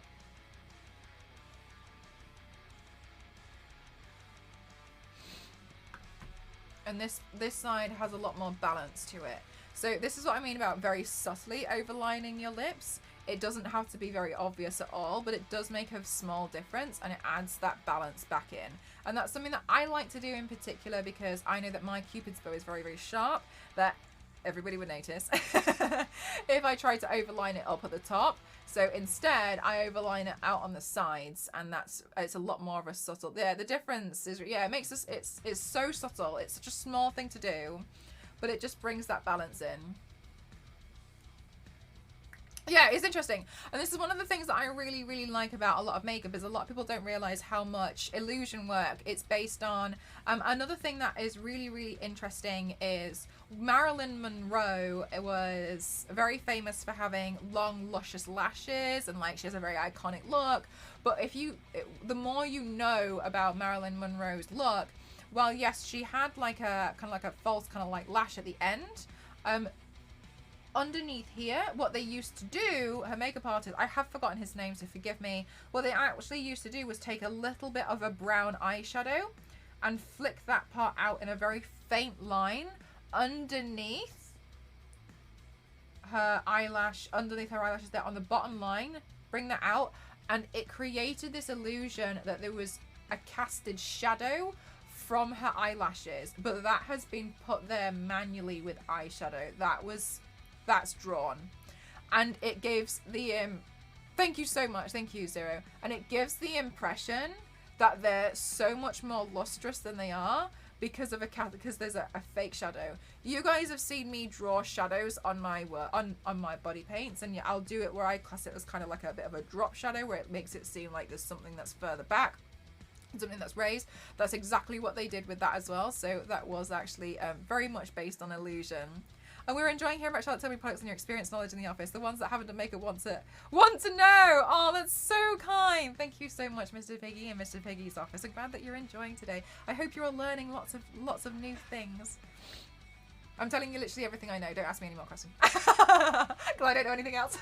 And this side has a lot more balance to it. So this is what I mean about very subtly overlining your lips. It doesn't have to be very obvious at all, but it does make a small difference and it adds that balance back in. And that's something that I like to do in particular because I know that my Cupid's bow is very, very sharp, that everybody would notice if I try to overline it up at the top. So instead I overline it out on the sides, and it's a lot more of a subtle, yeah, the difference is, yeah, it makes this, it's so subtle, it's such a small thing to do, but it just brings that balance in. Yeah, it's interesting. And this is one of the things that I really, really like about a lot of makeup is a lot of people don't realize how much illusion work it's based on. Another thing that is really, really interesting is Marilyn Monroe was very famous for having long, luscious lashes, and like she has a very iconic look. But the more you know about Marilyn Monroe's look, well, yes, she had like a kind of like a false kind of like lash at the end. Underneath here, what they used to do, her makeup artist, I have forgotten his name, so forgive me, what they actually used to do was take a little bit of a brown eyeshadow and flick that part out in a very faint line underneath her eyelash, underneath her eyelashes there on the bottom line, bring that out, and it created this illusion that there was a casted shadow from her eyelashes, but that has been put there manually with eyeshadow. That's drawn, and it gives the thank you so much, thank you, Zero, and it gives the impression that they're so much more lustrous than they are because there's a fake shadow. You guys have seen me draw shadows on my work, on my body paints, and yeah, I'll do it where I class it as kind of like a bit of a drop shadow where it makes it seem like there's something that's further back, something that's raised. That's exactly what they did with that as well. So that was actually very much based on illusion. And we were enjoying hearing about Charlotte Tilbury products and your experience knowledge in the office. The ones that haven't done makeup want to know. Oh, that's so kind. Thank you so much, Mr. Piggy and Mr. Piggy's office. I'm glad that you're enjoying today. I hope you're learning lots of new things. I'm telling you literally everything I know. Don't ask me any more questions. Because I don't know anything else.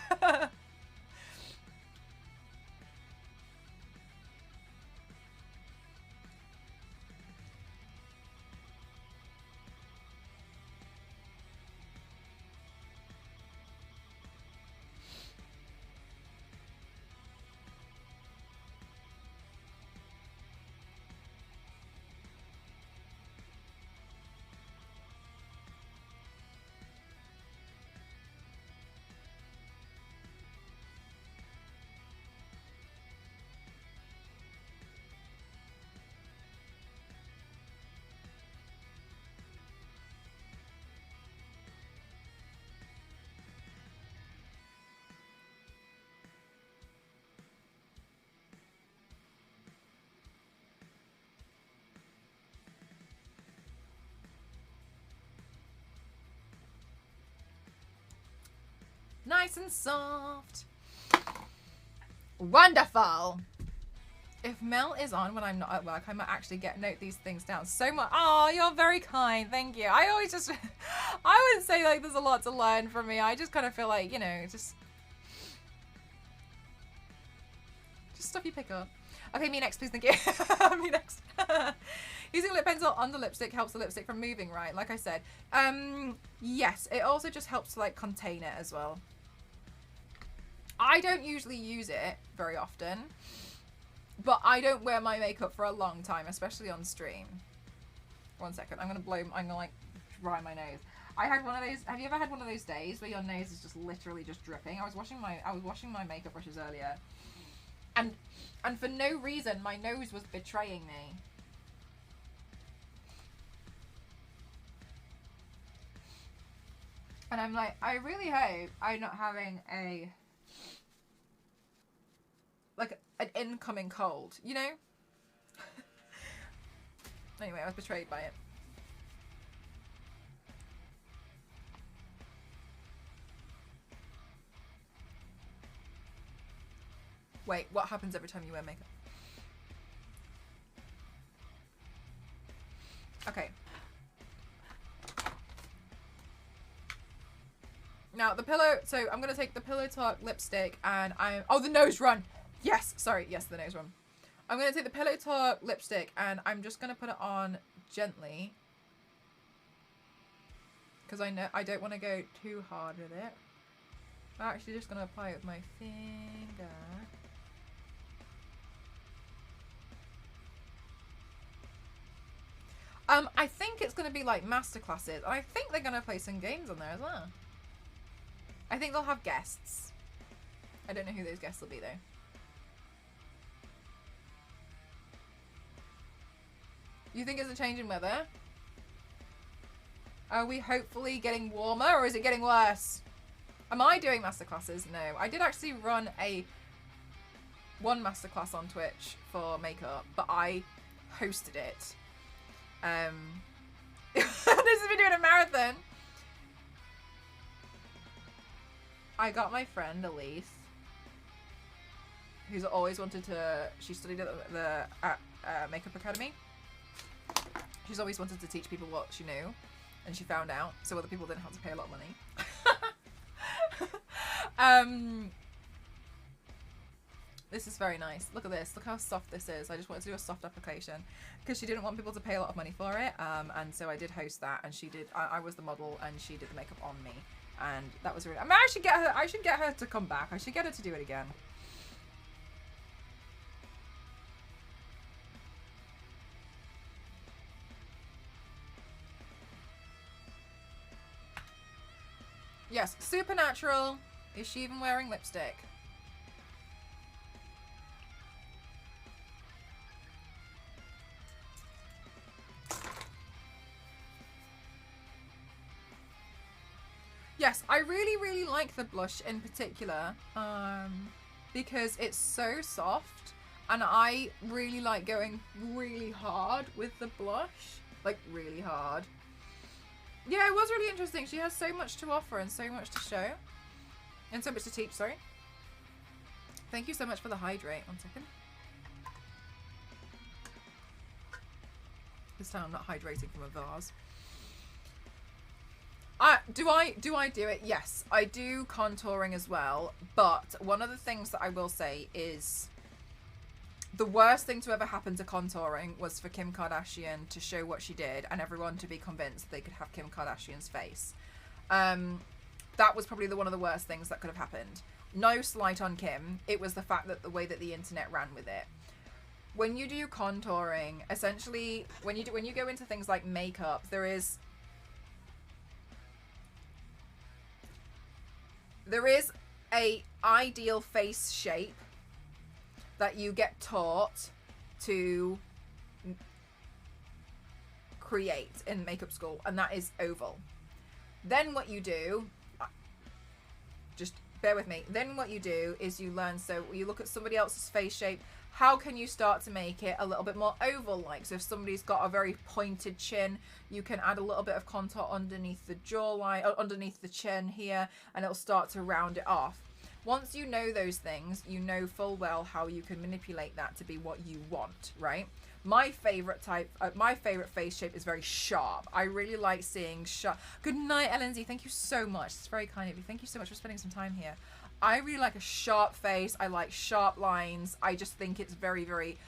Nice and soft. Wonderful. If Mel is on when I'm not at work, I might actually note these things down so much. Oh, you're very kind. Thank you. I always just, I would say like there's a lot to learn from me. I just kind of feel like, you know, just stuff you pick up. Okay, me next, please. Thank you. Me next. Using lip pencil on the lipstick helps the lipstick from moving, right? Like I said. Yes, it also just helps to like contain it as well. I don't usually use it very often, but I don't wear my makeup for a long time, especially on stream. 1 second, I'm gonna like dry my nose. I had one of those. Have you ever had one of those days where your nose is just literally just dripping? I was washing my makeup brushes earlier, and for no reason my nose was betraying me. And I'm like, I really hope I'm not having an incoming cold, you know? Anyway, I was betrayed by it. Wait, what happens every time you wear makeup? Okay. Now, the pillow, so I'm going to take the Pillow Talk lipstick and oh, the nose run. Yes, sorry, yes, the nose run. I'm going to take the Pillow Talk lipstick and I'm just going to put it on gently. Because I don't want to go too hard with it. I'm actually just going to apply it with my finger. I think it's going to be like masterclasses. I think they're going to play some games on there as well. I think they'll have guests. I don't know who those guests will be though. You think it's a change in weather? Are we hopefully getting warmer or is it getting worse? Am I doing masterclasses? No. I did actually run one masterclass on Twitch for makeup, but I hosted it. This has been doing a marathon. I got my friend Elise, who's always wanted to. She studied at the Makeup Academy. She's always wanted to teach people what she knew, and she found out, so other people didn't have to pay a lot of money. This is very nice. Look at this. Look how soft this is. I just wanted to do a soft application because she didn't want people to pay a lot of money for it, and so I did host that, and she did. I was the model, and she did the makeup on me. And that was really. I mean, I should get her to come back. I should get her to do it again. Yes, supernatural. Is she even wearing lipstick? Yes, I really, really like the blush in particular, because it's so soft, and I really like going really hard with the blush, like really hard. Yeah, it was really interesting. She has so much to offer and so much to show, and so much to teach, sorry. Thank you so much for the hydrate. 1 second. This time I'm not hydrating from a vase. Do I do it? Yes, I do contouring as well. But one of the things that I will say is the worst thing to ever happen to contouring was for Kim Kardashian to show what she did and everyone to be convinced they could have Kim Kardashian's face. That was probably one of the worst things that could have happened. No slight on Kim. It was the fact that the way that the internet ran with it. When you do contouring, essentially, when you go into things like makeup, there is a ideal face shape that you get taught to create in makeup school, and that is oval. Then what you do, just bear with me, then what you do is you learn, so you look at somebody else's face shape, how can you start to make it a little bit more oval-like? So if somebody's got a very pointed chin, you can add a little bit of contour underneath the jawline, or underneath the chin here, and it'll start to round it off. Once you know those things, you know full well how you can manipulate that to be what you want, right? My favorite face shape is very sharp. I really like seeing sharp. Good night, LNZ. Thank you so much. It's very kind of you. Thank you so much for spending some time here. I really like a sharp face. I like sharp lines. I just think it's very, very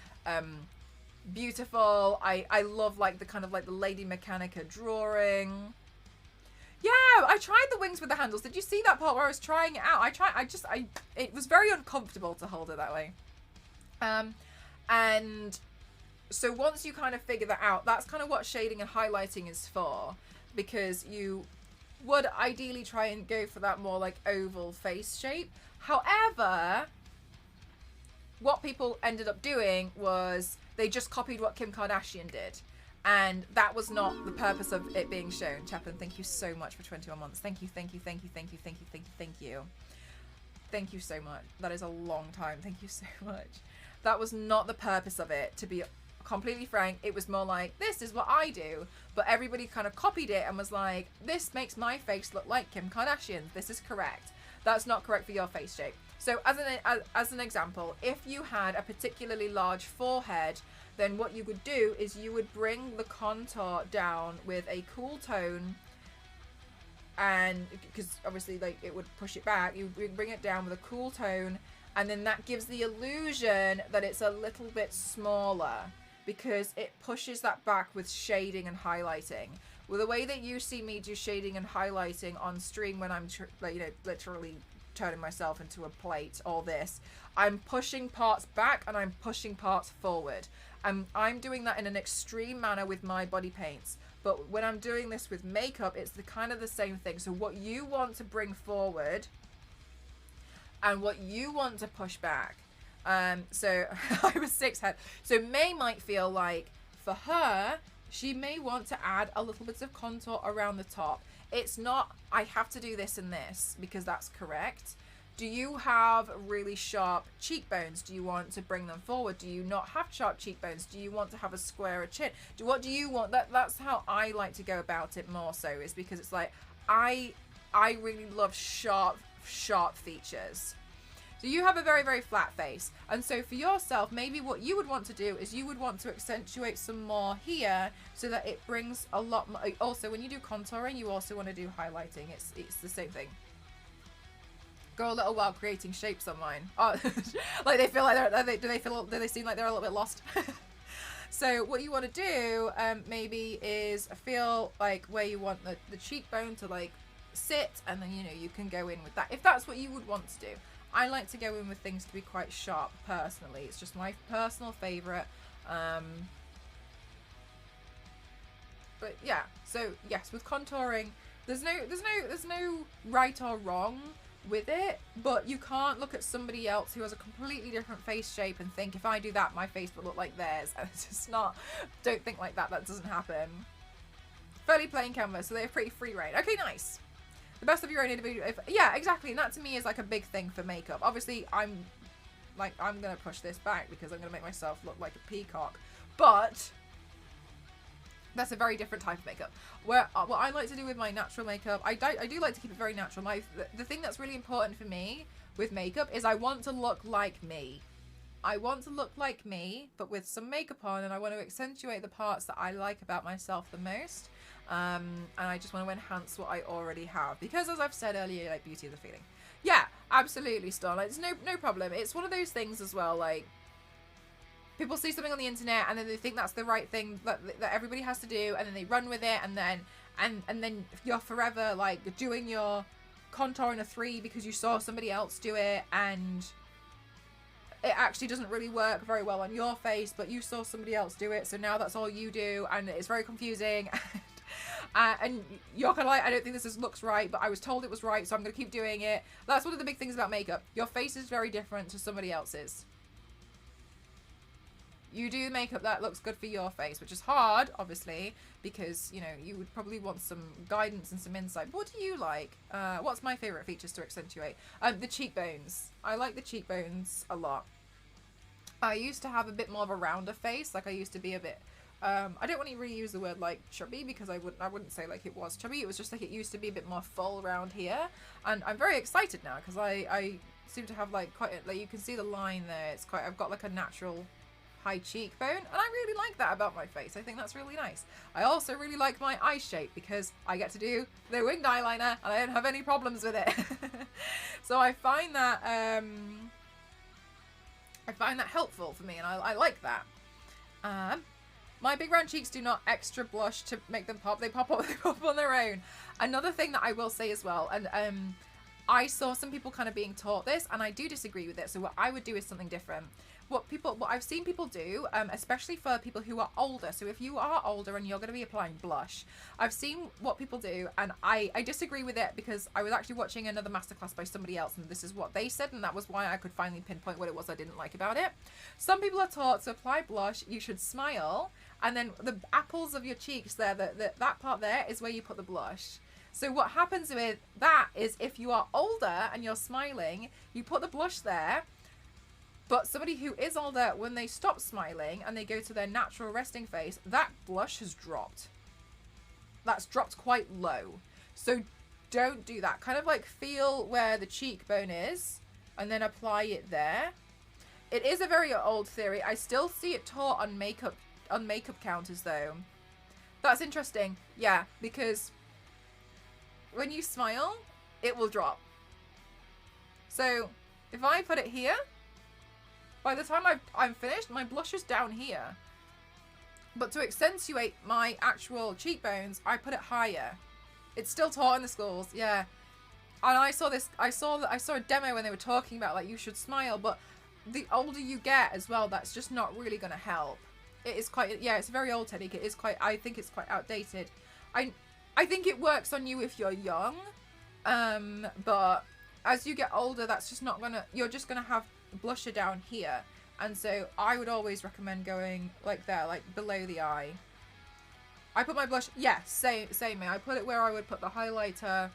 beautiful. I love like the kind of like the Lady Mechanica drawing. Yeah, I tried the wings with the handles. Did you see that part where I was trying it out? It was very uncomfortable to hold it that way. And so once you kind of figure that out, that's kind of what shading and highlighting is for, because you would ideally try and go for that more like oval face shape. However, what people ended up doing was they just copied what Kim Kardashian did. And that was not the purpose of it being shown. Chaplin, thank you so much for 21 months. Thank you, thank you, thank you, thank you, thank you, thank you, thank you. Thank you so much. That is a long time. Thank you so much. That was not the purpose of it, to be completely frank. It was more like, this is what I do. But everybody kind of copied it and was like, this makes my face look like Kim Kardashian's. This is correct. That's not correct for your face shape. So as an example, if you had a particularly large forehead, then what you would do is you would bring the contour down with a cool tone, and because obviously like it would push it back, you bring it down with a cool tone, and then that gives the illusion that it's a little bit smaller because it pushes that back with shading and highlighting. Well, the way that you see me do shading and highlighting on stream when I'm literally turning myself into a plate or this, I'm pushing parts back and I'm pushing parts forward. I'm doing that in an extreme manner with my body paints, but when I'm doing this with makeup, it's the kind of the same thing. So what you want to bring forward and what you want to push back. So I was 6 head. So May might feel like for her, she may want to add a little bit of contour around the top. It's not, I have to do this and this because that's correct. Do you have really sharp cheekbones? Do you want to bring them forward? Do you not have sharp cheekbones? Do you want to have a squarer chin? What do you want? That's how I like to go about it more so, is because it's like, I really love sharp features. So you have a very, very flat face. And so for yourself, maybe what you would want to do is you would want to accentuate some more here so that it brings a lot more. Also, when you do contouring, you also want to do highlighting. It's the same thing. Go a little while creating shapes on mine. Oh, like they feel like do they seem like they're a little bit lost? So what you want to do maybe is feel like where you want the cheekbone to like sit, and then you can go in with that if that's what you would want to do. I like to go in with things to be quite sharp personally. It's just my personal favorite. But yeah, so yes, with contouring, there's no right or wrong with it, but you can't look at somebody else who has a completely different face shape and think, if I do that, my face will look like theirs. And it's just not. Don't think like that. That doesn't happen. Fairly plain canvas, so they have pretty free reign. Okay, nice. The best of your own individual. Yeah, exactly. And that to me is like a big thing for makeup. Obviously, I'm gonna push this back because I'm gonna make myself look like a peacock. But that's a very different type of makeup. Where what I like to do with my natural makeup, I do like to keep it very natural. The thing that's really important for me with makeup is I want to look like me. I want to look like me, but with some makeup on, and I want to accentuate the parts that I like about myself the most. And I just want to enhance what I already have. Because as I've said earlier, like, beauty is a feeling. Yeah, absolutely, Star. Like, it's no problem. It's one of those things as well, like, people see something on the internet and then they think that's the right thing that everybody has to do, and then they run with it, and then you're forever, like, doing your contour in a 3 because you saw somebody else do it, and it actually doesn't really work very well on your face, but you saw somebody else do it, so now that's all you do, and it's very confusing. And you're kind of like, I don't think this looks right, but I was told it was right, so I'm going to keep doing it. That's one of the big things about makeup. Your face is very different to somebody else's. You do makeup that looks good for your face, which is hard, obviously, because, you know, you would probably want some guidance and some insight. What do you like? What's my favourite features to accentuate? The cheekbones. I like the cheekbones a lot. I used to have a bit more of a rounder face. Like, I used to be a bit... I don't want to really use the word, like, chubby, because I wouldn't say, like, it was chubby. It was just, like, it used to be a bit more full around here. And I'm very excited now, because I seem to have, like, quite... Like, you can see the line there. It's quite... I've got, like, a natural high cheekbone, and I really like that about my face. I think that's really nice. I also really like my eye shape because I get to do the winged eyeliner and I don't have any problems with it. So I find that helpful for me, and I like that. My big round cheeks do not extra blush to make them pop. They pop on their own. Another thing that I will say as well, and I saw some people kind of being taught this, and I do disagree with it. So what I would do is something different. What I've seen people do, especially for people who are older. So if you are older and you're going to be applying blush, I've seen what people do, and I disagree with it because I was actually watching another masterclass by somebody else, and this is what they said, and that was why I could finally pinpoint what it was I didn't like about it. Some people are taught to apply blush, you should smile, and then the apples of your cheeks there, that part there is where you put the blush. So what happens with that is if you are older and you're smiling, you put the blush there. But somebody who is older, when they stop smiling and they go to their natural resting face, that blush has dropped. That's dropped quite low. So don't do that. Kind of like feel where the cheekbone is and then apply it there. It is a very old theory. I still see it taught on makeup counters though. That's interesting. Yeah, because when you smile, it will drop. So if I put it here, by the time I'm finished, my blush is down here. But to accentuate my actual cheekbones, I put it higher. It's still taught in the schools, yeah. And I saw a demo when they were talking about, like, you should smile, but the older you get as well, that's just not really going to help. It is quite, yeah, it's a very old technique. It is quite, I think it's quite outdated. I think it works on you if you're young, but as you get older, that's just not gonna, you're just gonna have blusher down here, and so I would always recommend going like there, like below the eye. I put my blush, yes, same. I put it where I would put the highlighter.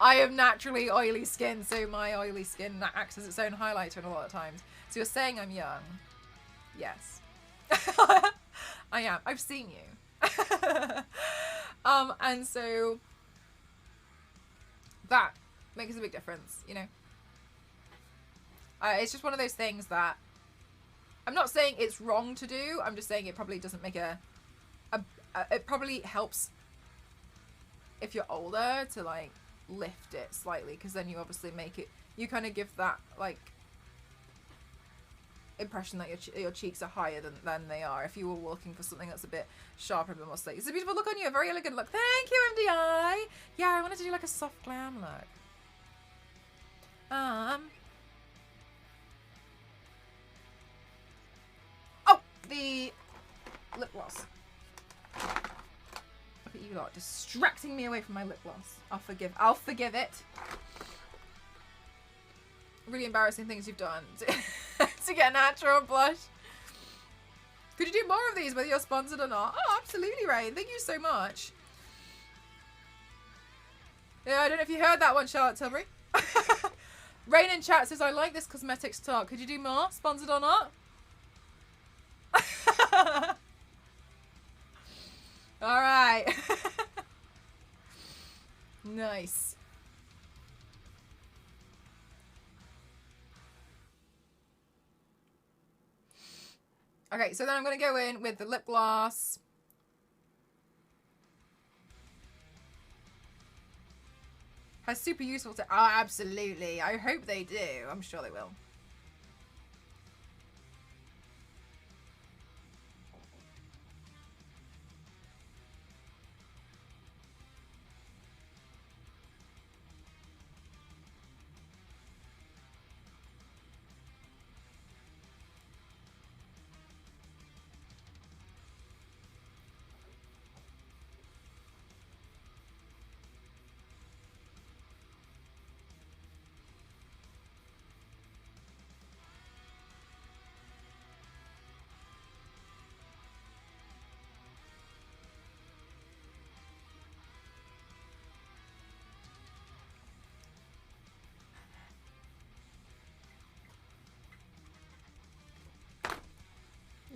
I have naturally oily skin, so my oily skin acts as its own highlighter a lot of times. So you're saying I'm young? Yes, I am. I've seen you. And so that makes a big difference, you know. It's just one of those things that I'm not saying it's wrong to do. I'm just saying it probably doesn't make it probably helps if you're older to like lift it slightly, because then you obviously make it, you kind of give that like impression that your cheeks are higher than they are if you were looking for something that's a bit sharper, a bit more sleek. It's a beautiful look on you, a very elegant look. Thank you, MDI. Yeah, I wanted to do like a soft glam look. The lip gloss. Look at you lot distracting me away from my lip gloss. I'll forgive it. Really embarrassing things you've done to get natural blush. Could you do more of these, whether you're sponsored or not? Oh, absolutely, Ray. Thank you so much. Yeah, I don't know if you heard that one, Charlotte Tilbury. Rain in chat says, I like this cosmetics talk. Could you do more? Sponsored or not? All right. Nice. Okay, so then I'm going to go in with the lip gloss. Has super useful to... Oh, absolutely. I hope they do. I'm sure they will.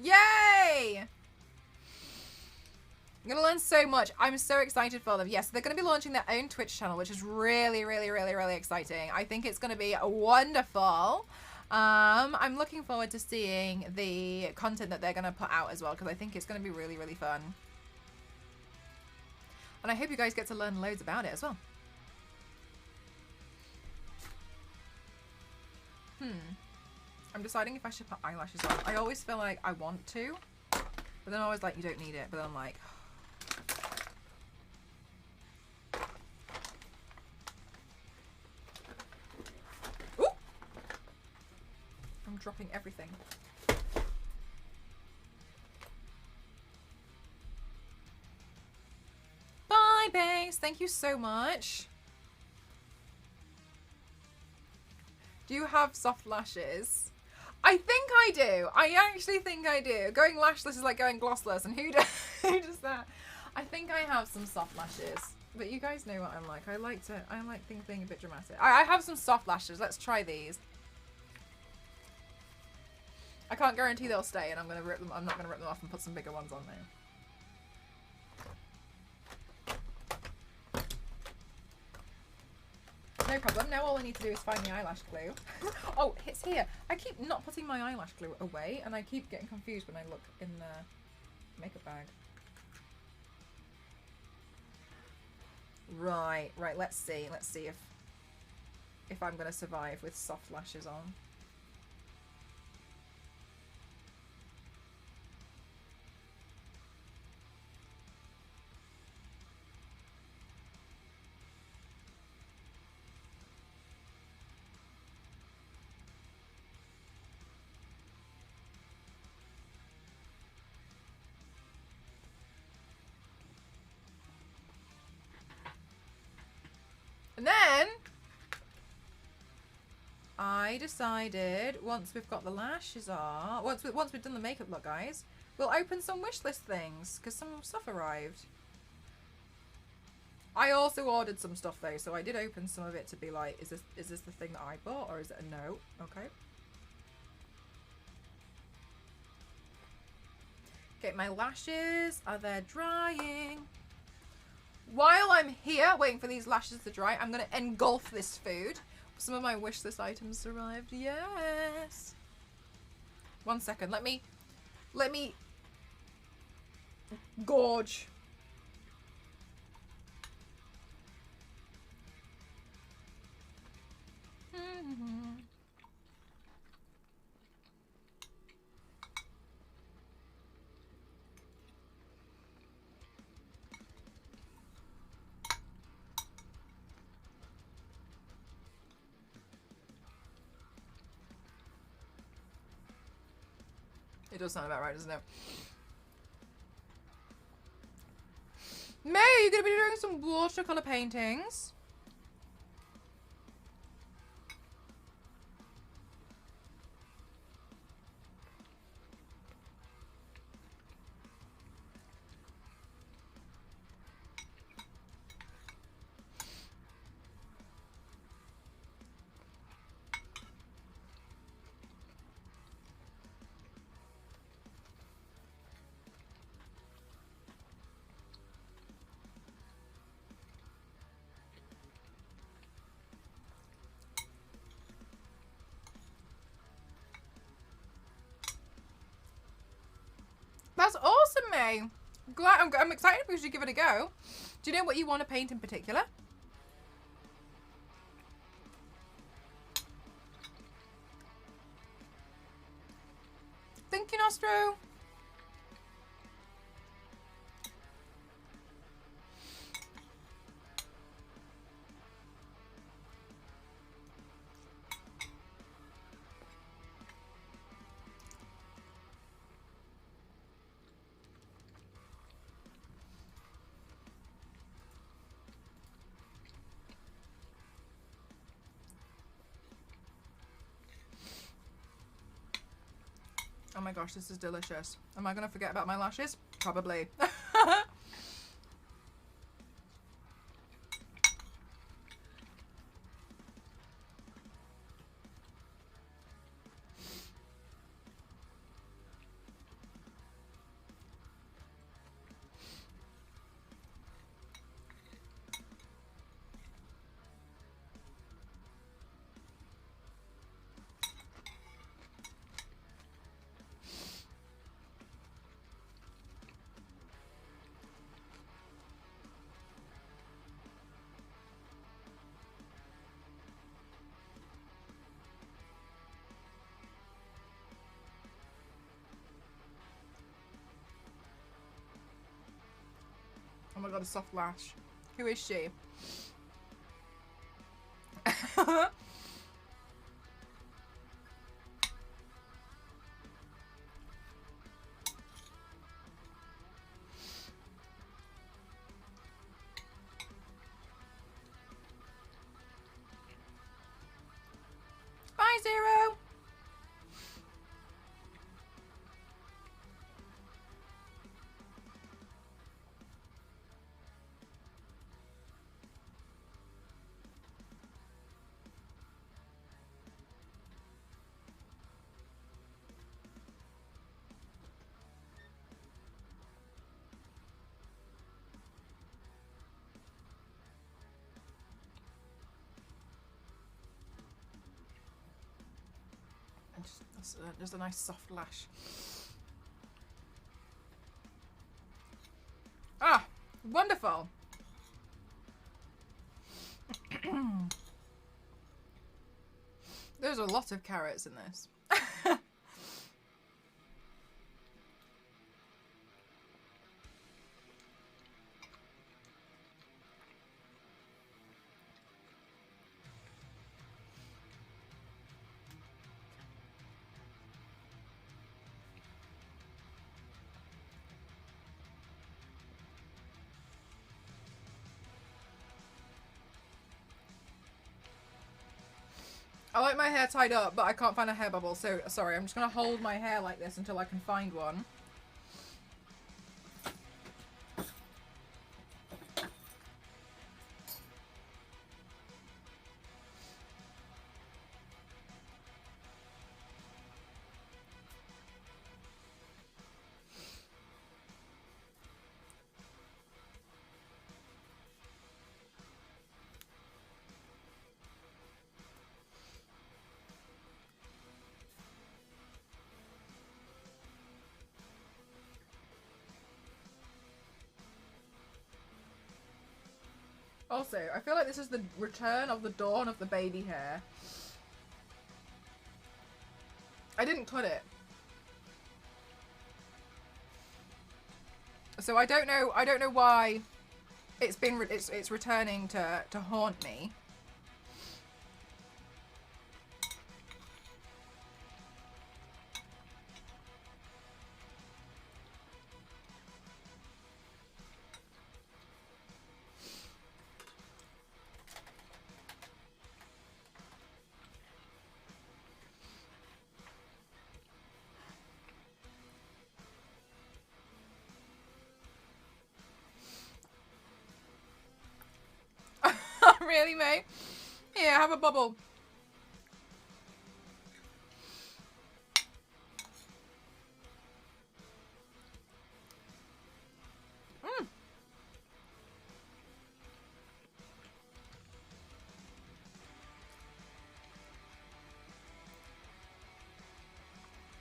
Yay! I'm going to learn so much. I'm so excited for them. Yes, they're going to be launching their own Twitch channel, which is really, really, really, really exciting. I think it's going to be wonderful. I'm looking forward to seeing the content that they're going to put out as well, because I think it's going to be really, really fun. And I hope you guys get to learn loads about it as well. I'm deciding if I should put eyelashes on. I always feel like I want to, but then I'm always like, you don't need it. But then I'm like... Ooh! I'm dropping everything. Bye, Base. Thank you so much. Do you have soft lashes? I think I do. I actually think I do. Going lashless is like going glossless, and who does that? I think I have some soft lashes. But you guys know what I'm like. I like things being a bit dramatic. I have some soft lashes. Let's try these. I can't guarantee they'll stay, and I'm not gonna rip them off and put some bigger ones on there. No problem. Now all I need to do is find the eyelash glue. Oh, it's here. I keep not putting my eyelash glue away, and I keep getting confused when I look in the makeup bag. Right. Let's see. Let's see if I'm gonna survive with soft lashes on. And then I decided once we've got the lashes on, once we've done the makeup look, guys, we'll open some wish list things because some stuff arrived. I also ordered some stuff though, so I did open some of it to be like, is this the thing that I bought, or is it a no? Okay. Okay, my lashes are there drying. While I'm here waiting for these lashes to dry, I'm going to engulf this food. Some of my wish list items arrived. Yes. 1 second. Let me gorge. It does sound about right, doesn't it? May, you're going to be doing some watercolor paintings. May. Glad, I'm excited we should give it a go. Do you know what you want to paint in particular? Thinking, Astro. Oh my gosh, this is delicious. Am I going to forget about my lashes? Probably. Oh my god, a soft lash. Who is she? Bye, Zero. Just a nice soft lash. Ah, wonderful. There's a lot of carrots in this. I like my hair tied up, but I can't find a hair bubble, so sorry, I'm just going to hold my hair like this until I can find one. Also, I feel like this is the return of the dawn of the baby hair. I didn't cut it. So I don't know why it's returning to haunt me. Really, mate? Here, have a bubble.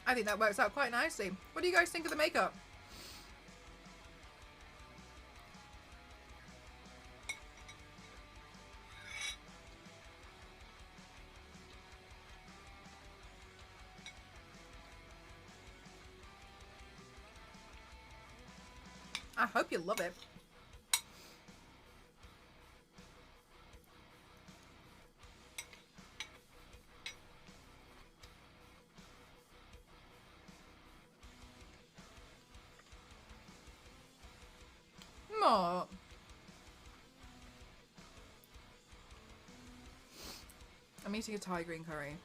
I think that works out quite nicely. What do you guys think of the makeup? I hope you love it. More. I'm eating a Thai green curry,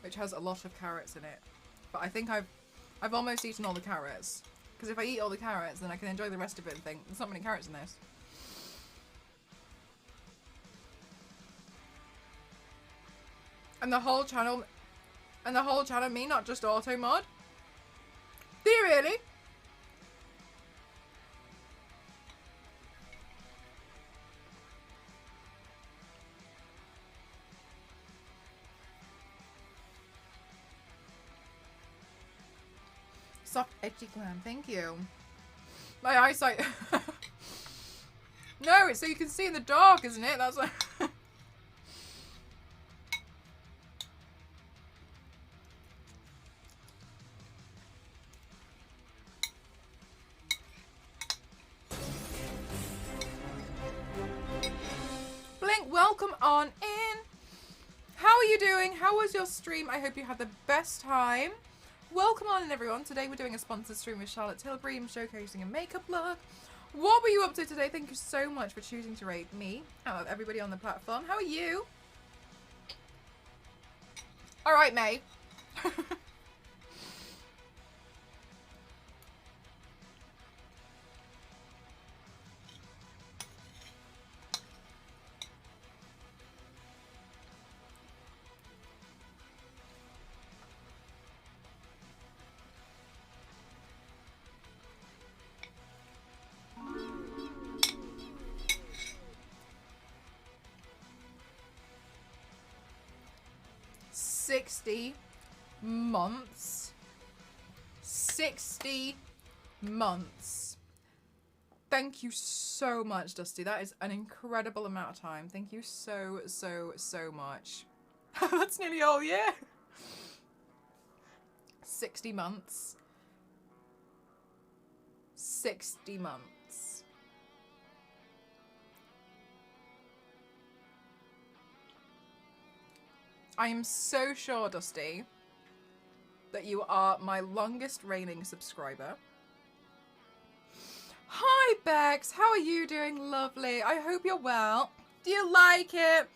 which has a lot of carrots in it. But I think I've almost eaten all the carrots. Because if I eat all the carrots, then I can enjoy the rest of it and think, there's not many carrots in this. And the whole channel, me, not just auto mod? Do you really? Soft, edgy glam, thank you. My eyesight. No, it's so you can see in the dark, isn't it? That's what. Blink, welcome on in. How are you doing? How was your stream? I hope you had the best time. Welcome on in, everyone. Today we're doing a sponsored stream with Charlotte Tilbury. I'm showcasing a makeup look. What were you up to today? Thank you so much for choosing to rate me out of everybody on the platform. How are you? All right, May. 60 months. 60 months. Thank you so much, Dusty. That is an incredible amount of time. Thank you so, so, so much. That's nearly all year. 60 months. 60 months. I am so sure, Dusty, that you are my longest reigning subscriber. Hi, Bex. How are you doing? Lovely. I hope you're well. Do you like it?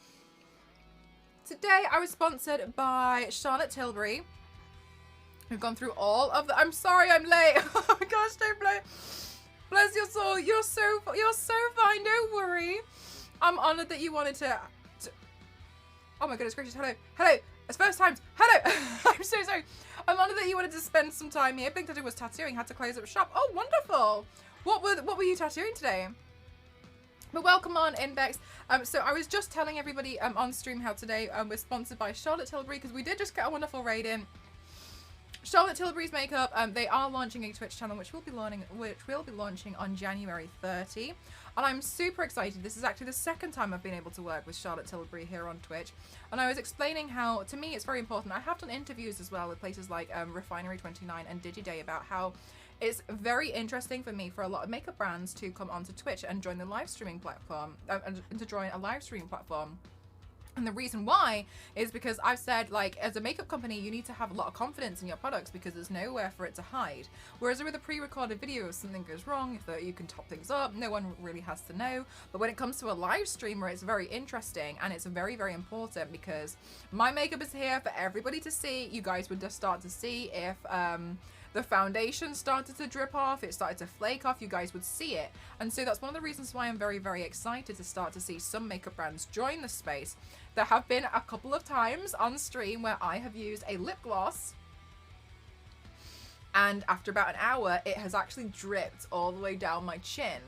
Today, I was sponsored by Charlotte Tilbury. We've gone through all of the... I'm sorry I'm late. Oh my gosh, don't play. Bless your soul. You're so fine. Don't worry. I'm honoured that you wanted to... Oh my goodness gracious, hello. Hello, it's first time. Hello, I'm so sorry. I'm honoured that you wanted to spend some time here. Big Daddy was tattooing, had to close up shop. Oh, wonderful. What were you tattooing today? But welcome on, Index. So I was just telling everybody on stream how today we're sponsored by Charlotte Tilbury because we did just get a wonderful raid in. Charlotte Tilbury's makeup, they are launching a Twitch channel which we'll be launching on January 30. And I'm super excited. This is actually the second time I've been able to work with Charlotte Tilbury here on Twitch. And I was explaining how, to me, it's very important. I have done interviews as well with places like Refinery 29 and DigiDay about how it's very interesting for me for a lot of makeup brands to come onto Twitch and join the live streaming platform, and to join a live streaming platform. And the reason why is because I've said, like, as a makeup company, you need to have a lot of confidence in your products because there's nowhere for it to hide. Whereas with a pre-recorded video, if something goes wrong, if you can top things up, no one really has to know. But when it comes to a live stream where it's very interesting and it's very, very important because my makeup is here for everybody to see. You guys would just start to see if the foundation started to drip off, it started to flake off, you guys would see it. And so that's one of the reasons why I'm very, very excited to start to see some makeup brands join the space. There have been a couple of times on stream where I have used a lip gloss and after about an hour, it has actually dripped all the way down my chin.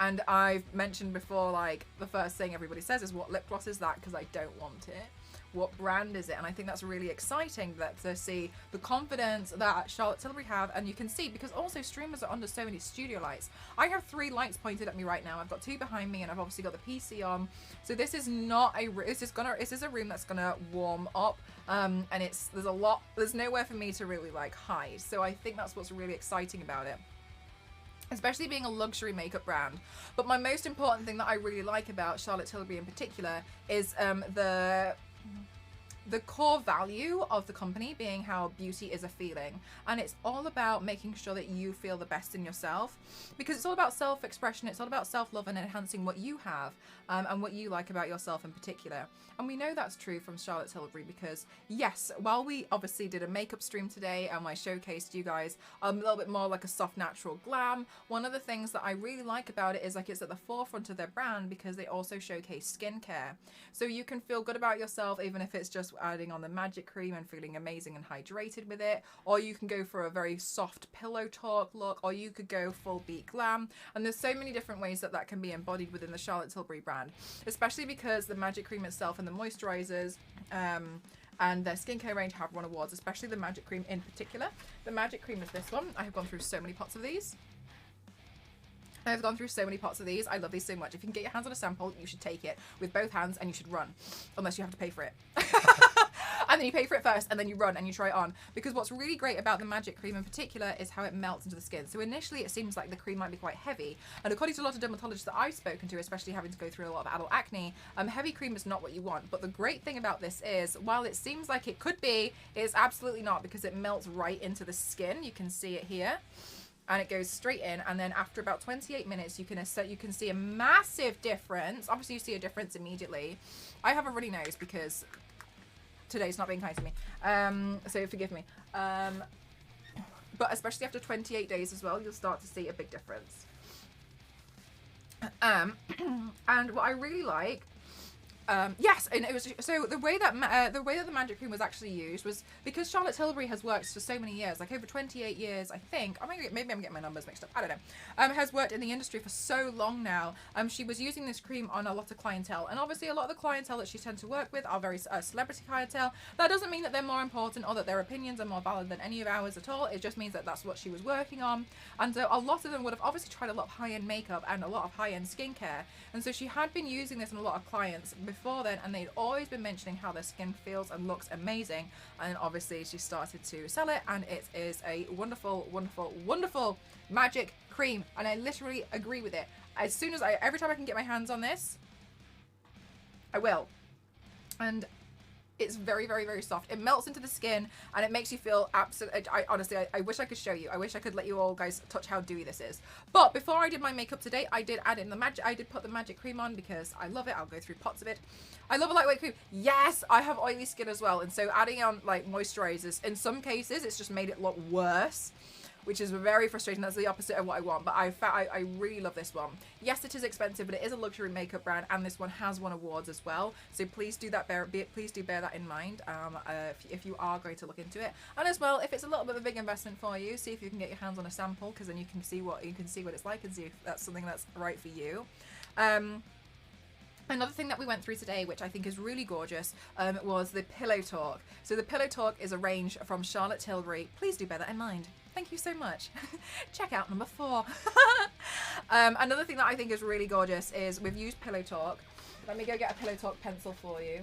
And I've mentioned before, like, the first thing everybody says is, what lip gloss is that? Because I don't want it. What brand is it? And I think that's really exciting that to see the confidence that Charlotte Tilbury have. And you can see, because also streamers are under so many studio lights. I have 3 lights pointed at me right now. I've got 2 behind me and I've obviously got the PC on. So this is not a, this is a room that's gonna warm up. And there's nowhere for me to really like hide. So I think that's what's really exciting about it. especially being a luxury makeup brand. But my most important thing that I really like about Charlotte Tilbury in particular is the core value of the company being how beauty is a feeling, and it's all about making sure that you feel the best in yourself, because it's all about self-expression, it's all about self-love and enhancing what you have and what you like about yourself in particular. And we know that's true from Charlotte Tilbury because, yes, while we obviously did a makeup stream today and I showcased you guys a little bit more like a soft natural glam, one of the things that I really like about it is like it's at the forefront of their brand because they also showcase skincare. So you can feel good about yourself even if it's just adding on the magic cream and feeling amazing and hydrated with it, or you can go for a very soft pillow talk look, or you could go full beat glam. And there's so many different ways that that can be embodied within the Charlotte Tilbury brand, especially because the magic cream itself and the moisturizers and their skincare range have won awards, especially the magic cream in particular. The magic cream is this one. I have gone through so many pots of these. I've gone through so many pots of these. I love these so much. If you can get your hands on a sample, you should take it with both hands and you should run, unless you have to pay for it. And then you pay for it first and then you run and you try it on, because what's really great about the magic cream in particular is how it melts into the skin. So initially it seems like the cream might be quite heavy, and according to a lot of dermatologists that I've spoken to, especially having to go through a lot of adult acne, heavy cream is not what you want. But the great thing about this is, while it seems like it could be, it's absolutely not, because it melts right into the skin. You can see it here. And it goes straight in, and then after about 28 minutes, you can see a massive difference. Obviously, you see a difference immediately. I have a runny nose because today's not being kind to me, so forgive me. But especially after 28 days as well, you'll start to see a big difference. And what I really like. Yes, and it was so the way that the magic cream was actually used was because Charlotte Tilbury has worked for so many years, like over 28 years, I think. Maybe I'm getting my numbers mixed up. I don't know. Has worked in the industry for so long now. She was using this cream on a lot of clientele, and obviously a lot of the clientele that she tends to work with are very celebrity clientele. That doesn't mean that they're more important or that their opinions are more valid than any of ours at all. It just means that that's what she was working on, and so a lot of them would have obviously tried a lot of high-end makeup and a lot of high-end skincare, and so she had been using this on a lot of clients before then, and they'd always been mentioning how their skin feels and looks amazing. And obviously she started to sell it, and it is a wonderful, wonderful, wonderful magic cream, and I literally agree with it. Every time I can get my hands on this, I will. And it's very, very, very soft. It melts into the skin and it makes you feel absolutely. Honestly, I wish I could show you. I wish I could let you all guys touch how dewy this is. But before I did my makeup today, I did add in the magic. I did put the magic cream on because I love it. I'll go through pots of it. I love a lightweight cream. Yes, I have oily skin as well, and so adding on like moisturizers, in some cases, it's just made it look worse, which is very frustrating. That's the opposite of what I want, but I really love this one. Yes, it is expensive, but it is a luxury makeup brand, and this one has won awards as well. So please do please do bear that in mind if you are going to look into it. And as well, if it's a little bit of a big investment for you, see if you can get your hands on a sample, because then you can see what it's like and see if that's something that's right for you. Another thing that we went through today, which I think is really gorgeous, was the Pillow Talk. So the Pillow Talk is a range from Charlotte Tilbury. Please do bear that in mind. Thank you so much. Check out number 4. Another thing that I think is really gorgeous is we've used Pillow Talk. Let me go get a Pillow Talk pencil for you.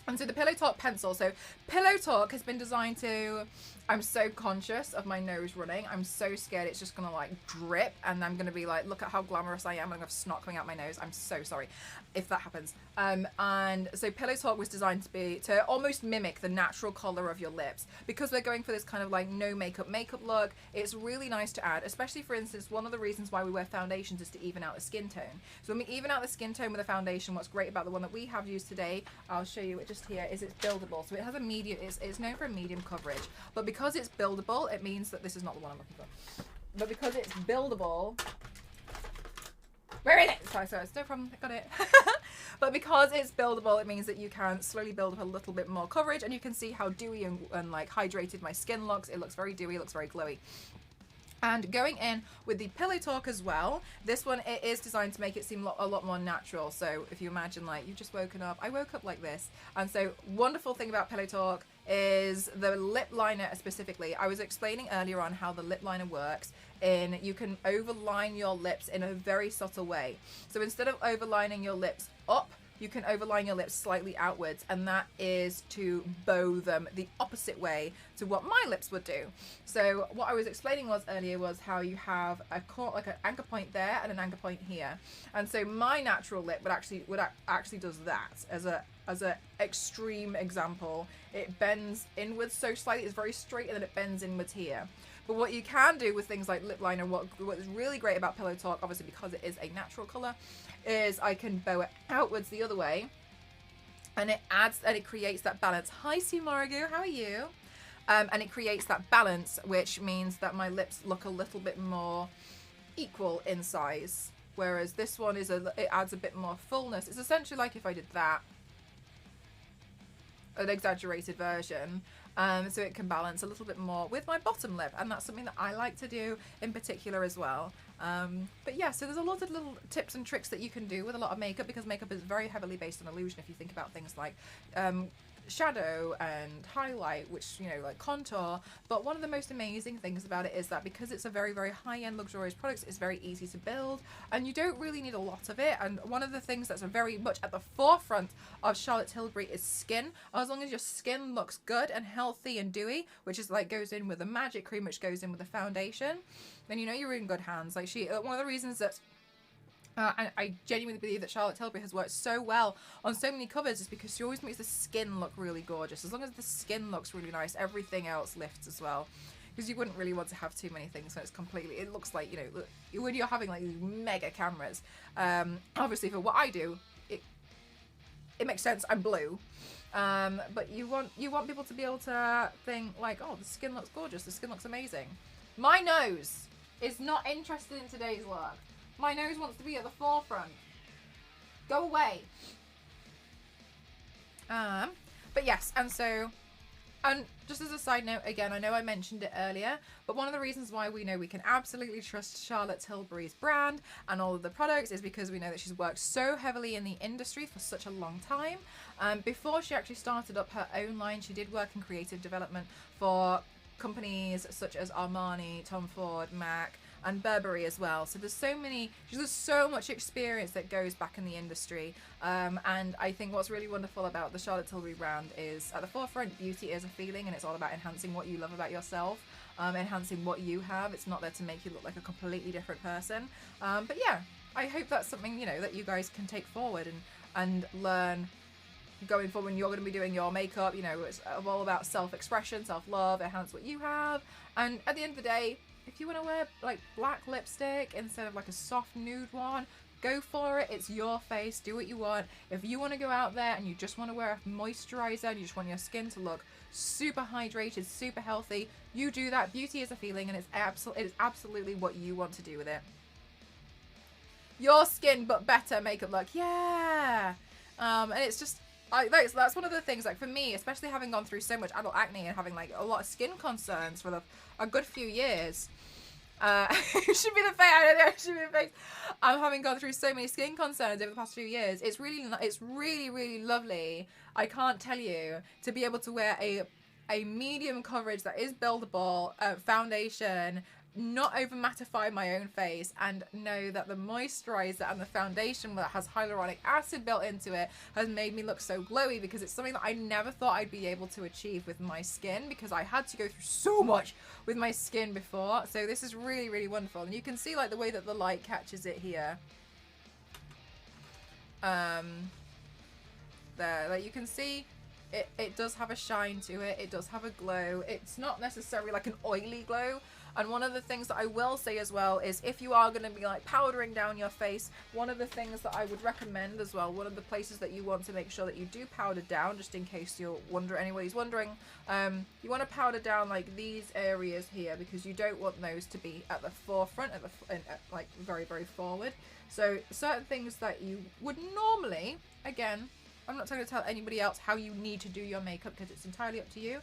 And so the Pillow Talk pencil. So Pillow Talk has been designed to... I'm so conscious of my nose running. I'm so scared it's just going to like drip and I'm going to be like, look at how glamorous I am. I'm going to have snot coming out my nose. I'm so sorry if that happens. And so Pillow Talk was designed to almost mimic the natural color of your lips, because we're going for this kind of like no makeup look. It's really nice to add, especially for instance, one of the reasons why we wear foundations is to even out the skin tone. So when we even out the skin tone with a foundation, what's great about the one that we have used today, I'll show you it just here, is it's buildable. So it has a medium, it's known for a medium coverage, but because it's buildable, it means that this is not the one I'm looking for. But because it's buildable, where is it? Sorry, it's no problem, I got it. But because it's buildable, it means that you can slowly build up a little bit more coverage, and you can see how dewy and like hydrated my skin looks. It looks very dewy, it looks very glowy. And going in with the Pillow Talk as well, this one, it is designed to make it seem a lot more natural. So if you imagine like you've just woken up, I woke up like this. And so wonderful thing about Pillow Talk is the lip liner specifically. I was explaining earlier on how the lip liner works in you can overline your lips in a very subtle way. So instead of overlining your lips up you can overline your lips slightly outwards, and that is to bow them the opposite way to what my lips would do. So what I was explaining earlier was how you have like an anchor point there and an anchor point here, and so my natural lip would actually does that as a extreme example. It bends inwards so slightly, it's very straight, and then it bends inwards here. But what you can do with things like lip liner, what is really great about Pillow Talk, obviously because it is a natural colour, is I can bow it outwards the other way, and it creates that balance. Hi Sue Morrigo, how are you? And it creates that balance, which means that my lips look a little bit more equal in size, whereas this one it adds a bit more fullness. It's essentially like if I did that, an exaggerated version, so it can balance a little bit more with my bottom lip, and that's something that I like to do in particular as well. But yeah, so there's a lot of little tips and tricks that you can do with a lot of makeup, because makeup is very heavily based on illusion. If you think about things like shadow and highlight, which, you know, like contour, but one of the most amazing things about it is that because it's a very, very high-end luxurious product, it's very easy to build, and you don't really need a lot of it. And one of the things that's very much at the forefront of Charlotte Tilbury is skin. As long as your skin looks good and healthy and dewy, which is like goes in with the magic cream, which goes in with the foundation, then you know you're in good hands. Like one of the reasons that and I genuinely believe that Charlotte Tilbury has worked so well on so many covers is because she always makes the skin look really gorgeous. As long as the skin looks really nice, everything else lifts as well. Because you wouldn't really want to have too many things, so it looks like, you know, when you're having like these mega cameras, obviously for what I do, it makes sense, I'm blue. But you want people to be able to think like, oh, the skin looks gorgeous, the skin looks amazing. My nose is not interested in today's look. My nose wants to be at the forefront. Go away. But yes, and just as a side note, again, I know I mentioned it earlier, but one of the reasons why we know we can absolutely trust Charlotte Tilbury's brand and all of the products is because we know that she's worked so heavily in the industry for such a long time. Before she actually started up her own line, she did work in creative development for companies such as Armani, Tom Ford, MAC, and Burberry as well. So there's so much experience that goes back in the industry, and I think what's really wonderful about the Charlotte Tilbury brand is at the forefront, beauty is a feeling, and it's all about enhancing what you love about yourself, enhancing what you have. It's not there to make you look like a completely different person. But yeah, I hope that's something, you know, that you guys can take forward and learn going forward when you're going to be doing your makeup. You know, it's all about self-expression, self-love, enhance what you have, and at the end of the day, if you want to wear like black lipstick instead of like a soft nude one, go for it. It's your face. Do what you want. If you want to go out there and you just want to wear a moisturizer and you just want your skin to look super hydrated, super healthy, you do that. Beauty is a feeling, and it is absolutely what you want to do with it. Your skin but better makeup look. Yeah. And it's just that's one of the things, like for me, especially having gone through so much adult acne and having like a lot of skin concerns for a good few years. It should be the face. I don't know. It should be the face. Having gone through so many skin concerns over the past few years, it's really, really lovely. I can't tell you, to be able to wear a medium coverage that is buildable foundation, not over mattify my own face, and know that the moisturizer and the foundation that has hyaluronic acid built into it has made me look so glowy, because it's something that I never thought I'd be able to achieve with my skin, because I had to go through so much with my skin before. So this is really, really wonderful, and you can see like the way that the light catches it here. There, like you can see it does have a shine to it. It does have a glow. It's not necessarily like an oily glow. And one of the things that I will say as well is, if you are going to be like powdering down your face, one of the things that I would recommend as well, one of the places that you want to make sure that you do powder down, just in case anybody's wondering, you want to powder down like these areas here, because you don't want those to be at the forefront, like very, very forward. So certain things that you would normally, again, I'm not going to tell anybody else how you need to do your makeup, because it's entirely up to you.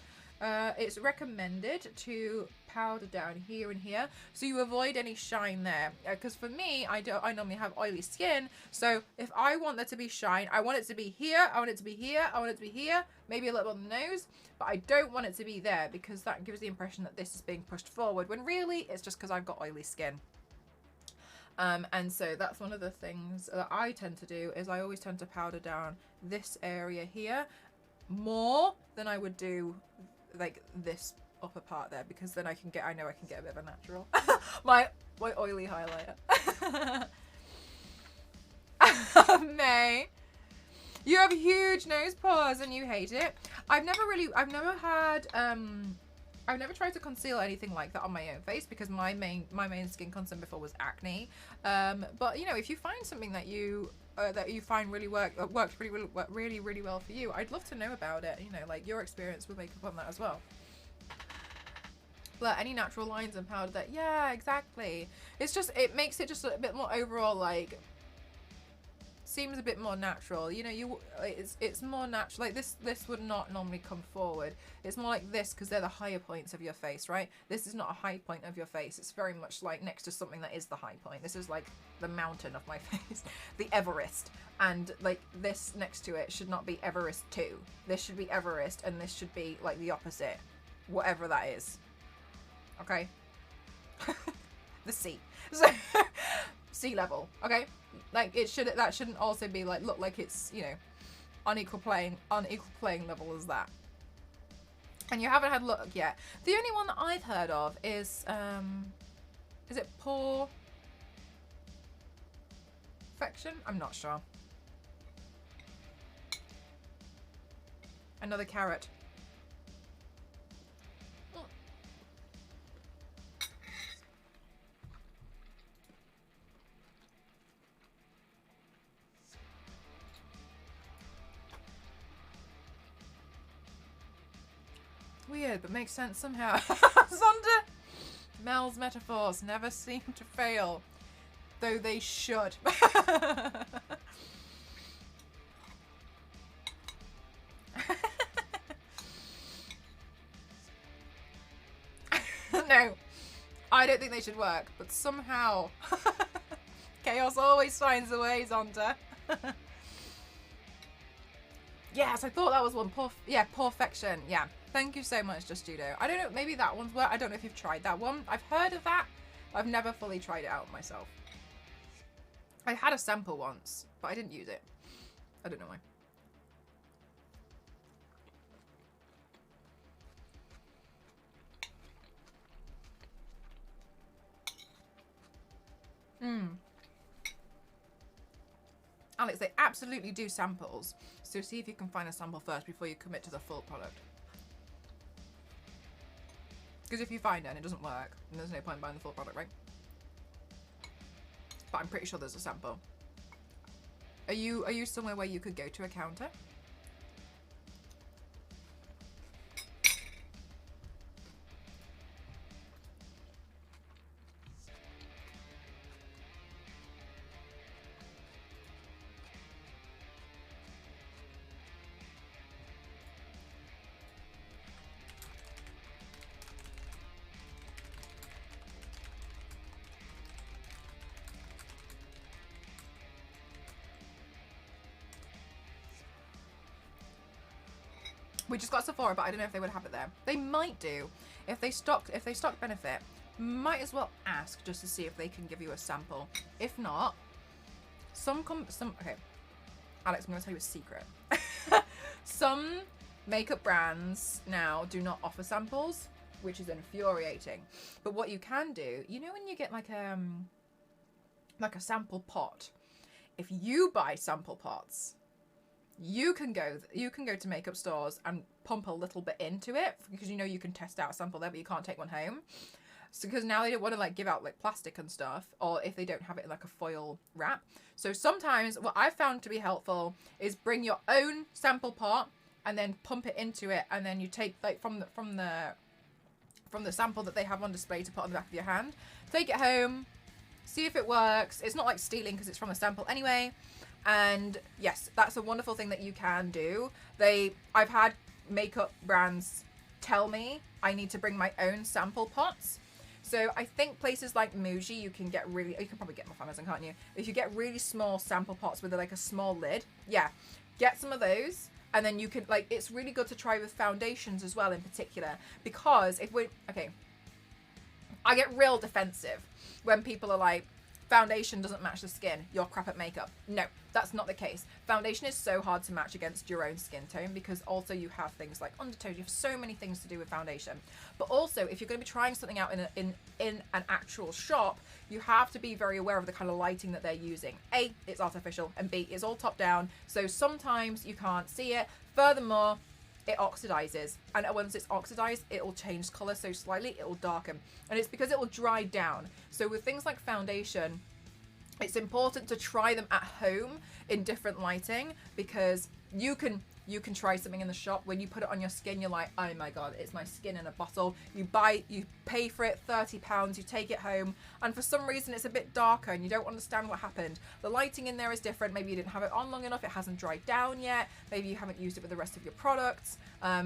It's recommended to powder down here and here, so you avoid any shine there, because for me, I normally have oily skin, so if I want there to be shine, I want it to be here, I want it to be here, I want it to be here, maybe a little on the nose, but I don't want it to be there, because that gives the impression that this is being pushed forward, when really it's just because I've got oily skin. And so that's one of the things that I tend to do, is I always tend to powder down this area here more than I would do like this upper part there, because then I know I can get a bit of a natural. my oily highlighter. May, you have huge nose pores and you hate it. I've never tried to conceal anything like that on my own face, because my main skin concern before was acne. But you know, if you find something that you find really works really well for you, I'd love to know about it. You know, like your experience with makeup on that as well. But any natural lines and powder that, yeah, exactly. It makes it just a bit more overall, like, seems a bit more natural. You know, it's more natural. Like this would not normally come forward. It's more like this, because they're the higher points of your face, right? This is not a high point of your face. It's very much like next to something that is the high point. This is like the mountain of my face, the Everest. And like this next to it should not be Everest 2. This should be Everest, and this should be like the opposite, whatever that is. Okay? The sea. So, sea level, okay? Like that shouldn't also be like, look like it's, you know, unequal playing level as that. And you haven't had a look yet. The only one that I've heard of is it pore perfection? I'm not sure. Another carrot. Weird, but makes sense somehow. Zonda! Mel's metaphors never seem to fail, though they should. No, I don't think they should work, but somehow chaos always finds a way, Zonda. Yes, I thought that was one. Perfection. Yeah. Thank you so much, Just Judo. I don't know, maybe that one's work. I don't know if you've tried that one. I've heard of that. I've never fully tried it out myself. I had a sample once, but I didn't use it. I don't know why. Alex, they absolutely do samples. So see if you can find a sample first before you commit to the full product. Because if you find it and it doesn't work, then there's no point in buying the full product, right? But I'm pretty sure there's a sample. Are you somewhere where you could go to a counter? We just got Sephora, but I don't know if they would have it there. They might do. If they stock Benefit, might as well ask just to see if they can give you a sample. If not, okay. Alex, I'm gonna tell you a secret. Some makeup brands now do not offer samples, which is infuriating. But what you can do, you know when you get like a sample pot, if you buy sample pots, you can go to makeup stores and pump a little bit into it, because you know you can test out a sample there, but you can't take one home. So because now they don't want to like give out like plastic and stuff, or if they don't have it in like a foil wrap. So sometimes what I've found to be helpful is bring your own sample pot and then pump it into it, and then you take like from the sample that they have on display to put on the back of your hand, take it home, see if it works. It's not like stealing because it's from a sample anyway. And yes, that's a wonderful thing that you can do. I've had makeup brands tell me I need to bring my own sample pots. So I think places like Muji, you can probably get them off Amazon, can't you? If you get really small sample pots with like a small lid, yeah, get some of those. And then you can it's really good to try with foundations as well in particular, because I get real defensive when people are like, foundation doesn't match the skin, you're crap at makeup. No, that's not the case. Foundation is so hard to match against your own skin tone because also you have things like undertones. You have so many things to do with foundation. But also, if you're going to be trying something out in an actual shop, you have to be very aware of the kind of lighting that they're using. A, it's artificial, and B, it's all top down. So sometimes you can't see it. Furthermore, it oxidizes, and once it's oxidized, it will change color so slightly, it will darken, and it's because it will dry down. So with things like foundation, it's important to try them at home in different lighting, because you can try something in the shop. When you put it on your skin, you're like, oh my god, it's my skin in a bottle. You pay for it £30, you take it home, and for some reason it's a bit darker and you don't understand what happened. The lighting in there is different. Maybe you didn't have it on long enough, it hasn't dried down yet, maybe you haven't used it with the rest of your products,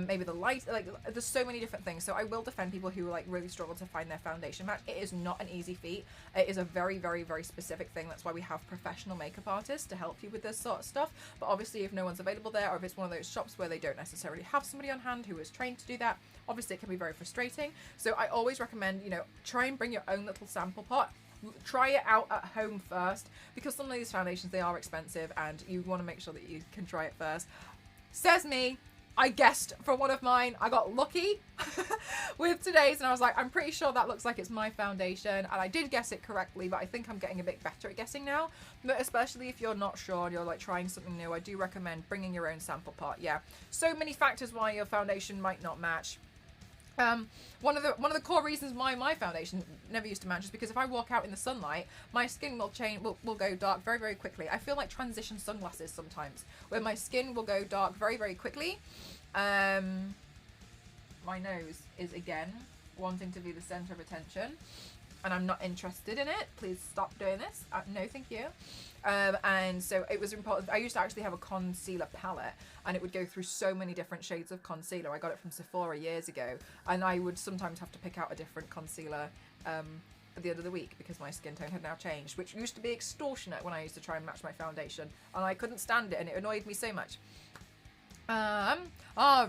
maybe the light, like, there's so many different things. So I will defend people who like really struggle to find their foundation match. It is not an easy feat. It is a very, very, very specific thing. That's why we have professional makeup artists to help you with this sort of stuff. But obviously if no one's available there, or if it's one of those shops where they don't necessarily have somebody on hand who is trained to do that, obviously it can be very frustrating. So I always recommend, you know, try and bring your own little sample pot. Try it out at home first, because some of these foundations, they are expensive and you want to make sure that you can try it first. Says me, I guessed for one of mine. I got lucky with today's, and I was like, I'm pretty sure that looks like it's my foundation, and I did guess it correctly, but I think I'm getting a bit better at guessing now. But especially if you're not sure and you're like trying something new, I do recommend bringing your own sample pot. Yeah, so many factors why your foundation might not match. One of the core reasons why my foundation never used to match is because if I walk out in the sunlight, my skin will will go dark very, very quickly. I feel like transition sunglasses sometimes, where my skin will go dark very, very quickly. My nose is again wanting to be the center of attention, and I'm not interested in it. Please stop doing this. No, thank you. And so it was important. I used to actually have a concealer palette, and it would go through so many different shades of concealer. I got it from Sephora years ago, and I would sometimes have to pick out a different concealer at the end of the week because my skin tone had now changed, which used to be extortionate when I used to try and match my foundation, and I couldn't stand it, and it annoyed me so much.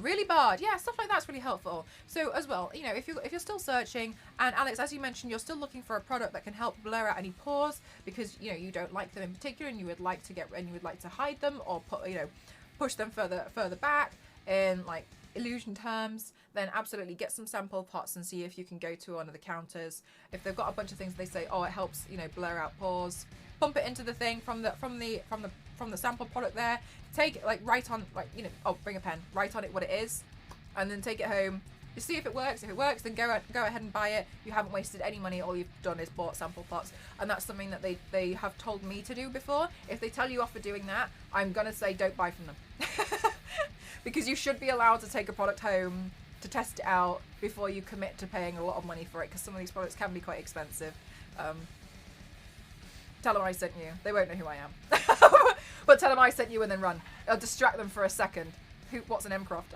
Really bad. Yeah, stuff like that's really helpful. So as well, you know, if you're still searching, and Alex, as you mentioned, you're still looking for a product that can help blur out any pores because, you know, you don't like them in particular, and you would like to hide them or put, you know, push them further back in like illusion terms, then absolutely get some sample pots and see if you can go to one of the counters. If they've got a bunch of things they say, oh, it helps, you know, blur out pores, pump it into the thing from the sample product there. Take it, like, write on, like, you know, oh, bring a pen, write on it what it is, and then take it home. You see if it works. If it works, then go ahead and buy it. You haven't wasted any money. All you've done is bought sample pots, and that's something that they have told me to do before. If they tell you off for doing that, I'm gonna say don't buy from them. Because you should be allowed to take a product home to test it out before you commit to paying a lot of money for it, because some of these products can be quite expensive. Tell them I sent you. They won't know who I am. But tell them I sent you and then run. I'll distract them for a second. What's an M-Croft?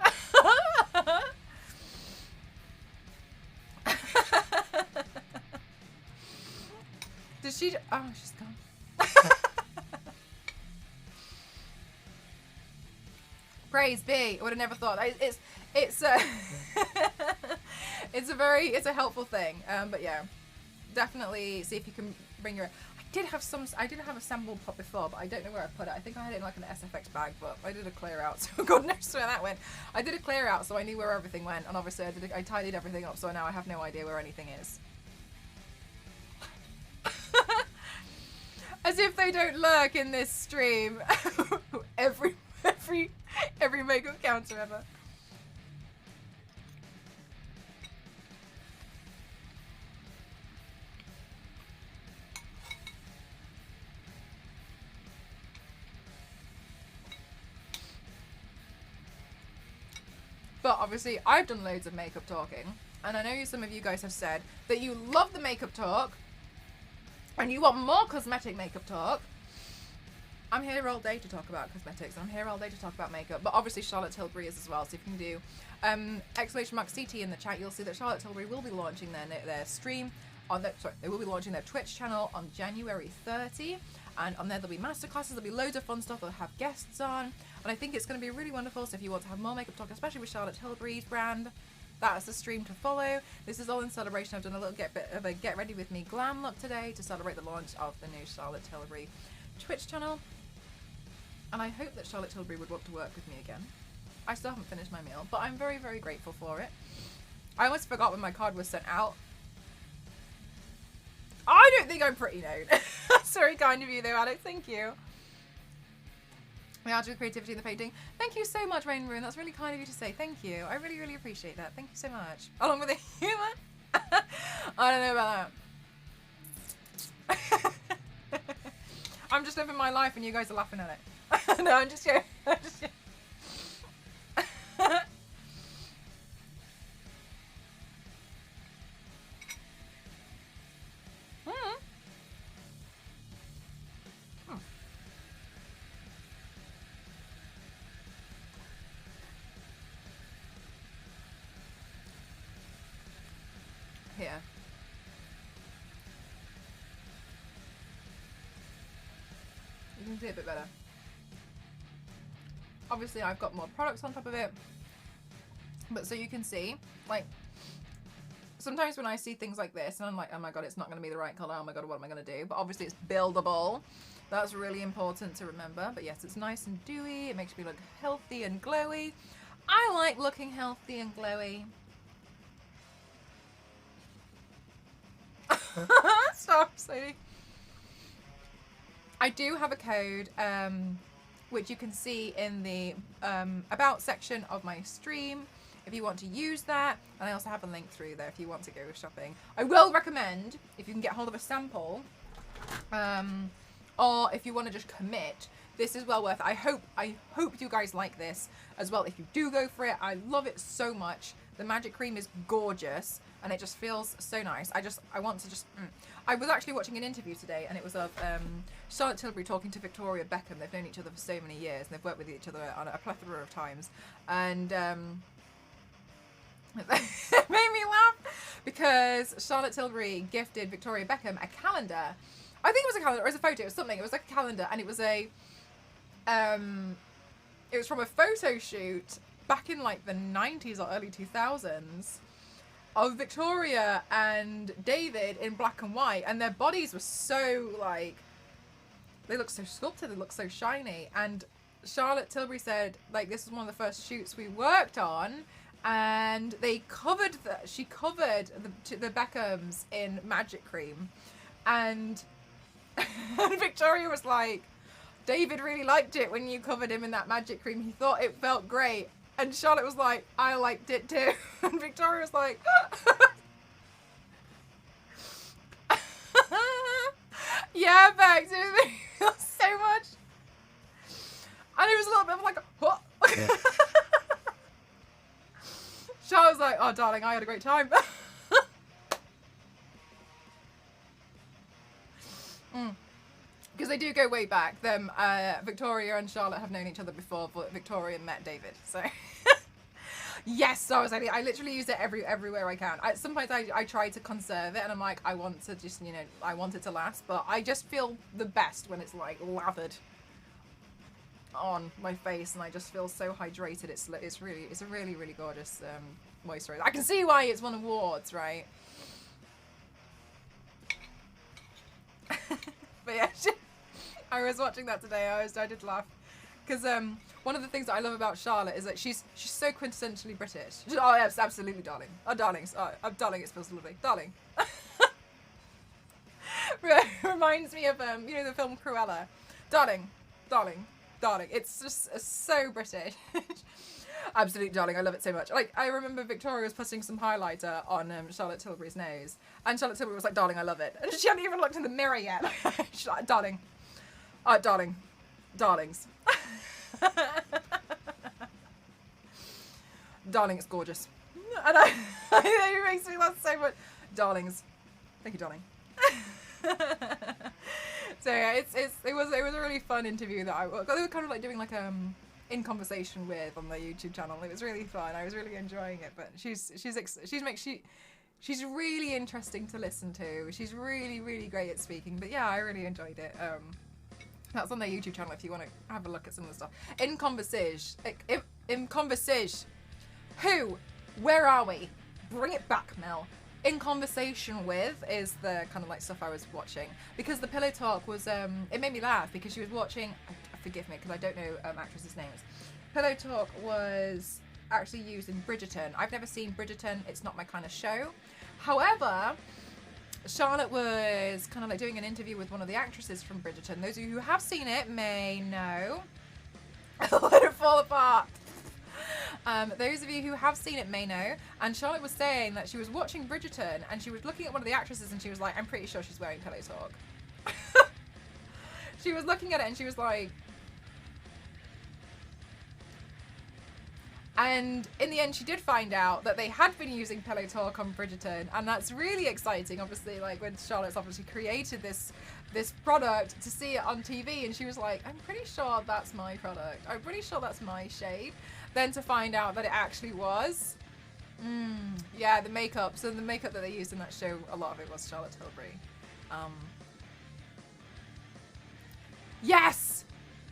Did she... Oh, she's gone. Praise be. I would have never thought. It's a helpful thing. But yeah, definitely see if you can bring your... I did have a sample pot before, but I don't know where I put it. I think I had it in like an SFX bag, but I did a clear out, so God knows where that went. I did a clear out, so I knew where everything went, and obviously I tidied everything up, so now I have no idea where anything is. As if they don't lurk in this stream. every makeup counter ever. But obviously, I've done loads of makeup talking, and I know some of you guys have said that you love the makeup talk, and you want more cosmetic makeup talk. I'm here all day to talk about cosmetics, and I'm here all day to talk about makeup, but obviously Charlotte Tilbury is as well, so if you can do !CT in the chat, you'll see that Charlotte Tilbury will be launching their stream on they will be launching their Twitch channel on January 30, and on there there'll be masterclasses, there'll be loads of fun stuff, they'll have guests on, and I think it's going to be really wonderful. So if you want to have more makeup talk, especially with Charlotte Tilbury's brand, That's the stream to follow. This is all in celebration. I've done a little bit of a get ready with me glam look today to celebrate the launch of the new Charlotte Tilbury Twitch channel. And I hope that Charlotte Tilbury would want to work with me again. I still haven't finished my meal, but I'm very, very grateful for it. I almost forgot when my card was sent out. I don't think I'm pretty known. That's very kind of you though, Alex. Thank you. We are doing creativity in the painting. Thank you so much, Rain Ruin. That's really kind of you to say. Thank you. I really, really appreciate that. Thank you so much. Along with the humour. I don't know about that. I'm just living my life and you guys are laughing at it. No, I'm just joking. I'm just joking. Here. You can see it a bit better. Obviously I've got more products on top of it, but so you can see, like, sometimes when I see things like this and I'm like, oh my god, it's not going to be the right colour, oh my god, what am I going to do? But obviously it's buildable. That's really important to remember. But yes, it's nice and dewy, it makes me look healthy and glowy. I like looking healthy and glowy. Stop, Sadie. I do have a code, which you can see in the about section of my stream if you want to use that. And I also have a link through there if you want to go shopping. I will recommend, if you can get hold of a sample, or if you want to just commit, this is well worth it. I hope you guys like this as well. If you do go for it, I love it so much. The magic cream is gorgeous and it just feels so nice. I want to just... I was actually watching an interview today and it was of Charlotte Tilbury talking to Victoria Beckham. They've known each other for so many years and they've worked with each other on a plethora of times. And it made me laugh because Charlotte Tilbury gifted Victoria Beckham a calendar. I think it was a calendar or it was a photo. It was something. It was like a calendar and it was a... it was from a photo shoot back in like the 90s or early 2000s of Victoria and David in black and white, and their bodies were so like, they look so sculpted, they look so shiny. And Charlotte Tilbury said like this was one of the first shoots we worked on, and they covered she covered the Beckhams in magic cream, and Victoria was like, David really liked it when you covered him in that magic cream. He thought it felt great. And Charlotte was like, I liked it too. And Victoria was like, yeah, Bex, it feels so much. And it was a little bit of like, what? Charlotte was like, oh, darling, I had a great time. Because they do go way back. Them, Victoria and Charlotte have known each other before, but Victoria met David. So, yes, so I literally use it everywhere I can. Sometimes I try to conserve it, and I'm like, I want to just, you know, I want it to last. But I just feel the best when it's like lathered on my face, and I just feel so hydrated. It's a really gorgeous moisturizer. I can see why it's won awards, right? But yeah. I was watching that today. I did laugh because one of the things that I love about Charlotte is that she's so quintessentially British. Oh yes, absolutely, darling. Oh, darlings. Oh, darling, it feels lovely, darling. Reminds me of you know, the film Cruella. Darling, darling, darling. It's just so British. Absolutely, darling. I love it so much. Like, I remember Victoria was putting some highlighter on Charlotte Tilbury's nose, and Charlotte Tilbury was like, darling, I love it. And she hadn't even looked in the mirror yet. She's like, darling. Oh, darling. Darlings. Darling, it's gorgeous. And it makes me laugh so much. Darlings. Thank you, darling. So yeah, it was a really fun interview that they were kind of like doing like in conversation with on their YouTube channel. It was really fun. I was really enjoying it. But she's really interesting to listen to. She's really great at speaking. But yeah, I really enjoyed it. That's on their YouTube channel if you want to have a look at some of the stuff. In conversation. Who Where are we? Bring it back, Mel. In conversation with is the kind of like stuff I was watching, because the pillow talk was it made me laugh because she was watching, forgive me because I don't know actresses' names. Pillow talk was actually used in Bridgerton. I've never seen Bridgerton, it's not my kind of show. However, Charlotte was kind of like doing an interview with one of the actresses from Bridgerton. Those of you who have seen it may know. Let it fall apart. Those of you who have seen it may know. And Charlotte was saying that she was watching Bridgerton and she was looking at one of the actresses and she was like, I'm pretty sure she's wearing pillow talk. She was looking at it and she was like... And in the end, she did find out that they had been using pillow talk on Bridgerton, and that's really exciting. Obviously, like when Charlotte's obviously created this product to see it on TV, and she was like, "I'm pretty sure that's my product. I'm pretty sure that's my shade." Then to find out that it actually was, yeah, the makeup. So the makeup that they used in that show, a lot of it was Charlotte Tilbury. Yes,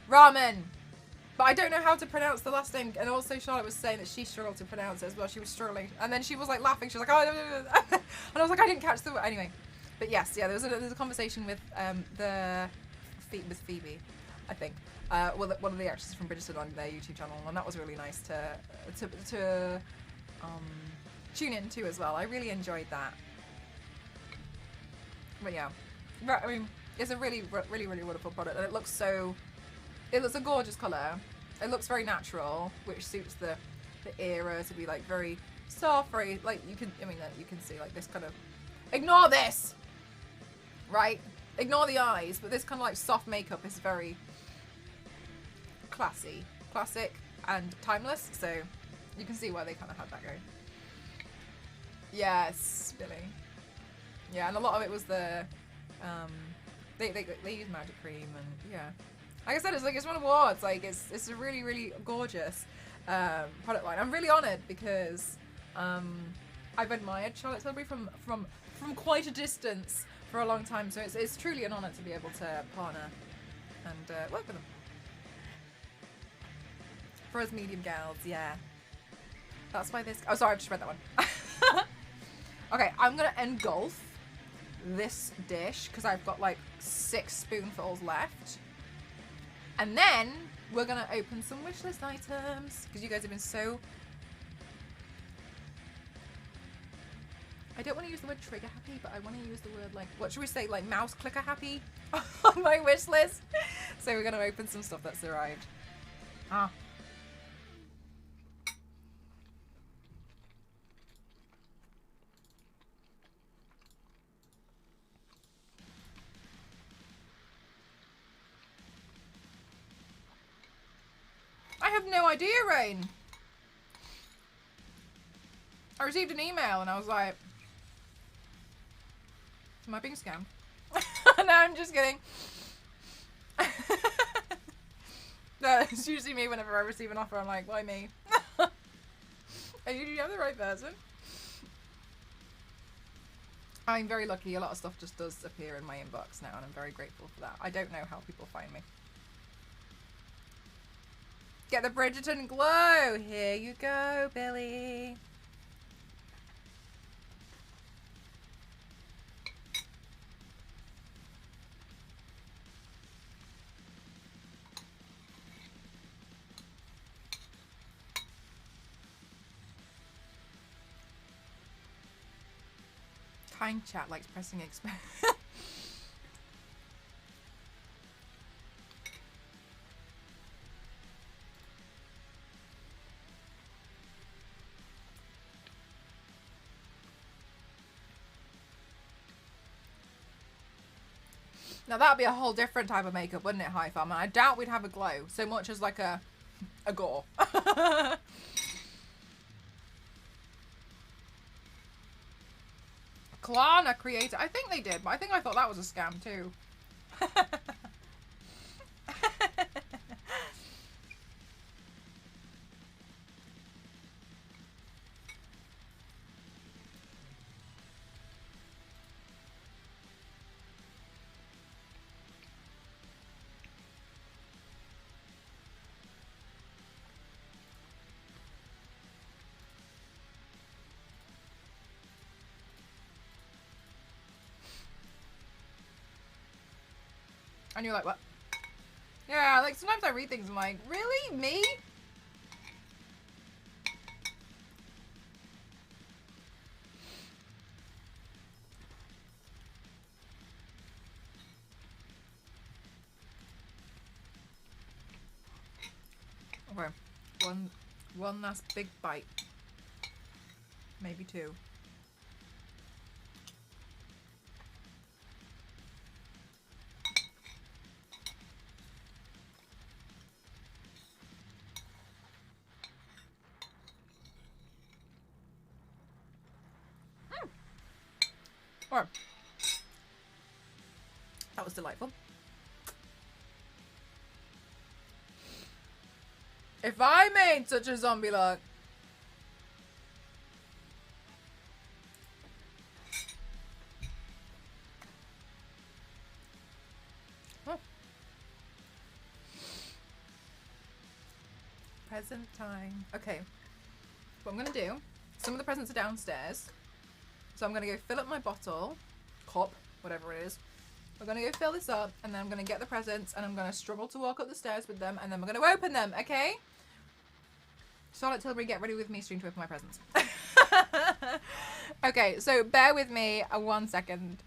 ramen. But I don't know how to pronounce the last name. And also Charlotte was saying that she struggled to pronounce it as well. She was struggling. And then she was like laughing. She was like, oh, and I was like, I didn't catch the word. Anyway. But yes, yeah, there was a conversation with with Phoebe, I think. One of the actresses from Bridgerton on their YouTube channel. And that was really nice to tune in to as well. I really enjoyed that. But yeah. I mean, it's a really, really, really wonderful product. And it looks so... It looks a gorgeous colour. It looks very natural, which suits the era to be like very soft, very like you can see like this kind of ignore this, right? Ignore the eyes, but this kind of like soft makeup is very classic, and timeless. So you can see why they kind of had that going. Yes, Billy. Yeah, and a lot of it was the they used magic cream and yeah. Like I said, it's won awards. Like it's a really, really gorgeous product line. I'm really honoured because I've admired Charlotte Tilbury from quite a distance for a long time. So it's truly an honour to be able to partner and work with them. For us medium gals, yeah. That's why this. Oh, sorry, I just read that one. Okay, I'm gonna engulf this dish because I've got like 6 spoonfuls left. And then we're going to open some wishlist items because you guys have been so... I don't want to use the word trigger happy, but I want to use the word like, what should we say, like mouse clicker happy on my wish list. So we're going to open some stuff that's arrived. I have no idea, Rain. I received an email and I was like, am I being scammed? No, I'm just kidding. No, it's usually me whenever I receive an offer. I'm like, why me? Are you the right person? I'm very lucky. A lot of stuff just does appear in my inbox now and I'm very grateful for that. I don't know how people find me. Get the Bridgerton glow. Here you go, Billy. Kind chat likes pressing expand. Now that'd be a whole different type of makeup, wouldn't it, High Farm? And I doubt we'd have a glow so much as like a gore. Klarna creator. I think they did, but I thought that was a scam too. And you're like, what? Yeah, like sometimes I read things and I'm like, really? Me? Okay. One last big bite. Maybe two. Alright. That was delightful. If I made such a zombie look. Oh. Present time. Okay. What I'm going to do, some of the presents are downstairs. So I'm going to go fill up my bottle, cup, whatever it is. We're going to go fill this up, and then I'm going to get the presents, and I'm going to struggle to walk up the stairs with them, and then we're going to open them, okay? Charlotte Tilbury, get ready with me, stream to open my presents. Okay, so bear with me 1 second.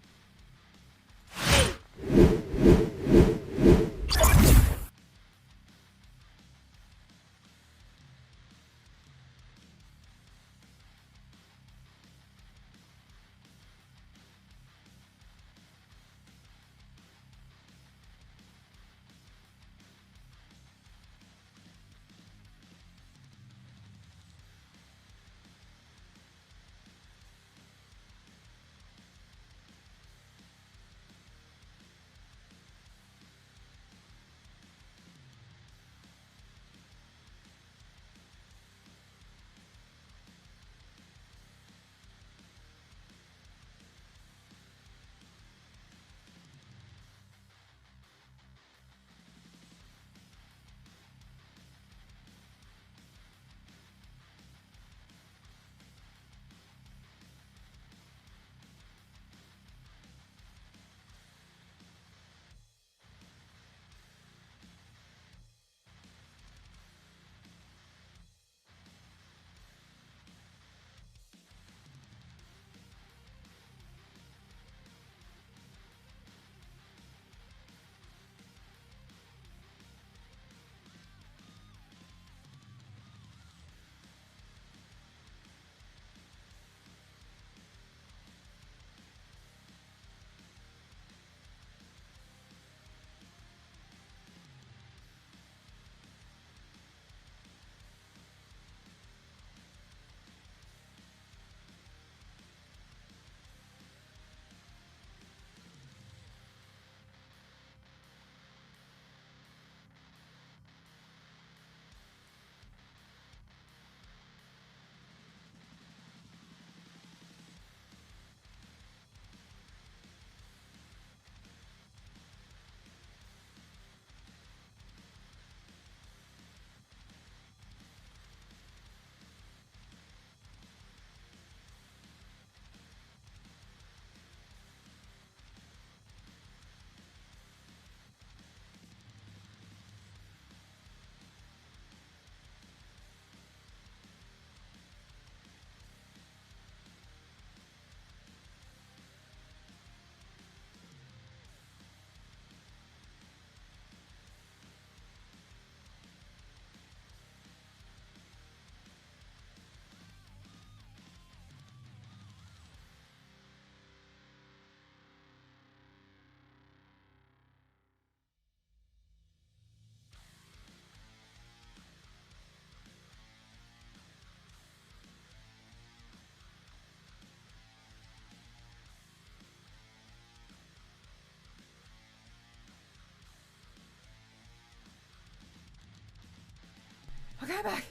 Okay, I'm back.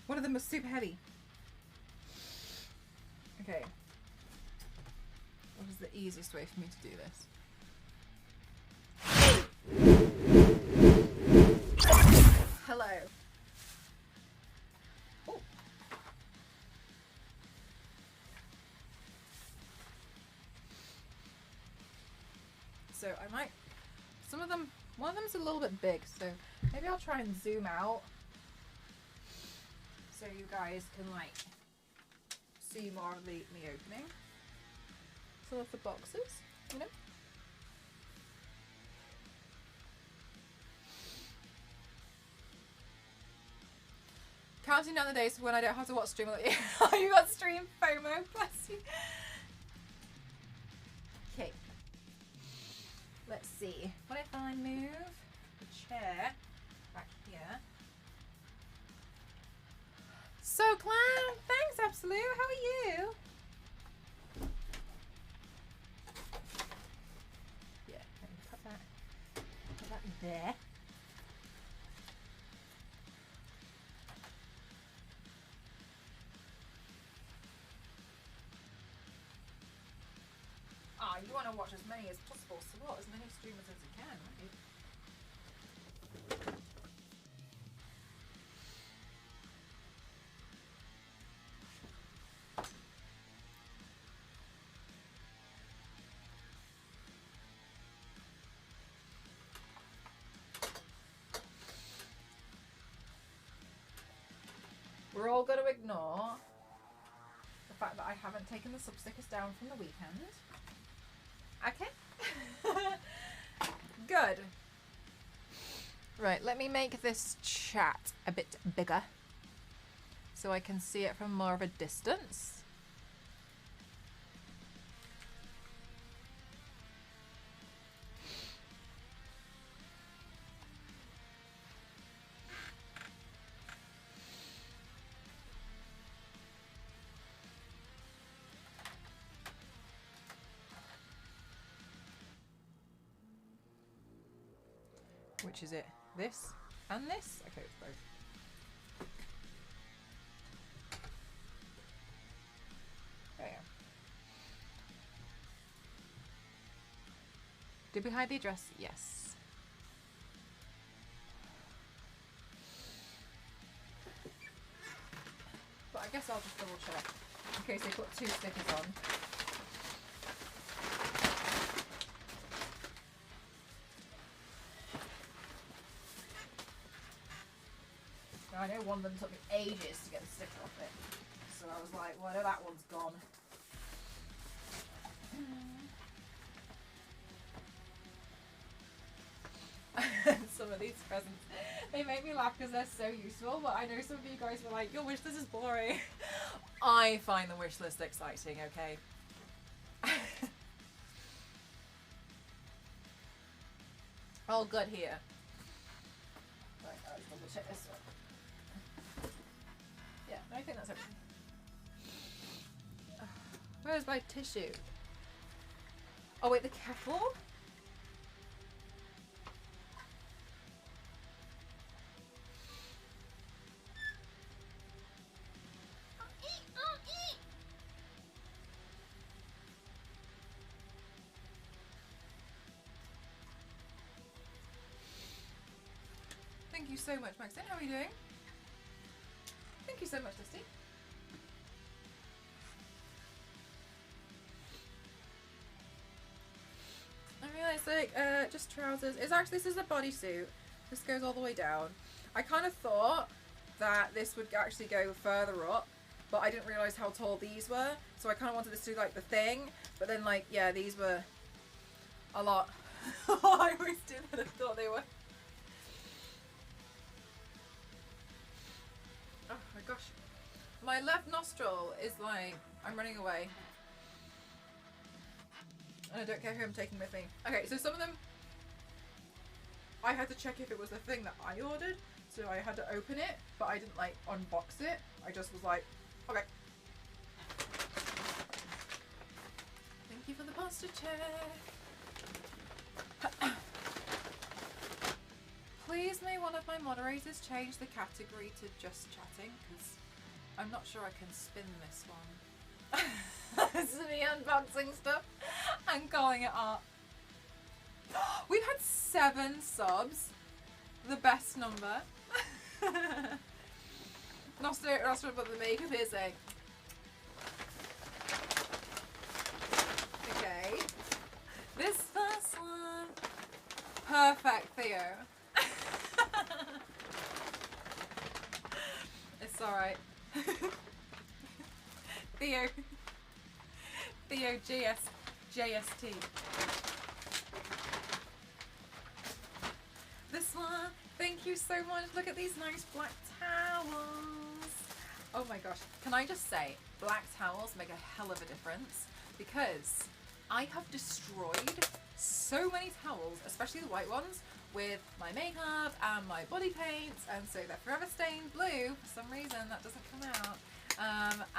One of them was super heavy. Okay. What is the easiest way for me to do this? Hello. Oh. So I might Some of them, one of them's a little bit big, so maybe I'll try and zoom out so you guys can like see more of me opening some of the boxes, you know. Counting down the days when I don't have to watch stream. Oh, you got stream FOMO, bless you. Okay. Let's see. What if I move the chair back here? So, Clown, thanks, Absolute. How are you? Yeah, let me put that there. Ah, you want to watch as many as possible, so what? As many streamers as you can, right? We're all going to ignore the fact that I haven't taken the sub stickers down from the weekend. Okay. Good. Right, let me make this chat a bit bigger so I can see it from more of a distance. Which is it? This and this? Okay, it's both. There you go. Did we hide the address? Yes. But I guess I'll just double check in case they put 2 stickers on. I know one of them took me ages to get the sticker off it, so I was like, well, I know that one's gone. Some of these presents, they make me laugh because they're so useful, but I know some of you guys were like, your wish list is boring. I find the wish list exciting, okay? All good here. Right, let's double check this one. Yeah, I think that's everything. Where's my tissue? Oh wait, the kettle? Thank you so much, Maxine. How are you doing? Thank you so much, Dusty. I realised, like, just trousers. It's actually, this is a bodysuit. This goes all the way down. I kind of thought that this would actually go further up, but I didn't realise how tall these were. So I kind of wanted this to do, like, the thing. But then, like, yeah, these were a lot. I always did what I thought they were. Oh my gosh. My left nostril is like, I'm running away. And I don't care who I'm taking with me. Okay, so some of them, I had to check if it was the thing that I ordered. So I had to open it, but I didn't like unbox it. I just was like, okay. Thank you for the posture check. Please may one of my moderators change the category to just chatting, because I'm not sure I can spin this one. This is me unboxing stuff and calling it art. We've had 7 subs. The best number. Not but the makeup is a... Okay. This first one. perfect, Theo. It's alright. Theo JST. This one, thank you so much. Look at these nice black towels. Oh my gosh. Can I just say, black towels make a hell of a difference, because I have destroyed so many towels, especially the white ones, with my makeup and my body paints, and so they're forever stained blue. For some reason that doesn't come out.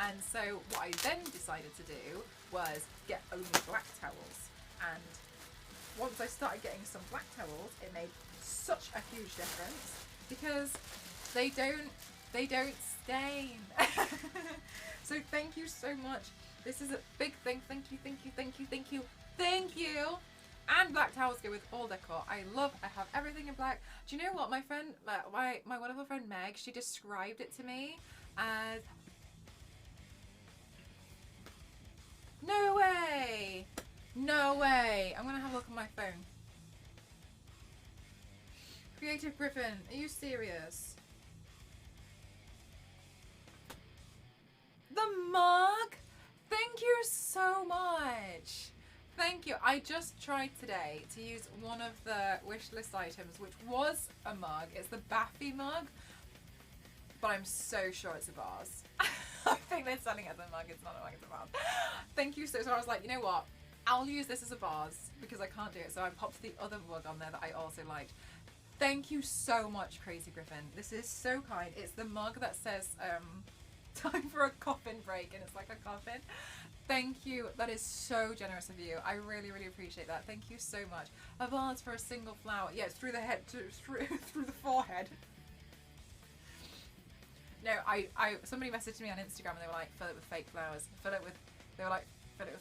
And so what I then decided to do was get only black towels, and once I started getting some black towels, it made such a huge difference, because they don't stain. So thank you so much. This is a big thing. Thank you. And black towels go with all decor. I have everything in black. Do you know what, my friend, my wonderful friend Meg, she described it to me as, no way, I'm gonna have a look on my phone. Creative Griffin, are you serious? The mug? Thank you so much. Thank you. I just tried today to use one of the wish list items, which was a mug. It's the Baffy mug, but I'm so sure it's a vase. I think they're selling it as a mug. It's not a mug, it's a vase. Thank you so much. I was like, you know what? I'll use this as a vase because I can't do it. So I popped the other mug on there that I also liked. Thank you so much, Crazy Griffin. This is so kind. It's the mug that says time for a coffin break, and it's like a coffin. Thank you. That is so generous of you. I really, really appreciate that. Thank you so much. A vase for a single flower. Yeah, it's through the head, through the forehead. No, somebody messaged me on Instagram and they were like, fill it with fake flowers. Fill it with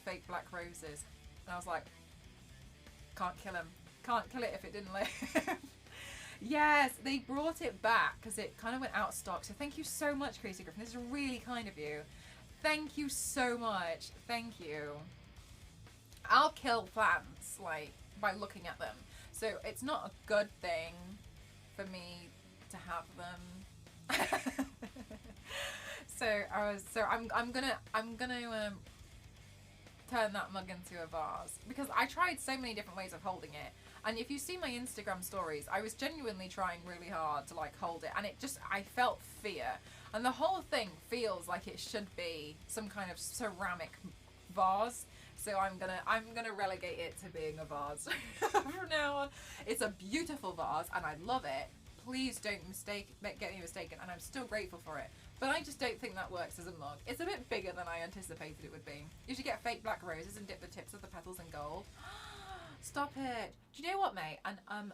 fake black roses. And I was like, can't kill him. Can't kill it if it didn't live. Yes, they brought it back because it kind of went out of stock. So thank you so much, Crazy Griffin. This is really kind of you. Thank you so much. Thank you. I'll kill plants, like, by looking at them. So it's not a good thing for me to have them. I'm gonna turn that mug into a vase, because I tried so many different ways of holding it. And if you see my Instagram stories, I was genuinely trying really hard to like hold it, and I felt fear. And the whole thing feels like it should be some kind of ceramic vase. So I'm gonna relegate it to being a vase from now on. It's a beautiful vase and I love it. Please don't get me mistaken, and I'm still grateful for it. But I just don't think that works as a mug. It's a bit bigger than I anticipated it would be. You should get fake black roses and dip the tips of the petals in gold. Stop it. Do you know what, mate? And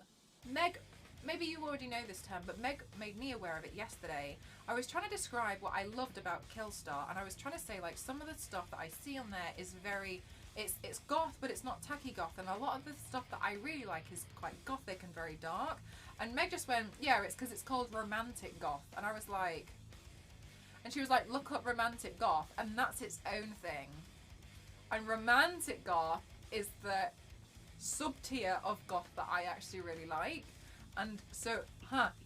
Meg, maybe you already know this term, but Meg made me aware of it yesterday. I was trying to describe what I loved about Killstar, and I was trying to say, like, some of the stuff that I see on there is very, it's goth, but it's not tacky goth, and a lot of the stuff that I really like is quite gothic and very dark. And Meg just went, yeah, it's because it's called romantic goth. And I was like, and she was like, look up romantic goth, and that's its own thing. And romantic goth is the sub-tier of goth that I actually really like. And so,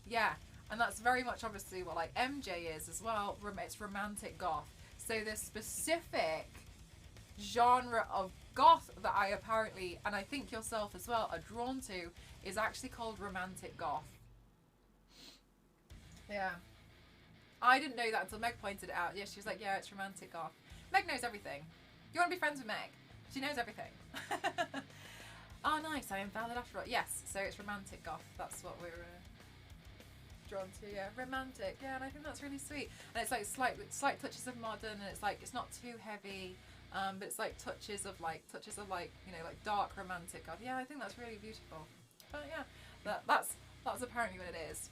yeah. And that's very much obviously what like MJ is as well. It's romantic goth. So the specific genre of goth that I apparently, and I think yourself as well, are drawn to is actually called romantic goth. Yeah. I didn't know that until Meg pointed it out. Yeah, she was like, yeah, it's romantic goth. Meg knows everything. You want to be friends with Meg? She knows everything. Oh, nice. I am valid after all. Yes, so it's romantic goth. That's what we're drawn to. Yeah, romantic. Yeah, and I think that's really sweet. And it's like slight touches of modern, and it's like it's not too heavy, but it's like touches of like you know, like dark romantic goth. Yeah, I think that's really beautiful. But yeah, that's apparently what it is.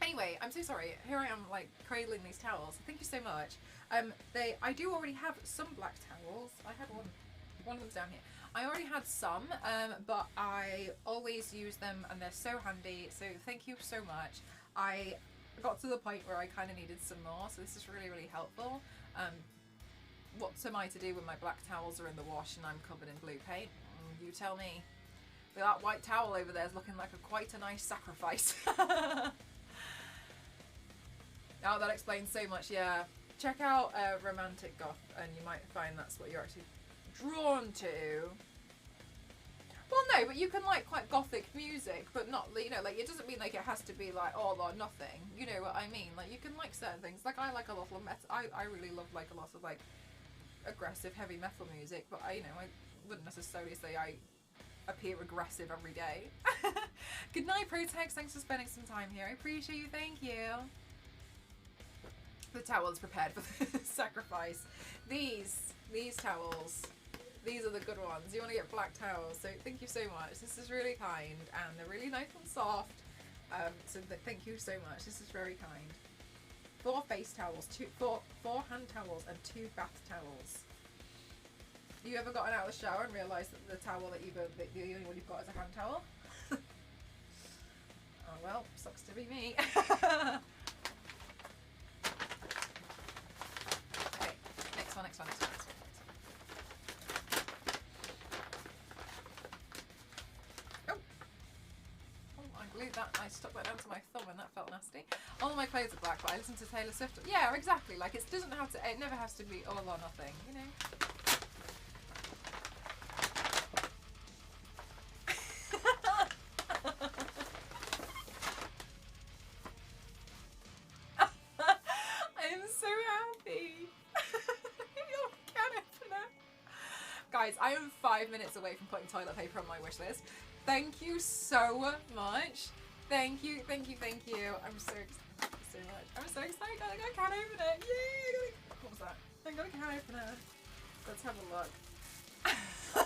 Anyway, I'm so sorry. Here I am, like, cradling these towels. Thank you so much. I do already have some black towels. I had one of them's down here. I already had some, but I always use them and they're so handy. So thank you so much. I got to the point where I kind of needed some more, so this is really, really helpful. What am I to do when my black towels are in the wash and I'm covered in blue paint? You tell me. That white towel over there is looking like quite a nice sacrifice. Oh, that explains so much, yeah. Check out Romantic Goth and you might find that's what you're actually drawn to. Well, no, but you can like quite gothic music, but not, you know, like it doesn't mean like it has to be like all or nothing. You know what I mean? Like you can like certain things. Like I like a lot of metal. I really love like a lot of like aggressive heavy metal music, but I wouldn't necessarily say I appear aggressive every day. Good night, Protex. Thanks for spending some time here. I appreciate you. Thank you. The towel's prepared for the sacrifice. These towels. These are the good ones. You want to get black towels, so thank you so much. This is really kind, and they're really nice and soft. So thank you so much. This is very kind. 4 face towels, 4 hand towels, and 2 bath towels. You ever gotten out of the shower and realised that the towel that the only one you've got is a hand towel? Oh well, sucks to be me. Okay, next one. That I stuck that down to my thumb and that felt nasty. All of my clothes are black, but I listen to Taylor Swift. Yeah, exactly. Like it never has to be all or nothing, you know. I am so happy. Your can opener. Guys, I am 5 minutes away from putting toilet paper on my wish list. Thank you so much. Thank you. I'm so excited so much. I'm so excited. I got a can opener. Yay! What was that? I got a can opener. Let's have a look.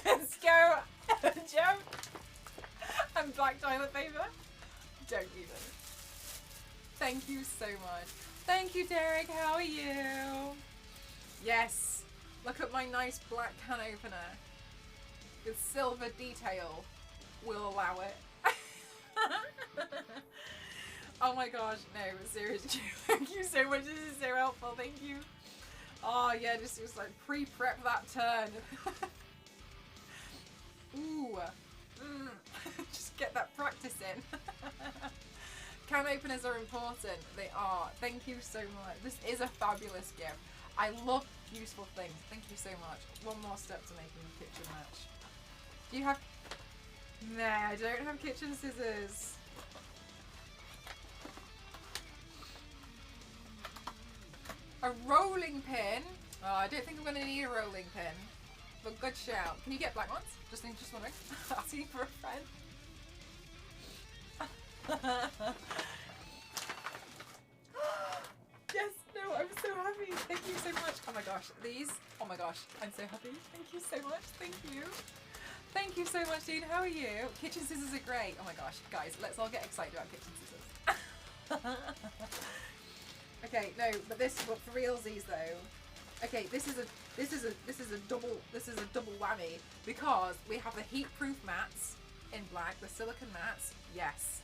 Let's go. Jump. And black toilet paper. Don't even. Thank you so much. Thank you, Derek. How are you? Yes. Look at my nice black can opener with silver detail. We'll allow it. Oh my gosh, no, seriously, thank you so much. This is so helpful. Thank you. Oh yeah, just was like pre-prep that turn. Ooh. Just get that practice in. Can openers are important. They are. Thank you so much. This is a fabulous gift. I love useful things. Thank you so much. One more step to making a kitchen match. Do you have... Nah, I don't have kitchen scissors. A rolling pin? Oh, I don't think I'm going to need a rolling pin. But good shout. Can you get black ones? Just wondering. Asking for a friend. Yes, no, I'm so happy. Thank you so much. Oh my gosh, these. Oh my gosh, I'm so happy. Thank you so much. Thank you. Thank you so much, Dean. How are you? Kitchen scissors are great. Oh my gosh, guys, let's all get excited about kitchen scissors. Okay, no, but for realsies though. Okay, this is a double whammy because we have the heat-proof mats in black, the silicone mats. Yes.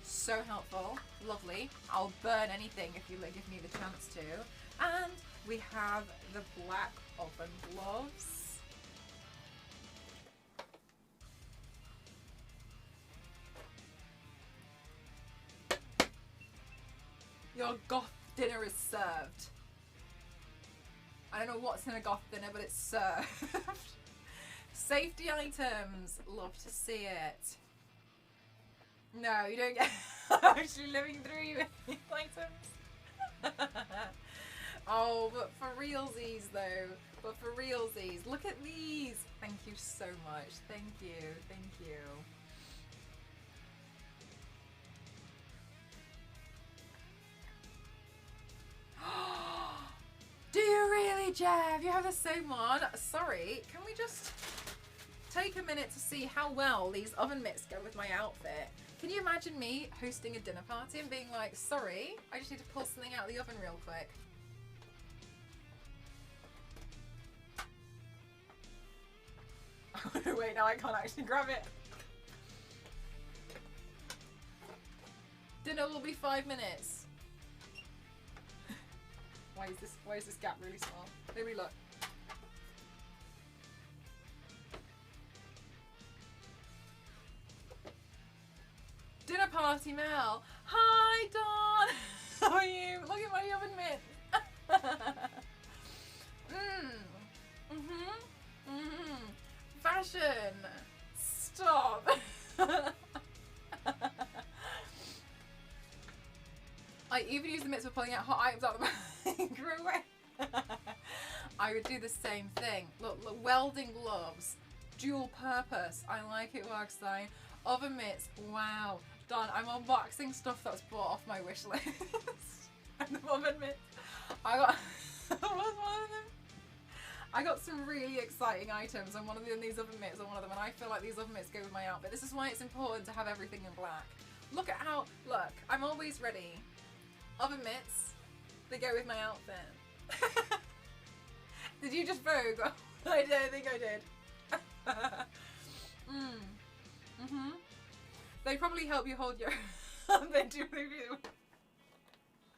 So helpful. Lovely. I'll burn anything if you give me the chance to. And we have the black oven gloves. Your goth dinner is served. I don't know what's in a goth dinner, but it's served. Safety items. Love to see it. No, you don't get actually living through you these items. Oh, but for realsies though. But for realsies, look at these. Thank you so much. Thank you. Thank you. Do you really, Jeff? You have the same one? Sorry, can we just take a minute to see how well these oven mitts go with my outfit? Can you imagine me hosting a dinner party and being like, sorry, I just need to pull something out of the oven real quick. Oh, wait, now I can't actually grab it. Dinner will be 5 minutes. Why is this gap really small? Maybe look. Party Mel. Hi, Dawn. How are you? Look at my oven mitt. Fashion. Stop. I even use the mitts for pulling out hot items out of the microwave. I would do the same thing. Look, welding gloves. Dual purpose. I like it, Workstein. Oven mitts. Wow. Done. I'm unboxing stuff that's bought off my wish list. And the oven mitts. I got what's one of them? I got some really exciting items, and one of them, these oven mitts are one of them, and I feel like these oven mitts go with my outfit. This is why it's important to have everything in black. Look at how, look, I'm always ready. Oven mitts, they go with my outfit. Did you just vogue? I don't think I did. They probably help you hold your they do.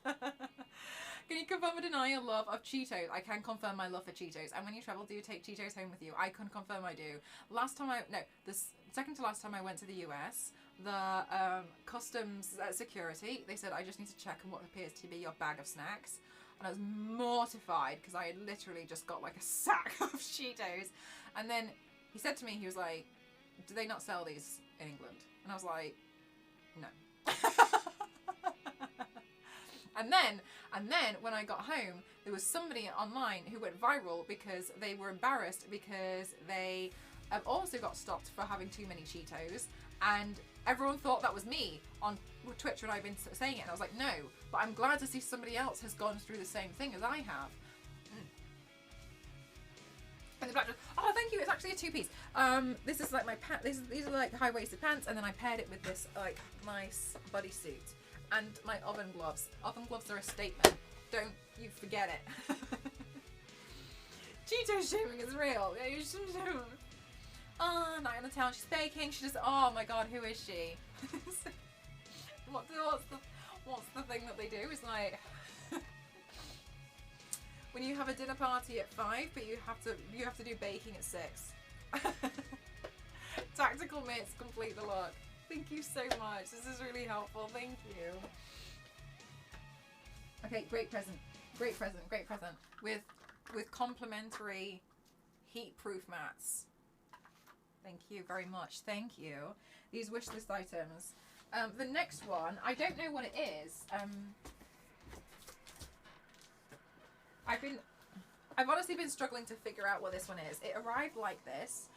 Can you confirm or deny your love of Cheetos? I can confirm my love for Cheetos. And when you travel, do you take Cheetos home with you? I can confirm I do. Last time the second to last time I went to the US, the customs security, they said, I just need to check on what appears to be your bag of snacks. And I was mortified because I had literally just got like a sack of Cheetos. And then he said to me, he was like, do they not sell these in England? And I was like, no. And then when I got home, there was somebody online who went viral because they were embarrassed because they also got stopped for having too many Cheetos, and everyone thought that was me on Twitch when I've been saying it, and I was like, no, but I'm glad to see somebody else has gone through the same thing as I have. And the black dress, oh thank you, it's actually a two-piece. This is like my these are like high-waisted pants, and then I paired it with this like nice bodysuit. And my oven gloves. Oven gloves are a statement. Don't you forget it. Cheeto shaming is real. Yeah, you should do. Oh, night in the town. She's baking. She just. Oh my god, who is she? What's the thing that they do? Is like when you have a dinner party at 5, but you have to do baking at 6. Tactical mitts complete the look. Thank you so much. This is really helpful. Thank you. Okay, great present. Great present. Great present. With complimentary heat-proof mats. Thank you very much. Thank you. These wishlist items. The next one, I don't know what it is. I've honestly been struggling to figure out what this one is. It arrived like this.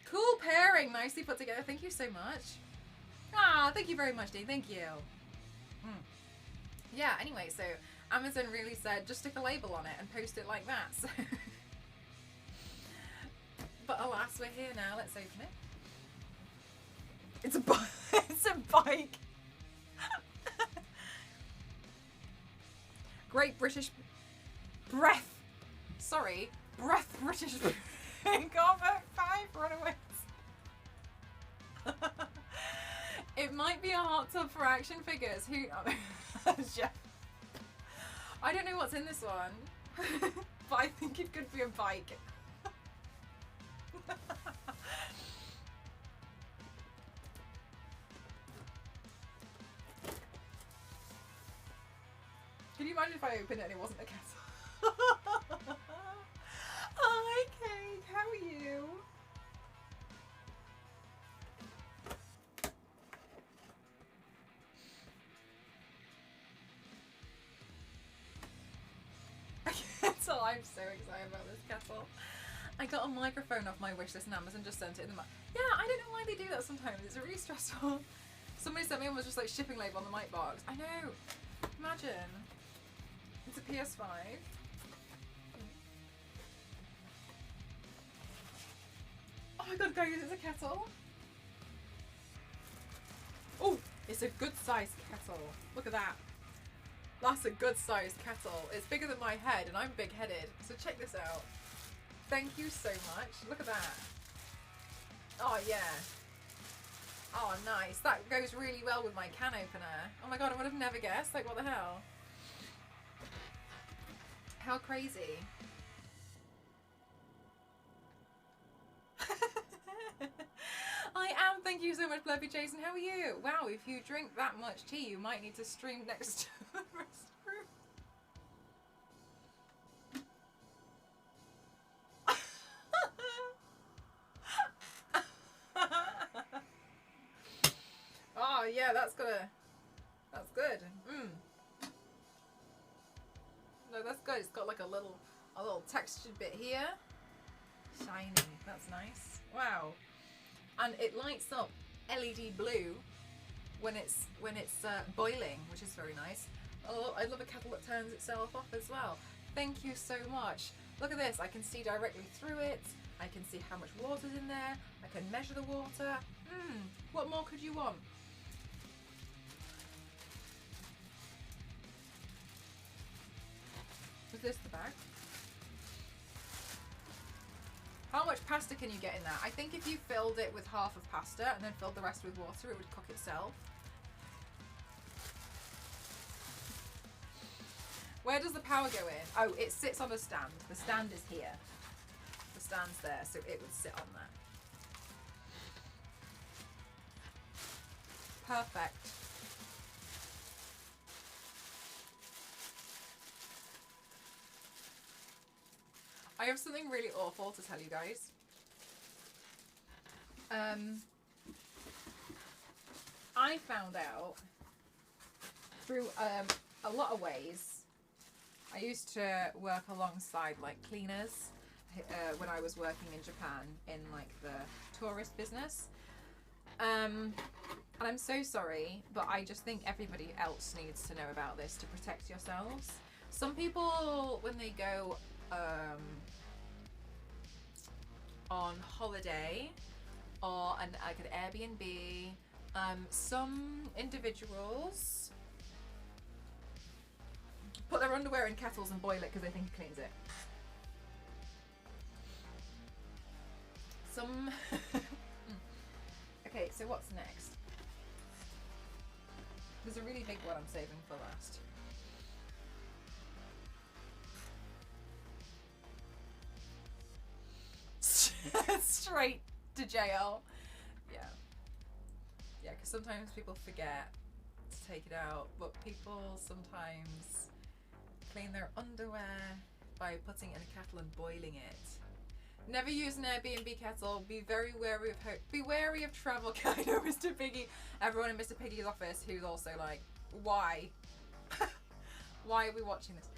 Cool pairing, nicely put together. Thank you so much. Ah, thank you very much, Dean. Thank you. Yeah, anyway, so Amazon really said just stick a label on it and post it like that. So but alas, we're here now. Let's open it. It's a it's a bike. Great British breath. Sorry, breath British. Combat 5 runaways. It might be a hot tub for action figures. Who? I don't know what's in this one, but I think it could be a bike. Can you imagine if I opened it and it wasn't a kettle? Hi, Kate. How are you? So I'm so excited about this kettle. I got a microphone off my wishlist and Amazon just sent it in the yeah, I don't know why they do that sometimes. It's really stressful. Somebody sent me one was just like shipping label on the mic box. I know. Imagine. It's a PS5. Oh my god, guys, it's a kettle. Oh, it's a good sized kettle. Look at that. That's a good sized kettle. It's bigger than my head and I'm big headed. So check this out. Thank you so much. Look at that. Oh yeah. Oh nice. That goes really well with my can opener. Oh my god, I would have never guessed. Like what the hell? How crazy. you so much, Blurby Jason. How are you? Wow, if you drink that much tea, you might need to stream next to the restroom. Oh yeah, that's good. No, that's good. It's got like a little textured bit here. Shiny. That's nice. Wow. And it lights up LED blue when it's boiling, which is very nice. Oh, I love a kettle that turns itself off as well. Thank you so much. Look at this. I can see directly through it. I can see how much water's in there. I can measure the water. What more could you want? Was this the bag? How much pasta can you get in that? I think if you filled it with half of pasta and then filled the rest with water, it would cook itself. Where does the power go in? Oh, it sits on a stand. The stand is here. The stand's there, so it would sit on there. Perfect. I have something really awful to tell you guys. I found out through a lot of ways. I used to work alongside like cleaners when I was working in Japan in like the tourist business. And I'm so sorry, but I just think everybody else needs to know about this to protect yourselves. Some people, when they go on holiday or like an Airbnb, some individuals put their underwear in kettles and boil it because they think it cleans it. Some okay, so what's next? There's a really big one I'm saving for last. Straight to jail. Yeah, because sometimes people forget to take it out, but people sometimes clean their underwear by putting it in a kettle and boiling it. Never use an Airbnb kettle. Be very wary of be wary of travel. I know Mr. Piggy. Everyone in Mr. Piggy's office who's also like, why? Why are we watching this?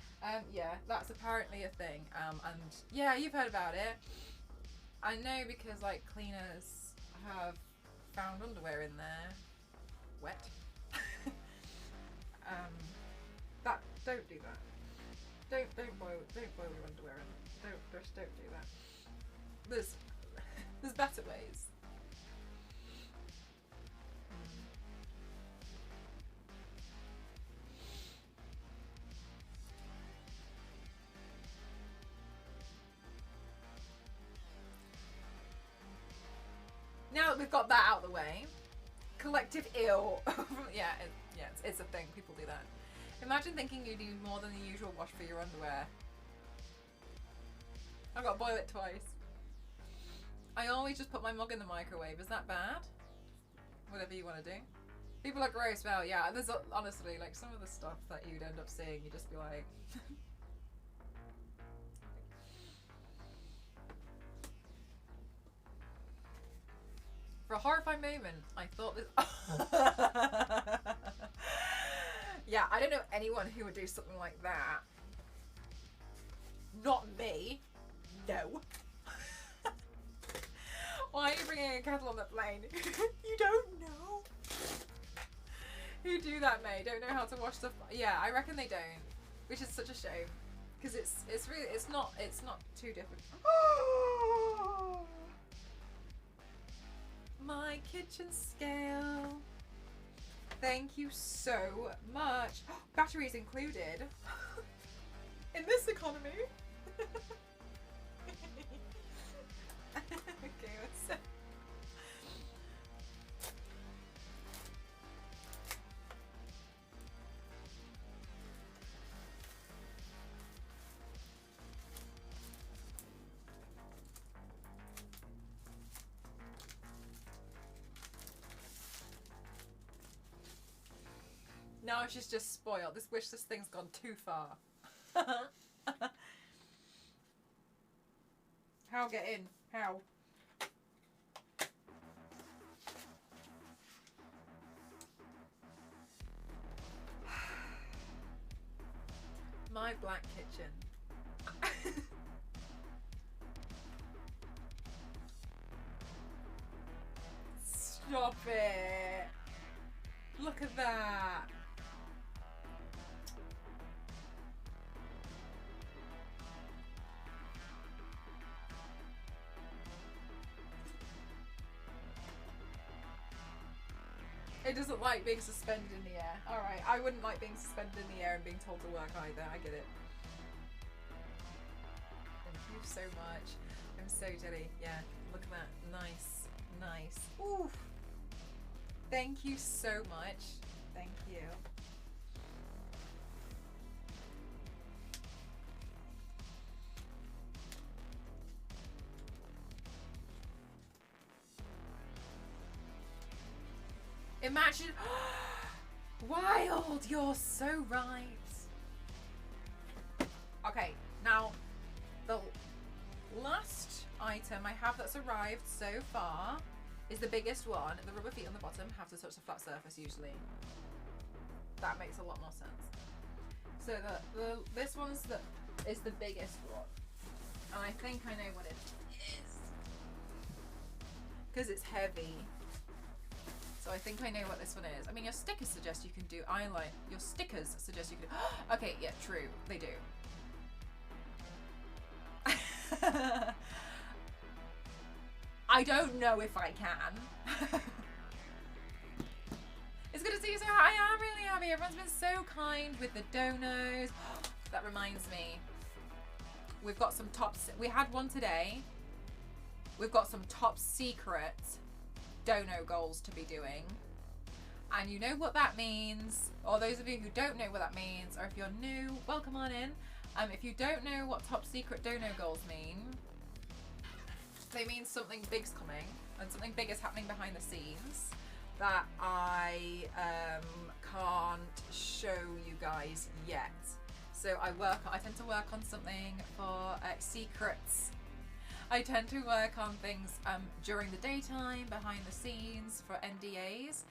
Yeah, that's apparently a thing. And yeah, you've heard about it. I know because like cleaners have found underwear in there, wet. Don't do that. Don't boil your underwear in. Don't do that. There's better ways. Now that we've got that out of the way, collective ill. Yeah, it's a thing. People do that. Imagine thinking you do more than the usual wash for your underwear. I've got to boil it twice. I always just put my mug in the microwave. Is that bad? Whatever you want to do. People are gross. Well, yeah, there's honestly like some of the stuff that you'd end up seeing, you'd just be like... For a horrifying moment, I thought this... Yeah, I don't know anyone who would do something like that. Not me. No. Why are you bringing a kettle on the plane? You don't know. Who do that, May? Don't know how to wash stuff. Yeah, I reckon they don't, which is such a shame because it's really it's not too difficult. My kitchen scale. Thank you so much. Batteries included. In this economy. Okay, let's... now she's just spoiled. This wishlist thing's gone too far. How get in? How? My black kitchen. Stop it. Look at that. It doesn't like being suspended in the air. Alright, I wouldn't like being suspended in the air and being told to work either. I get it. Thank you so much. I'm so jelly. Yeah, look at that. Nice. Nice. Ooh. Thank you so much. Thank you. Imagine. Wild, you're so right. Okay, now the last item I have that's arrived so far is the biggest one. The rubber feet on the bottom have to touch the flat surface usually. That makes a lot more sense. So this one's is the biggest one, and I think I know what it is because it's heavy. So I think I know what this one is. I mean, your stickers suggest you can do eyeliner. Your stickers suggest you can do... Okay, yeah, true. They do. I don't know if I can. It's good to see you. So I am really happy. Everyone's been so kind with the donos. That reminds me. We've got some top... We had one today. We've got some top secret dono goals to be doing, and you know what that means, or those of you who don't know what that means, or if you're new, welcome on in. If you don't know what top secret dono goals mean, they mean something big's coming and something big is happening behind the scenes that I can't show you guys yet. So I tend to work on something for secrets. I tend to work on things during the daytime, behind the scenes, for NDAs.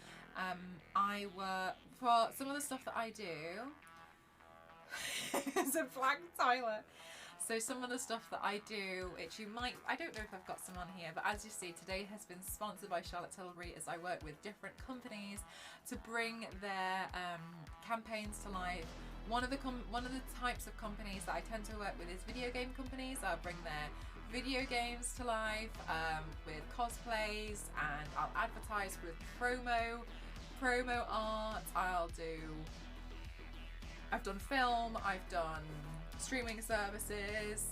I work for some of the stuff that I do. It's a blank Tyler. So some of the stuff that I do, which you might, I don't know if I've got some on here, but as you see, today has been sponsored by Charlotte Tilbury, as I work with different companies to bring their campaigns to life. One of the types of companies that I tend to work with is video game companies. I'll bring their video games to life with cosplays, and I'll advertise with promo art. I've done film, I've done streaming services,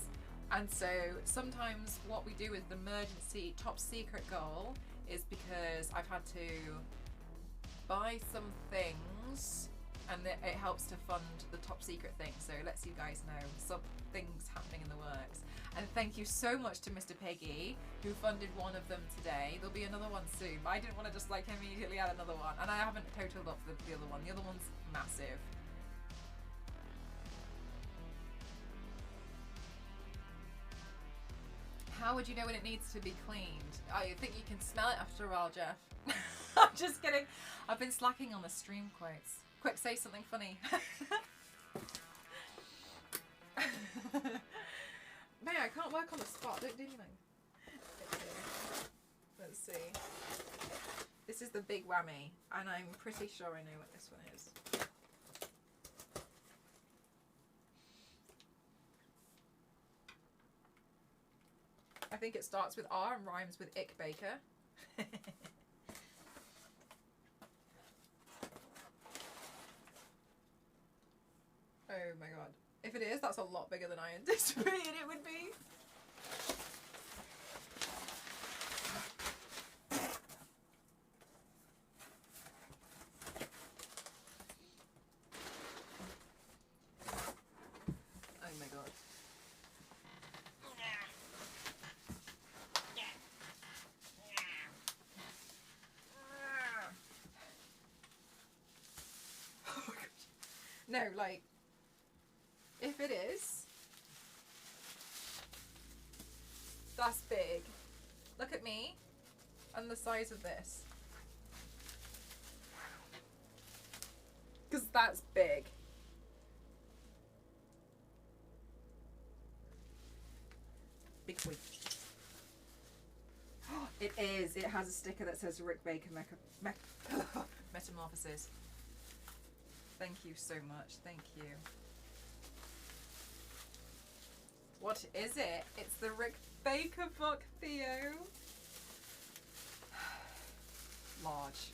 and so sometimes what we do with the emergency top secret goal is because I've had to buy some things, and it helps to fund the top secret thing, so it lets you guys know some things happening in the works. And thank you so much to Mr. Peggy, who funded one of them today. There'll be another one soon, but I didn't want to just like immediately add another one, and I haven't totaled up the other one. The other one's massive. How would you know when it needs to be cleaned? I think you can smell it after a while, Jeff. I'm just kidding. I've been slacking on the stream quotes. Quick, say something funny. May I can't work on the spot. Don't do anything. Okay. Let's see. This is the big whammy, and I'm pretty sure I know what this one is. I think it starts with R and rhymes with Ick Baker. Oh my god. If it is, that's a lot bigger than I anticipated it would be. Oh my god. Oh my god. No, like, if it is, that's big. Look at me and the size of this. Because that's big. Big boy. It is. It has a sticker that says Rick Baker Metamorphosis. Thank you so much. Thank you. What is it? It's the Rick Baker book, Theo. Large.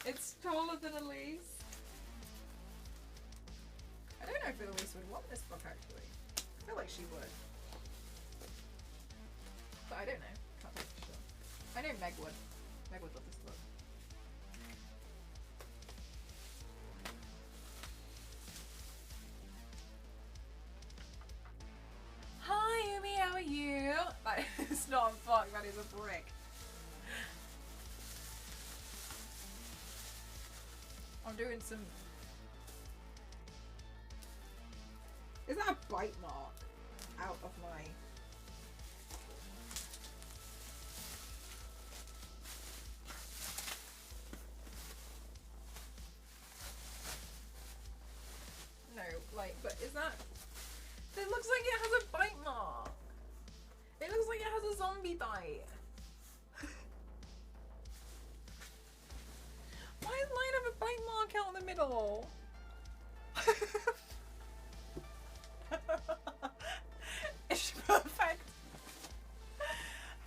It's taller than Elise. I don't know if Elise would want this book actually. I feel like she would. But I don't know. Can't say for sure. I know Meg would. Meg would love this book. Hi Umi, how are you? That is not a book, that is a brick. I'm doing some... Is that a bite mark out of my... No, like, but is that... It looks like it has a bite mark. It looks like it has a zombie bite. Why does mine have a bite mark out in the middle? It's perfect.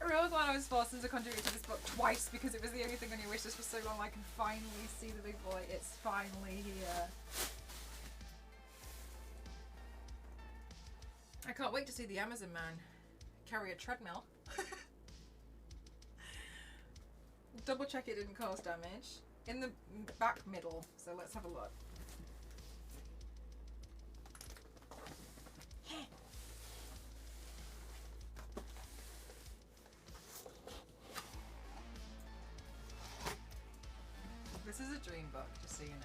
I really glad I was forced into contribute to this book twice because it was the only thing on your wish list for so long. I can finally see the big boy. It's finally here. I can't wait to see the Amazon man carry a treadmill. Double check it didn't cause damage. In the back middle, so let's have a look. This is a dream book, just so you know.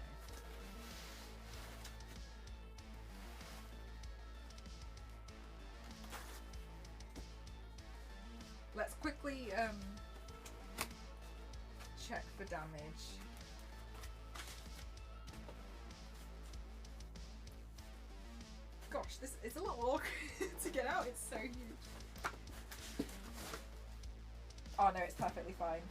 Let's quickly check for damage. Gosh, this is a little awkward to get out. It's so huge. Oh no, it's perfectly fine.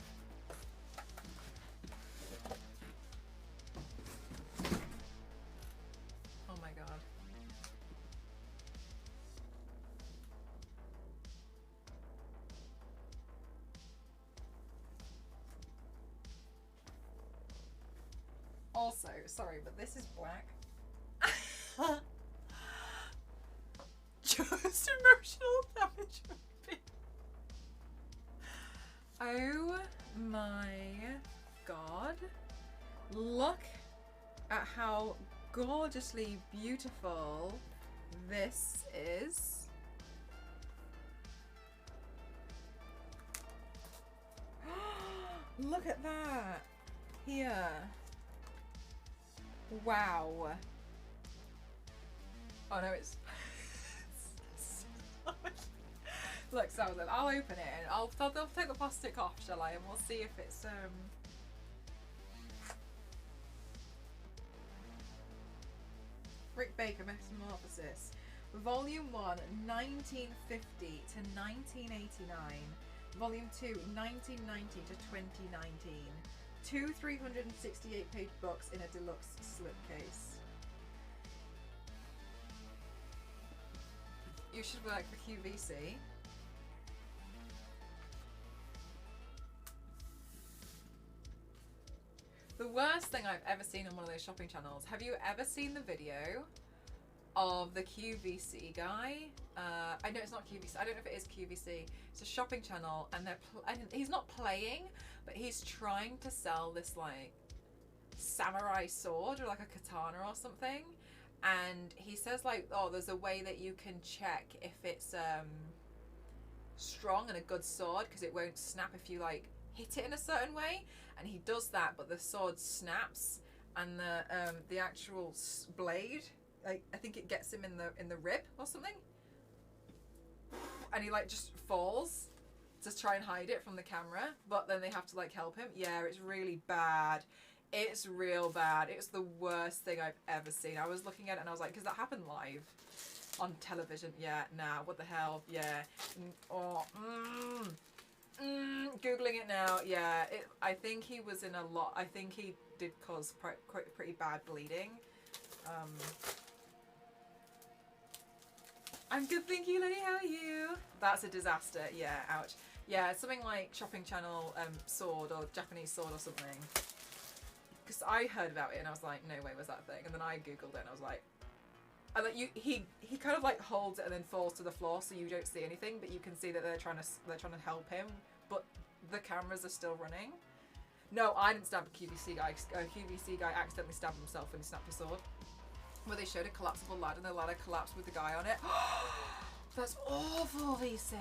Oh my god. Also, sorry, but this is black. Just emotional damage. Oh my god. Look at how gorgeously beautiful this is. Look at that. Here. Wow. Oh no, it's... Look, so I'll open it and I'll take the plastic off, shall I? And we'll see if it's Rick Baker Metamorphosis. Volume 1, 1950 to 1989. Volume 2, 1990 to 2019. Two 368-page books in a deluxe slipcase. You should work for QVC. The worst thing I've ever seen on one of those shopping channels. Have you ever seen the video of the QVC guy? I know it's not QVC. I don't know if it is QVC. It's a shopping channel, and he's not playing, but he's trying to sell this like samurai sword or like a katana or something. And he says like, oh, there's a way that you can check if it's strong and a good sword because it won't snap if you like hit it in a certain way. And he does that, but the sword snaps and the actual blade, like I think it gets him in the rib or something, and he like just falls to try and hide it from the camera, but then they have to like help him. Yeah, it's really bad. It's real bad. It's the worst thing I've ever seen. I was looking at it and I was like, because that happened live on television. Yeah, nah, what the hell? Yeah. Googling it now. Yeah, I think he was in a lot. I think he did cause pretty bad bleeding. I'm good, thank you, Lenny. How are you? That's a disaster. Yeah, ouch. Yeah, something like Shopping Channel sword or Japanese sword or something. Because I heard about it and I was like, no way was that a thing. And then I googled it and I was like, and like he kind of like holds it and then falls to the floor so you don't see anything, but you can see that they're trying to help him, but the cameras are still running. No, I didn't stab a QVC guy. A QVC guy accidentally stabbed himself when he snapped his sword. Where they showed a collapsible ladder and the ladder collapsed with the guy on it. That's awful, V6.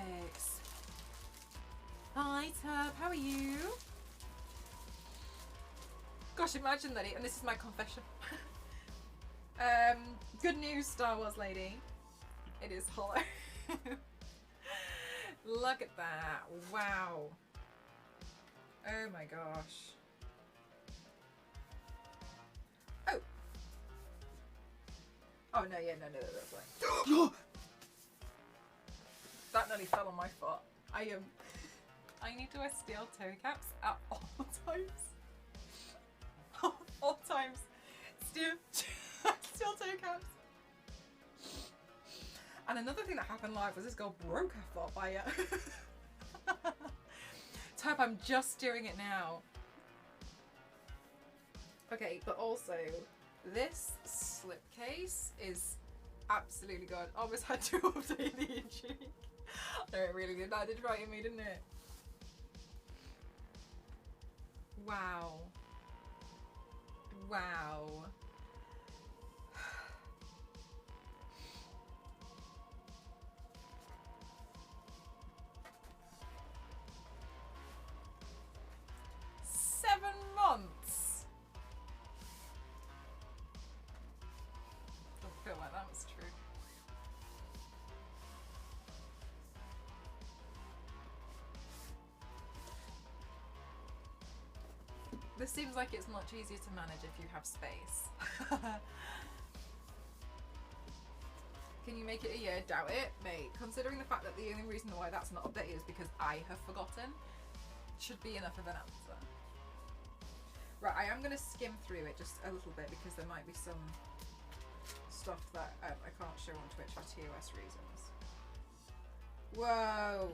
Hi, Tub. How are you? Gosh, imagine that. And this is my confession. Good news, Star Wars lady. It is hollow. Look at that. Wow. Oh my gosh. Oh. Oh no, yeah, no, that's right. That nearly fell on my foot. I need to wear steel toe caps at all times. All times. Steel toe caps. And another thing that happened live was this girl broke her foot by Type, I'm just doing it now. Okay, but also this slipcase is absolutely good. Almost had to update the intrigue. No, it really did. That did frighten me, didn't it? Wow. Wow. Months. Don't feel like that was true. This seems like it's much easier to manage if you have space. Can you make it a year? Doubt it, mate. Considering the fact that the only reason why that's not updated is because I have forgotten, should be enough of an answer. Right, I am going to skim through it just a little bit because there might be some stuff that I can't show on Twitch for TOS reasons. Whoa!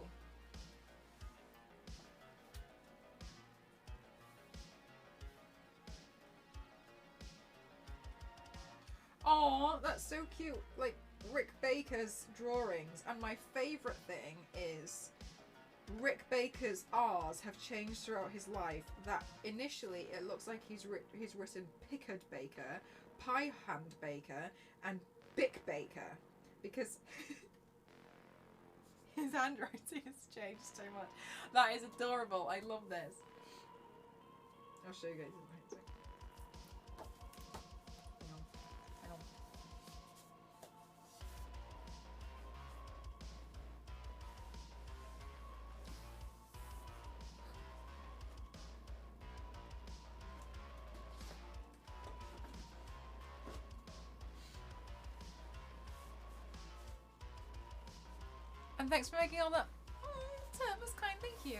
Oh, that's so cute. Like Rick Baker's drawings, and my favourite thing is Rick Baker's R's have changed throughout his life. That initially it looks like he's written Pickard Baker, Pie Hand Baker, and Bick Baker, because his handwriting has changed so much. That is adorable. I love this. I'll show you guys in a minute. Hang on. Hang on. And thanks for making all that. That was kind, thank you.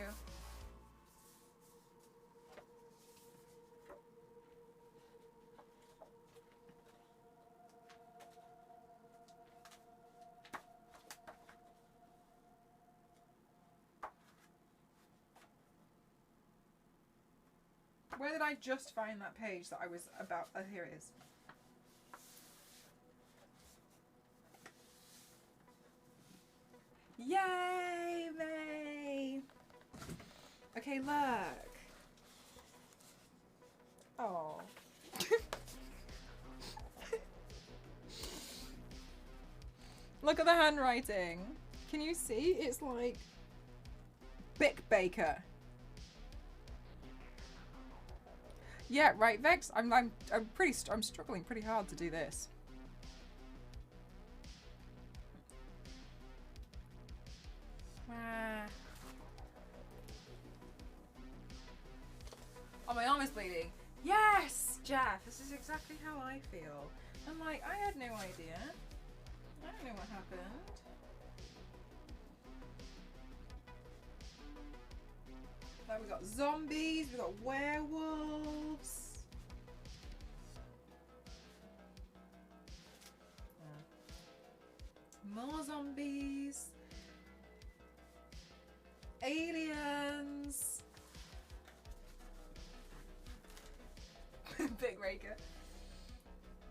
Where did I just find that page that I was about? Oh, here it is. Yay, May! Okay, look. Oh. Look at the handwriting. Can you see? It's like Bick Baker. Yeah, right, Vex. I'm struggling pretty hard to do this. Oh, my arm is bleeding. Yes, Jeff. This is exactly how I feel. I'm like, I had no idea. I don't know what happened. Like, we got zombies, we got werewolves. More zombies. Aliens. Big Raker.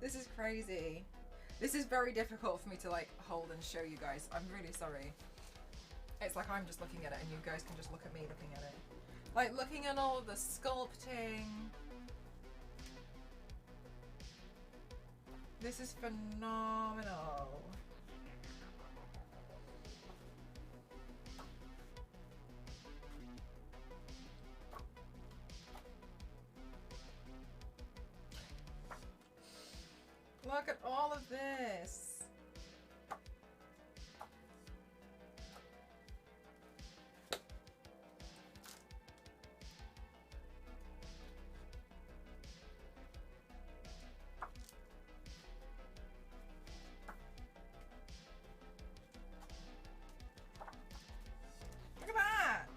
This is crazy. This is very difficult for me to like hold and show you guys. I'm really sorry. It's like I'm just looking at it and you guys can just look at me looking at it. Like looking at all the sculpting. This is phenomenal. Look at all of this. Look at that.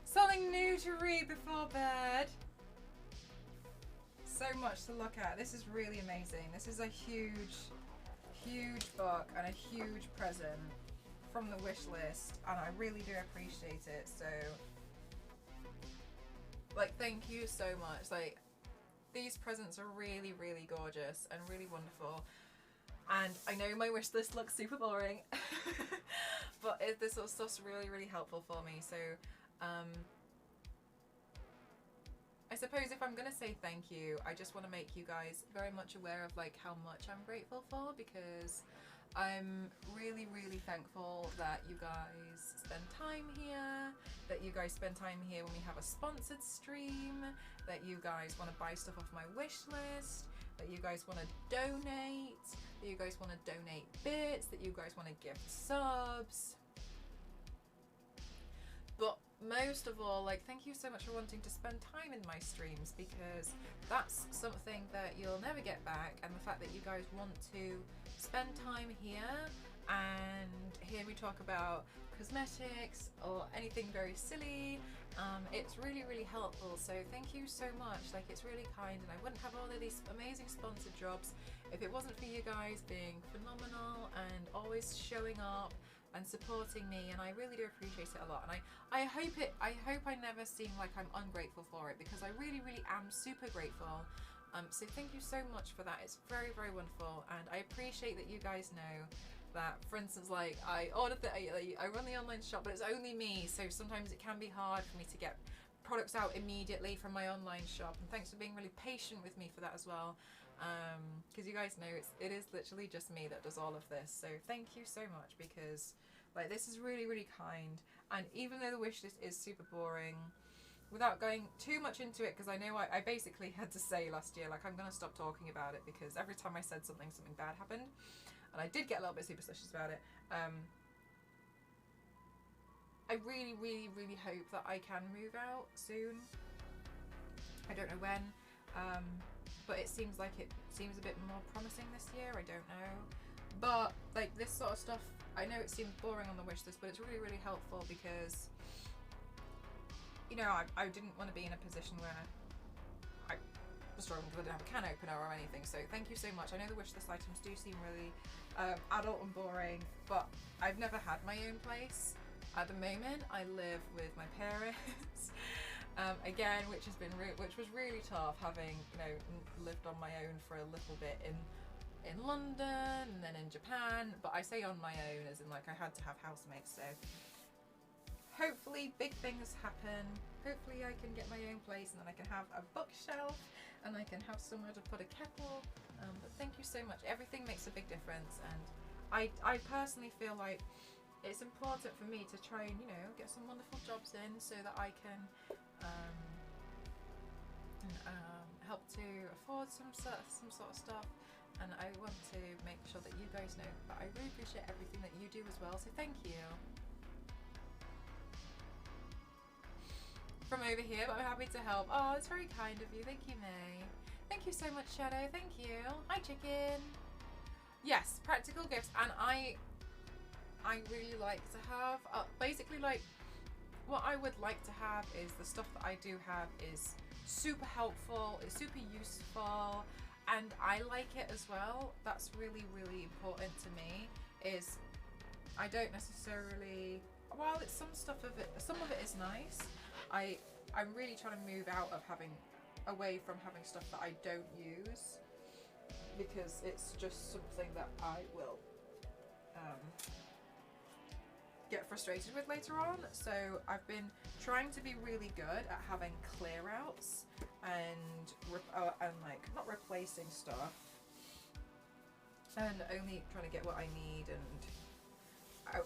Something new to read before bed. So much to look at. This is really amazing. This is a huge, huge book and a huge present from the wish list, and I really do appreciate it. So, like, thank you so much. Like, these presents are really, really gorgeous and really wonderful. And I know my wish list looks super boring, but this sort of stuff's really, really helpful for me. So, I suppose if I'm gonna say thank you, I just want to make you guys very much aware of like how much I'm grateful for, because I'm really, really thankful that you guys spend time here, that you guys spend time here when we have a sponsored stream, that you guys want to buy stuff off my wish list, that you guys want to donate, that you guys want to donate bits, that you guys want to gift subs. But most of all, like, thank you so much for wanting to spend time in my streams, because that's something that you'll never get back. And the fact that you guys want to spend time here and hear me talk about cosmetics or anything very silly, it's really, really helpful. So thank you so much. Like, it's really kind, and I wouldn't have all of these amazing sponsored jobs if it wasn't for you guys being phenomenal and always showing up and supporting me, and I really do appreciate it a lot. And I hope I never seem like I'm ungrateful for it, because I really, really am super grateful. So thank you so much for that. It's very, very wonderful, and I appreciate that you guys know that, for instance, like I ordered I run the online shop, but it's only me, so sometimes it can be hard for me to get products out immediately from my online shop. And thanks for being really patient with me for that as well. Because you guys know it is literally just me that does all of this. So thank you so much, because like this is really, really kind. And even though the wish list is super boring, without going too much into it, because I know I basically had to say last year, like, I'm going to stop talking about it, because every time I said something bad happened, and I did get a little bit superstitious about it. I really, really, really hope that I can move out soon. I don't know when, but it seems like it seems a bit more promising this year. I don't know, but like this sort of stuff, I know it seems boring on the wish list, but it's really, really helpful, because you know, I didn't want to be in a position where I was struggling because I didn't have a can opener or anything. So thank you so much. I know the wish list items do seem really adult and boring, but I've never had my own place. At the moment, I live with my parents. Again, which was really tough, having, you know, lived on my own for a little bit in London and then in Japan. But I say on my own as in like I had to have housemates. So hopefully big things happen. Hopefully I can get my own place, and then I can have a bookshelf, and I can have somewhere to put a kettle. But thank you so much. Everything makes a big difference, and I personally feel like it's important for me to try and, you know, get some wonderful jobs in, so that I can help to afford some sort of stuff, and I want to make sure that you guys know that I really appreciate everything that you do as well, so thank you. From over here, but I'm happy to help. Oh, it's very kind of you. Thank you, May. Thank you so much, Shadow. Thank you. Hi, Chicken. Yes, practical gifts, and I really like to have, basically, like, what I would like to have is the stuff that I do have is super helpful, it's super useful, and I like it as well. That's really, really important to me, is I don't necessarily, while it's some of it is nice, I'm really trying to move out of away from having stuff that I don't use, because it's just something that I will get frustrated with later on. So I've been trying to be really good at having clear outs and like not replacing stuff, and only trying to get what I need. And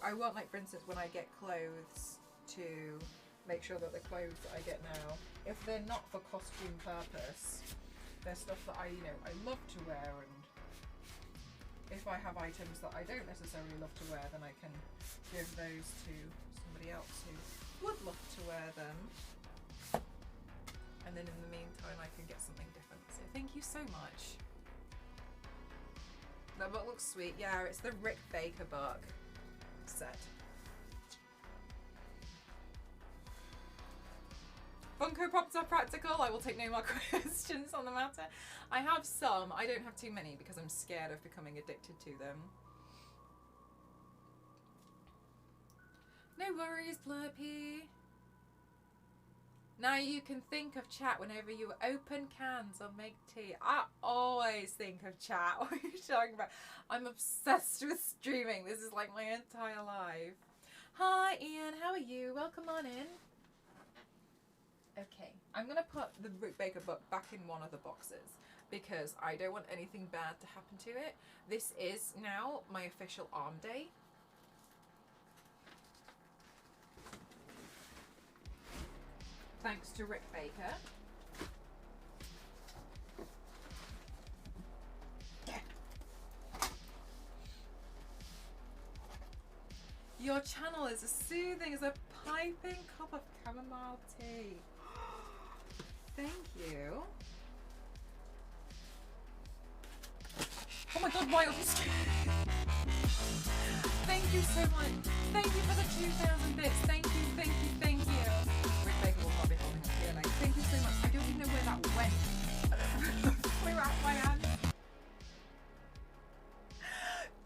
I want, like, for instance, when I get clothes, to make sure that the clothes that I get now, if they're not for costume purpose, they're stuff that I love to wear, and if I have items that I don't necessarily love to wear, then I can give those to somebody else who would love to wear them, and then in the meantime I can get something different. So thank you so much. That book looks sweet. Yeah, it's the Rick Baker book set. Funko Pops are practical. I will take no more questions on the matter. I have some. I don't have too many because I'm scared of becoming addicted to them. No worries, Blurpy. Now you can think of chat whenever you open cans or make tea. I always think of chat. What are you talking about? I'm obsessed with streaming. This is like my entire life. Hi, Ian. How are you? Welcome on in. Okay, I'm going to put the Rick Baker book back in one of the boxes because I don't want anything bad to happen to it. This is now my official arm day. Thanks to Rick Baker. Your channel is as soothing as a piping cup of chamomile tea. Thank you. Oh my god, Wild History. Thank you so much. Thank you for the 2,000 bits. Thank you, thank you, thank you. Rick Baker will probably holding it here. Like, thank you so much. I don't even know where that went. We're out my hand.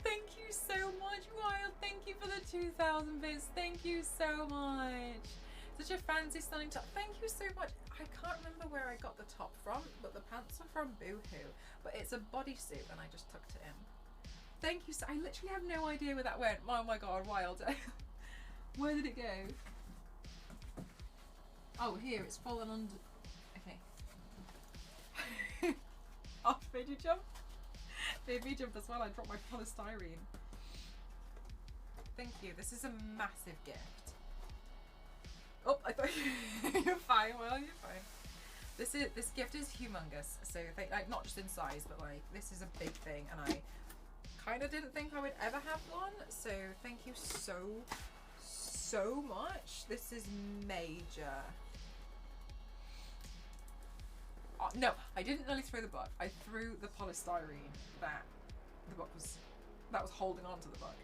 Thank you so much, Wild. Thank you for the 2,000 bits. Thank you so much. Such a fancy, stunning top. Thank you so much. I can't remember where I got the top from, but the pants are from Boohoo. But it's a bodysuit, and I just tucked it in. Thank you so. I literally have no idea where that went. Oh my god, Wild. Where did it go? Oh, here. It's fallen under. Okay. Oh, made you jump? Made me jump as well. I dropped my polystyrene. Thank you. This is a massive gift. Oh, I thought you're fine. Well, you're fine. This gift is humongous. So like not just in size, but like this is a big thing, and I kind of didn't think I would ever have one. So thank you so much. This is major. Oh, no, I didn't really throw the book. I threw the polystyrene that was holding on to the book.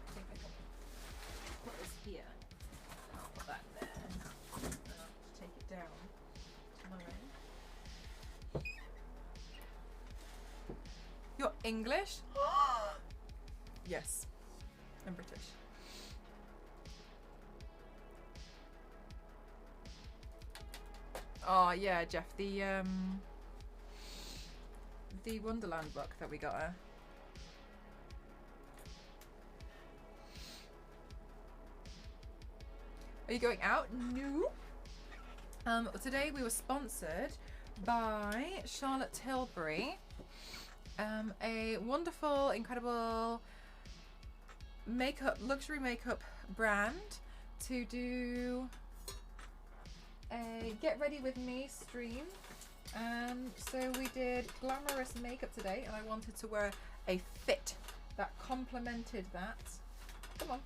I think I can put this here. I'll put that there. And I'll take it down to my end. You're English? Yes, I'm British. Oh yeah, Jeff, the Wonderland book that we got her. Are you going out? No. Today we were sponsored by Charlotte Tilbury, a wonderful, incredible luxury makeup brand to do a get ready with me stream. So we did glamorous makeup today, and I wanted to wear a fit that complemented that. Come on.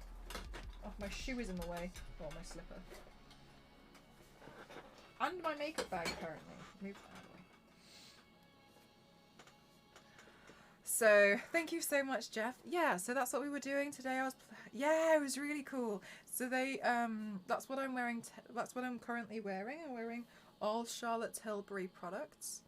Oh, my shoe is in the way. Oh, my slipper. And my makeup bag, apparently. Move that out of the way. So, thank you so much, Jeff. Yeah, so that's what we were doing today. Yeah, it was really cool. So they, that's what I'm wearing. That's what I'm currently wearing. I'm wearing all Charlotte Tilbury products.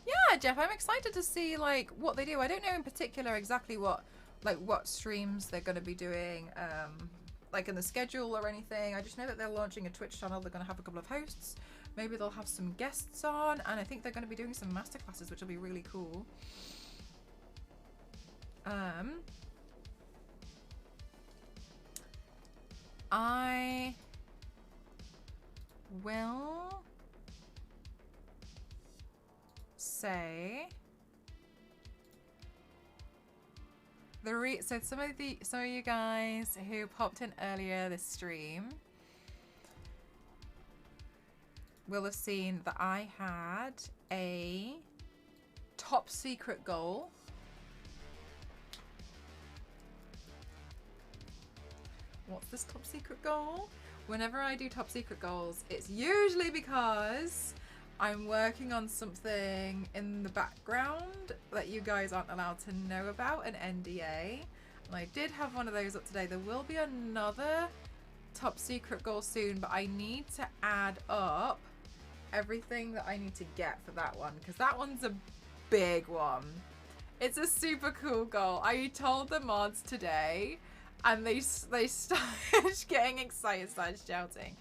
Yeah, Jeff, I'm excited to see like what they do. I don't know in particular exactly what streams they're going to be doing, like in the schedule or anything. I just know that they're launching a Twitch channel. They're going to have a couple of hosts. Maybe they'll have some guests on, and I think they're going to be doing some masterclasses, which will be really cool. I will say so some of you guys who popped in earlier this stream will have seen that I had a top secret goal. What's this top secret goal? Whenever I do top secret goals, it's usually because I'm working on something in the background that you guys aren't allowed to know about, an NDA. And I did have one of those up today. There will be another top secret goal soon, but I need to add up everything that I need to get for that one, because that one's a big one. It's a super cool goal. I told the mods today, and they started getting excited, started shouting.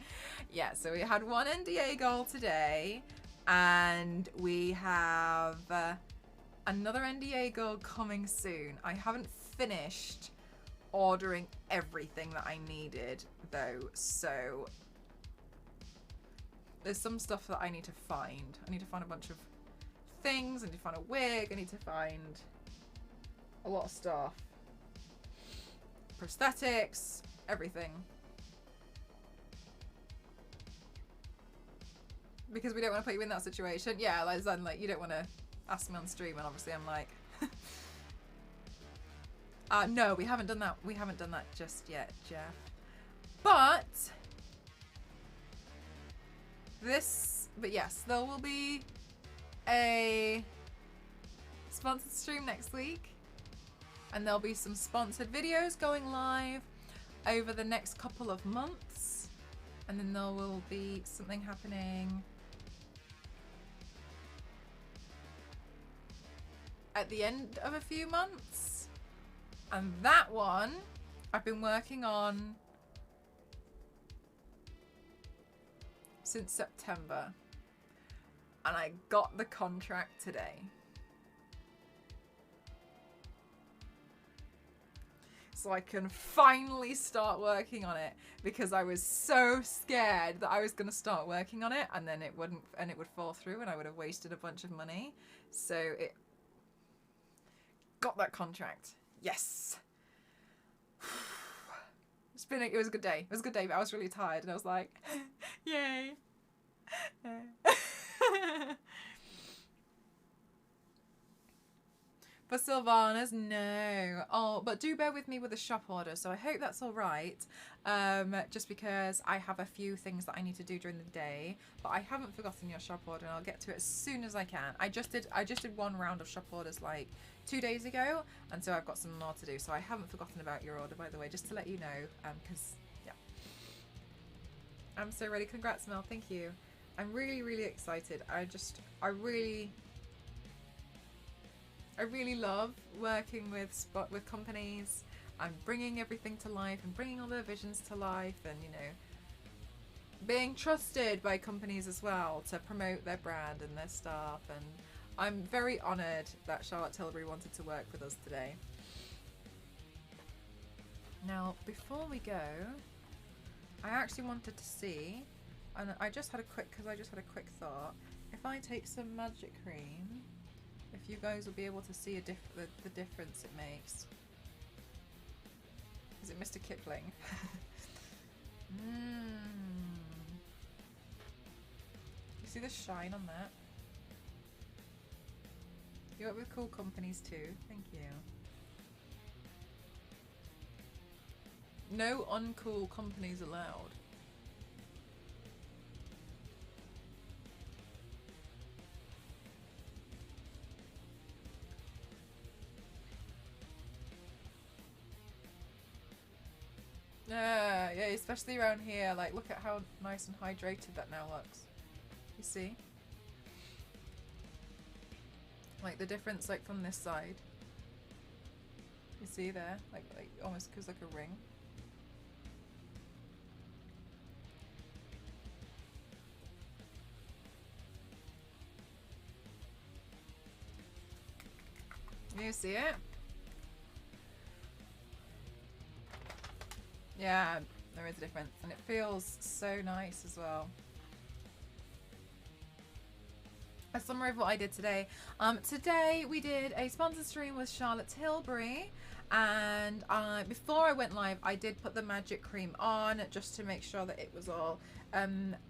Yeah, so we had one NDA goal today, and we have another NDA goal coming soon. I haven't finished ordering everything that I needed though, so there's some stuff that I need to find. I need to find a bunch of things. I need to find a wig. I need to find a lot of stuff. Prosthetics, everything. Because we don't want to put you in that situation. Yeah, like you don't want to ask me on stream, and obviously I'm like, no, we haven't done that. We haven't done that just yet, Jeff. But yes, there will be a sponsored stream next week, and there'll be some sponsored videos going live over the next couple of months, and then there will be something happening at the end of a few months, and that one I've been working on since September, and I got the contract today. So I can finally start working on it, because I was so scared that I was going to start working on it and then it would fall through and I would have wasted a bunch of money. So it got that contract. Yes. It was a good day. It was a good day, but I was really tired and I was like, yay. For Sylvanas, no. Oh, but do bear with me with the shop order, so I hope that's all right. Just because I have a few things that I need to do during the day, but I haven't forgotten your shop order, and I'll get to it as soon as I can. I just did one round of shop orders like 2 days ago, and so I've got some more to do. So I haven't forgotten about your order, by the way, just to let you know. Because yeah, I'm so ready. Congrats, Mel. Thank you. I'm really, really excited. I really love working with companies and bringing everything to life and bringing all their visions to life, and you know, being trusted by companies as well to promote their brand and their stuff. And I'm very honoured that Charlotte Tilbury wanted to work with us today. Now, before we go, I actually wanted to see, and I just had a quick thought. If I take some magic cream, if you guys will be able to see the difference it makes. Is it Mr. Kipling? You see the shine on that? You work with cool companies too. Thank you. No uncool companies allowed. Yeah, especially around here. Like, look at how nice and hydrated that now looks. You see? Like the difference, like from this side. You see there? Like almost goes like a ring. You see it? Yeah, there is a difference, and it feels so nice as well. A summary of what I did today. Today we did a sponsored stream with Charlotte Tilbury, and before I went live, I did put the magic cream on just to make sure that it was all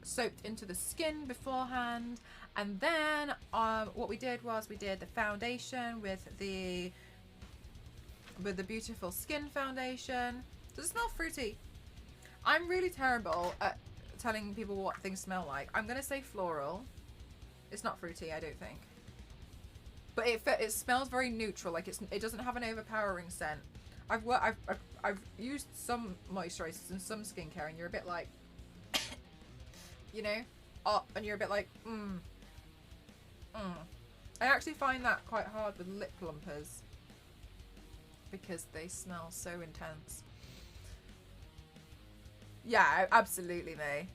soaked into the skin beforehand. And then what we did was we did the foundation with the beautiful skin foundation. Does it smell fruity? I'm really terrible at telling people what things smell like. I'm gonna say floral. It's not fruity, I don't think. But it smells very neutral. Like it doesn't have an overpowering scent. I've used some moisturizers and some skincare, and you're a bit like, you know, and you're a bit like, I actually find that quite hard with lip plumpers because they smell so intense. Yeah, absolutely, May.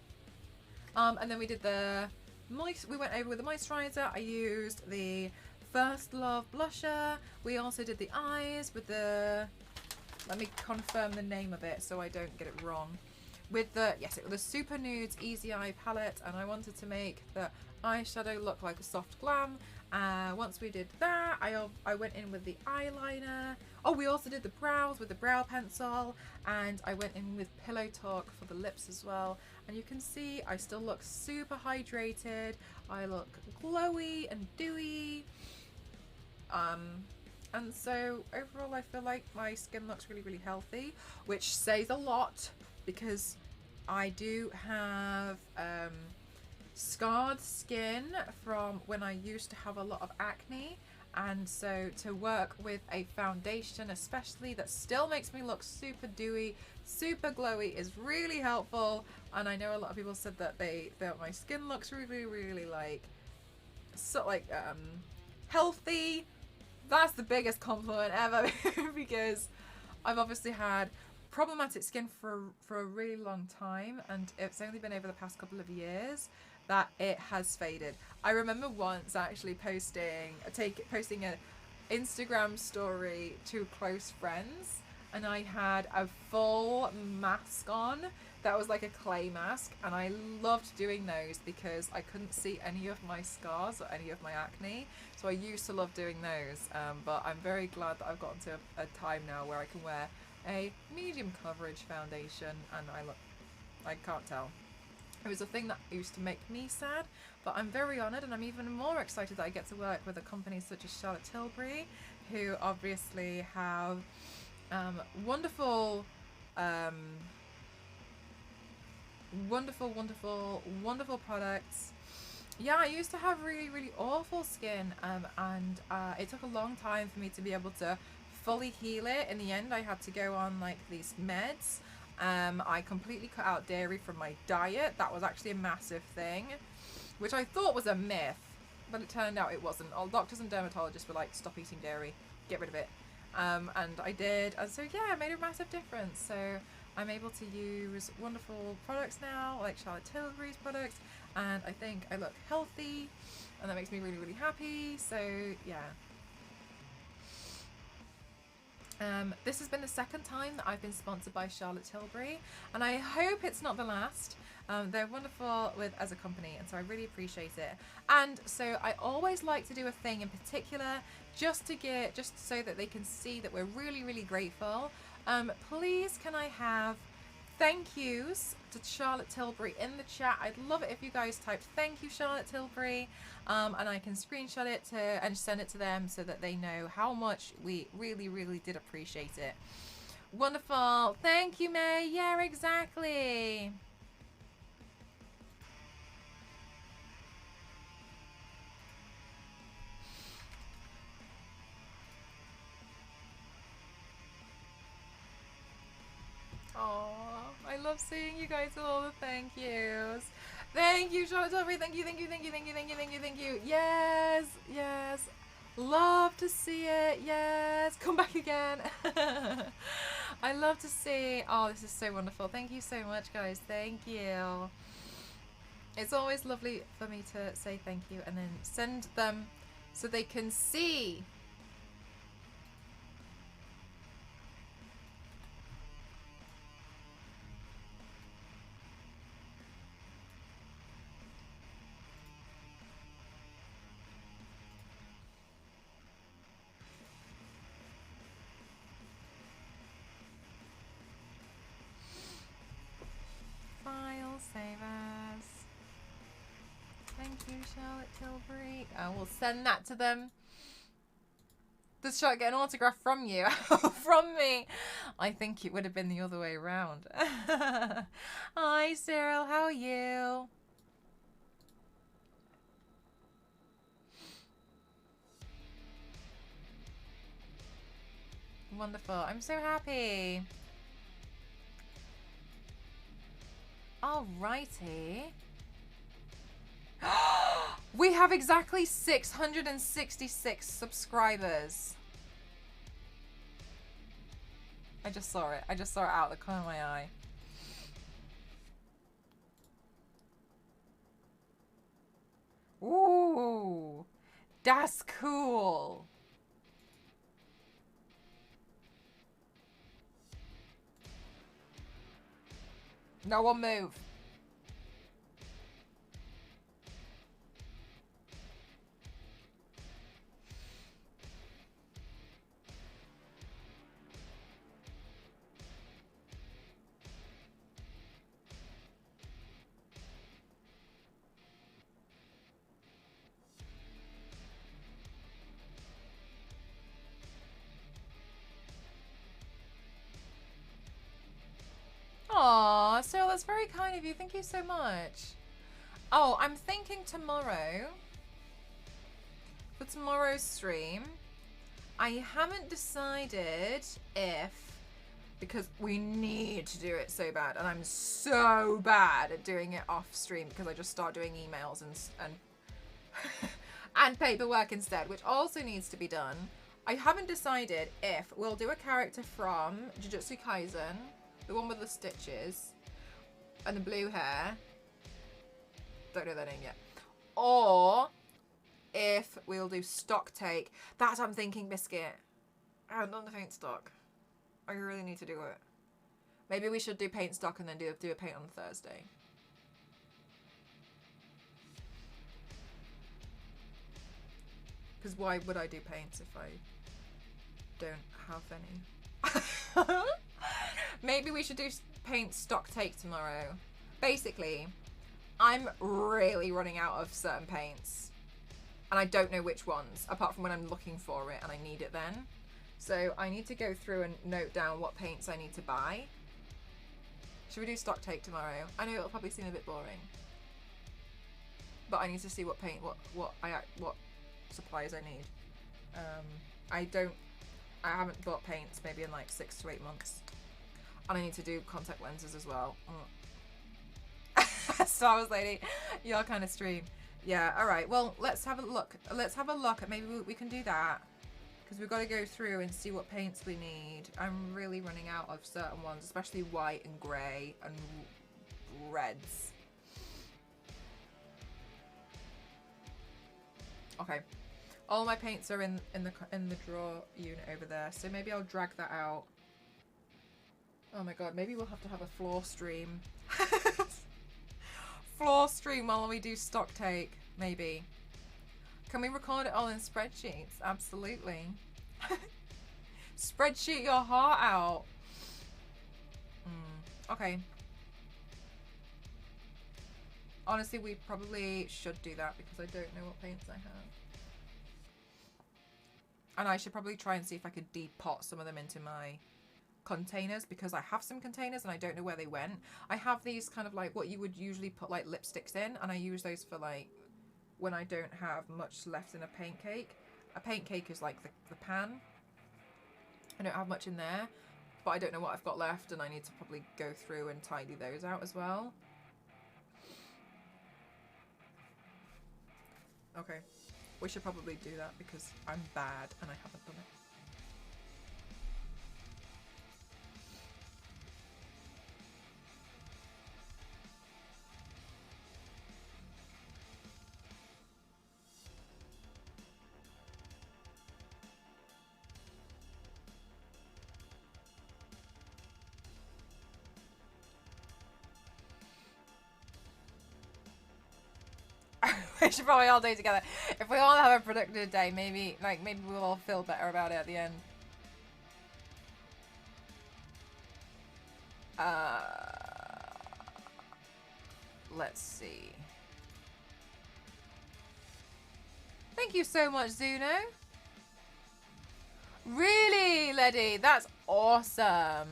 And then we did we went over with the moisturizer. I used the First Love blusher. We also did the eyes with the, let me confirm the name of it so I don't get it wrong. With the, yes, it was the Super Nudes Easy Eye palette, and I wanted to make the eyeshadow look like a soft glam. Once we did that, I went in with the eyeliner. Oh, we also did the brows with the brow pencil, and I went in with Pillow Talk for the lips as well. And you can see I still look super hydrated. I look glowy and dewy. And so overall I feel like my skin looks really, really healthy, which says a lot because I do have scarred skin from when I used to have a lot of acne. And so to work with a foundation especially that still makes me look super dewy, super glowy is really helpful. And I know a lot of people said that they felt my skin looks really, really like healthy. That's the biggest compliment ever because I've obviously had problematic skin for a really long time, and it's only been over the past couple of years that it has faded. I remember once actually posting an Instagram story to close friends, and I had a full mask on that was like a clay mask, and I loved doing those because I couldn't see any of my scars or any of my acne, so I used to love doing those, but I'm very glad that I've gotten to a time now where I can wear a medium coverage foundation and I can't tell. It was a thing that used to make me sad, but I'm very honoured, and I'm even more excited that I get to work with a company such as Charlotte Tilbury, who obviously have wonderful products. Yeah, I used to have really, really awful skin, and it took a long time for me to be able to fully heal it. In the end, I had to go on like these meds. I completely cut out dairy from my diet. That was actually a massive thing, which I thought was a myth, but it turned out it wasn't. All doctors and dermatologists were like, stop eating dairy, get rid of it. And I did, and so yeah, it made a massive difference. So I'm able to use wonderful products now, like Charlotte Tilbury's products, and I think I look healthy, and that makes me really, really happy. So yeah. This has been the second time that I've been sponsored by Charlotte Tilbury, and I hope it's not the last. They're wonderful as a company, and so I really appreciate it. And so I always like to do a thing in particular, just so that they can see that we're really, really grateful. Please, can I have thank yous to Charlotte Tilbury in the chat? I'd love it if you guys typed thank you, Charlotte Tilbury, and I can screenshot it and send it to them so that they know how much we really, really did appreciate it. Wonderful. Thank you, May. Yeah, exactly. Oh, I love seeing you guys with all the thank yous. Thank you, Charlotte Tilbury. Thank you, thank you, thank you, thank you, thank you, thank you, thank you. Yes, yes. Love to see it. Yes. Come back again. I love to see. Oh, this is so wonderful. Thank you so much, guys. Thank you. It's always lovely for me to say thank you and then send them so they can see. File savers. Thank you, Charlotte Tilbury. I will send that to them. Does Charlotte get an autograph from you? From me? I think it would have been the other way around. Hi, Cyril. How are you? Wonderful. I'm so happy. Alrighty. We have exactly 666 subscribers. I just saw it. I just saw it out the corner of my eye. Ooh, that's cool. No one move. Aw, Cyril, that's very kind of you. Thank you so much. Oh, I'm thinking tomorrow, for tomorrow's stream, I haven't decided if, because we need to do it so bad, and I'm so bad at doing it off stream because I just start doing emails and and paperwork instead, which also needs to be done. I haven't decided if we'll do a character from Jujutsu Kaisen, the one with the stitches and the blue hair. Don't know their name yet. Or if we'll do stock take. That's what I'm thinking, Biscuit. I haven't done the paint stock. I really need to do it. Maybe we should do paint stock and then do a paint on Thursday. Because why would I do paints if I don't have any? Maybe we should do paint stock take tomorrow. Basically, I'm really running out of certain paints. And I don't know which ones, apart from when I'm looking for it and I need it then. So I need to go through and note down what paints I need to buy. Should we do stock take tomorrow? I know it'll probably seem a bit boring. But I need to see what paint, what supplies I need. I haven't bought paints maybe in like 6 to 8 months. And I need to do contact lenses as well. Star Wars lady, your kind of stream. Yeah, alright, well, let's have a look. Let's have a look at maybe we can do that. because we've got to go through and see what paints we need. I'm really running out of certain ones, especially white and grey and reds. Okay, all my paints are in the drawer unit over there, so maybe I'll drag that out. Oh my god, maybe we'll have to have a floor stream. Floor stream while we do stock take, maybe. Can we record it all in spreadsheets? Absolutely. Spreadsheet your heart out. Okay. Honestly, we probably should do that because I don't know what paints I have. And I should probably try and see if I could depot some of them into my containers, because I have some containers and I don't know where they went. I have these kind of like what you would usually put like lipsticks in, and I use those for like when I don't have much left in a paint cake. A paint cake is like the pan. I don't have much in there, but I don't know what I've got left, and I need to probably go through and tidy those out as well. Okay, we should probably do that because I'm bad and I haven't done it. We should probably all do it together. If we all have a productive day, maybe we'll all feel better about it at the end. Let's see. Thank you so much, Zuno. Really, Letty? That's awesome.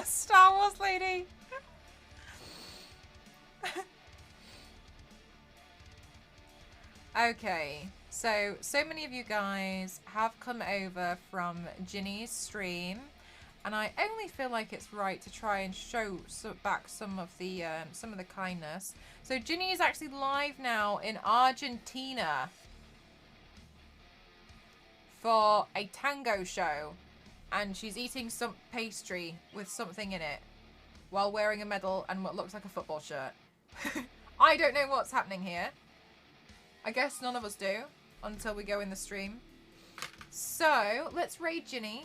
Star Wars lady. Okay, so many of you guys have come over from Ginny's stream, and I only feel like it's right to try and show back some of the kindness. So Ginny is actually live now in Argentina for a tango show, and she's eating some pastry with something in it while wearing a medal and what looks like a football shirt. I don't know what's happening here. I guess none of us do until we go in the stream. So let's raid Ginny.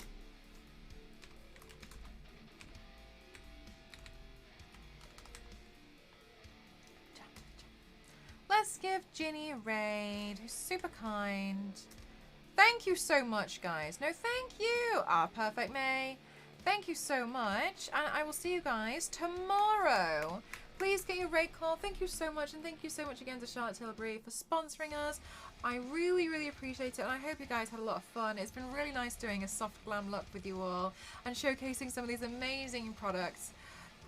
Let's give Ginny a raid. Who's super kind. Thank you so much, guys. No, thank you. Ah, perfect, May. Thank you so much. And I will see you guys tomorrow. Please get your raid call. Thank you so much. And thank you so much again to Charlotte Tilbury for sponsoring us. I really, really appreciate it. And I hope you guys had a lot of fun. It's been really nice doing a soft glam look with you all and showcasing some of these amazing products.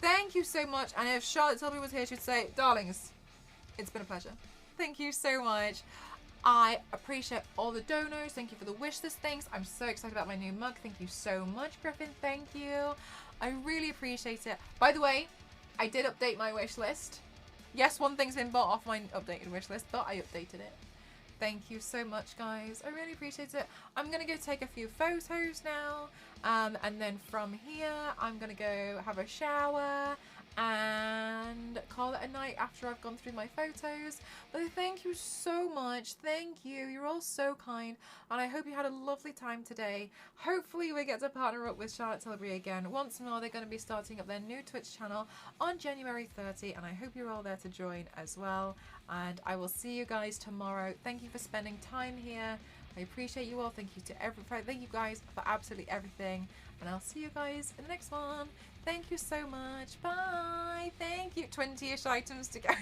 Thank you so much. And if Charlotte Tilbury was here, she'd say, darlings, it's been a pleasure. Thank you so much. I appreciate all the donors. Thank you for the wish list things. I'm so excited about my new mug. Thank you so much, Griffin. Thank you. I really appreciate it. By the way, I did update my wish list. Yes, one thing's been bought off my updated wish list, but I updated it. Thank you so much, guys. I really appreciate it. I'm going to go take a few photos now. And then from here, I'm going to go have a shower and call it a night after I've gone through my photos. But thank you so much. Thank you. You're all so kind. And I hope you had a lovely time today. Hopefully we get to partner up with Charlotte Tilbury again. Once more, they're going to be starting up their new Twitch channel on January 30. And I hope you're all there to join as well. And I will see you guys tomorrow. Thank you for spending time here. I appreciate you all. Thank you to thank you guys for absolutely everything. And I'll see you guys in the next one. Thank you so much. Bye. Thank you. 20-ish items to go.